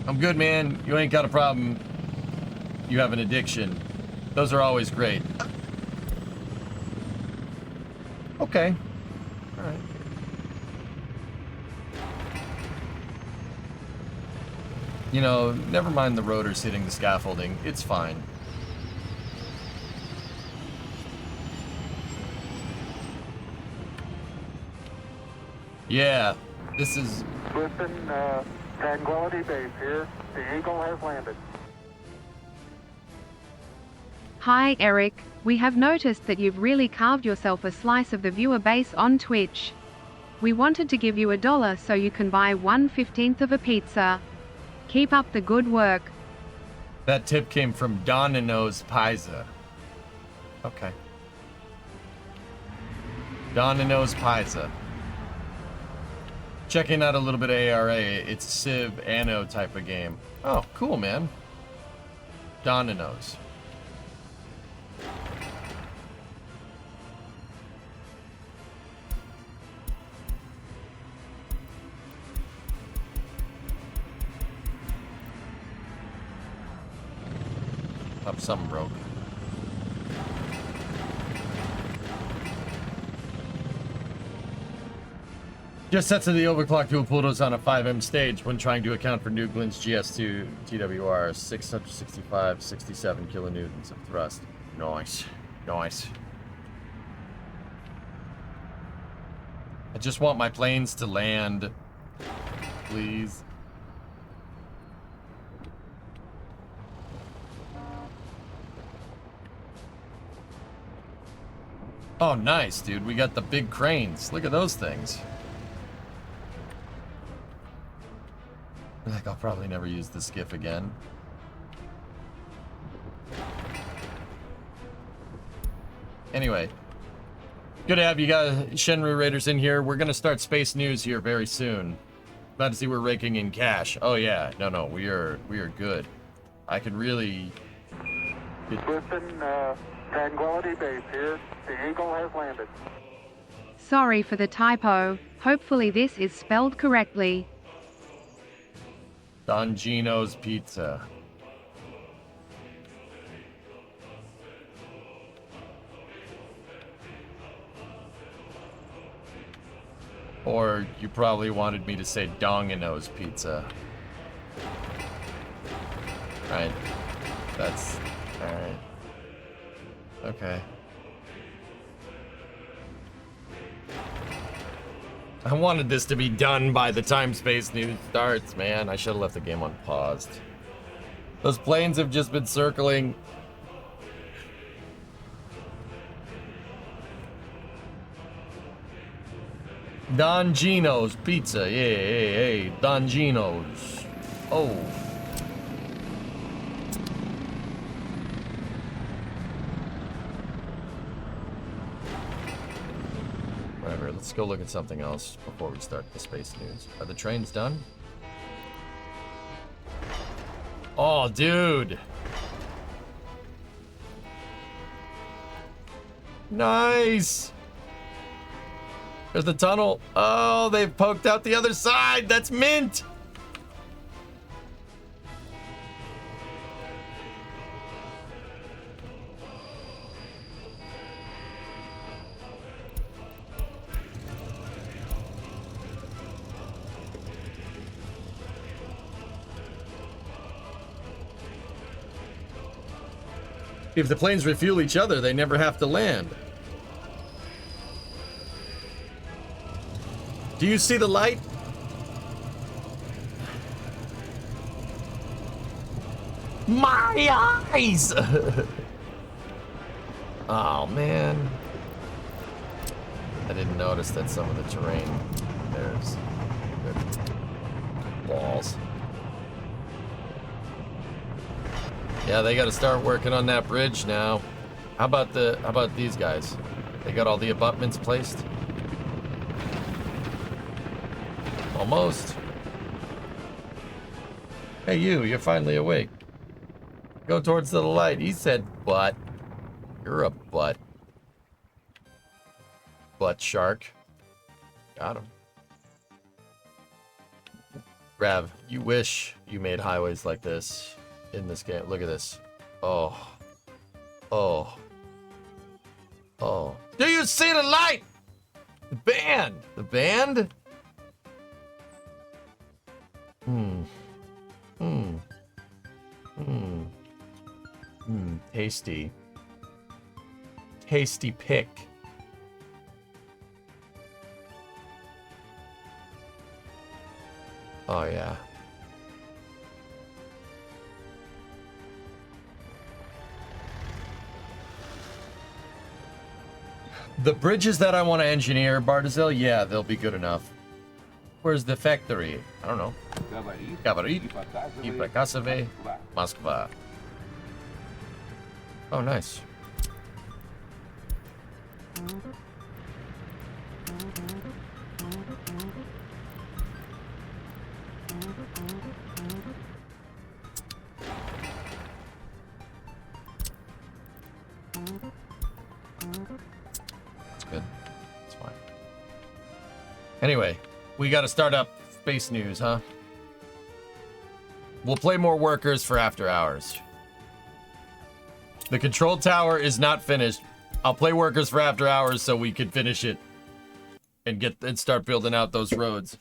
I'm good, man. You ain't got a problem. You have an addiction. Those are always great. Okay. All right. You know, never mind the rotors hitting the scaffolding. It's fine. Yeah, this is... Listen, Tranquility Base here. The Eagle has landed. Hi Eric, we have noticed that you've really carved yourself a slice of the viewer base on Twitch. We wanted to give you $1 so you can buy 1/15 of a pizza. Keep up the good work. That tip came from Domino's Pizza. Okay. Domino's Pizza. Checking out a little bit of ARA. It's a Civ Anno type of game. Oh, cool, man. Domino's. Up, something broke. Just sets of the overclock dual Plutos on a 5M stage when trying to account for Newglen's GS2 TWR 665 67 kilonewtons of thrust. Nice. Nice. I just want my planes to land. Please. Oh, nice, dude. We got the big cranes. Look at those things. Like, I'll probably never use the skiff again. Anyway. Good to have you guys, Shenru Raiders, in here. We're going to start space news here very soon. Glad to see we're raking in cash. Oh, yeah. No, we are good. I can really... Listen, Tranquility Base here. The Eagle has landed. Sorry for the typo. Hopefully this is spelled correctly. Don Gino's Pizza. Or you probably wanted me to say Domino's Pizza. Right. That's... alright. Okay. I wanted this to be done by the time space news starts, man. I should have left the game unpaused. Those planes have just been circling. Don Gino's Pizza. Hey, Don Gino's. Oh. Whatever, let's go look at something else before we start the space news. Are the trains done? Oh, dude. Nice. There's the tunnel. Oh, they've poked out the other side. That's mint. If the planes refuel each other, they never have to land. Do you see the light? My eyes! Oh, man. I didn't notice that some of the terrain, there's walls. Yeah, they got to start working on that bridge now. How about these guys? They got all the abutments placed? Almost. Hey, you're finally awake. Go towards the light. He said butt. You're a butt. Butt shark. Got him. Rav, you wish you made highways like this in this game. Look at this. Oh. Oh. Oh. Do you see the light? The band. The band? Hmm. Tasty. Tasty pick. Oh, yeah. The bridges that I want to engineer, Bardazel, yeah, they'll be good enough. Where's the factory? I don't know. Говорит и показывай Москва. Oh, nice. Good. It's fine. Anyway, we got to start up space news, huh? We'll play more workers for after hours. The control tower is not finished. I'll play workers for after hours so we can finish it and start building out those roads.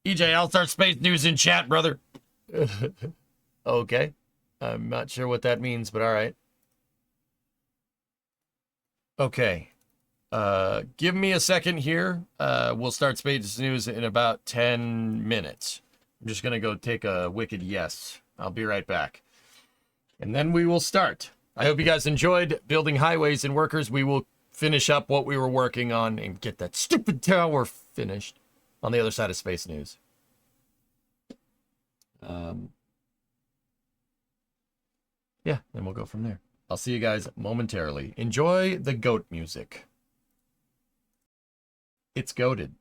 EJ, I'll start space news in chat, brother. Okay. I'm not sure what that means, but all right. Okay. Give me a second here. We'll start space news in about 10 minutes. I'm just going to go take a wicked yes. I'll be right back. And then we will start. I hope you guys enjoyed building highways and workers. We will finish up what we were working on and get that stupid tower finished on the other side of space news. Yeah, then we'll go from there. I'll see you guys momentarily. Enjoy the goat music. It's goated.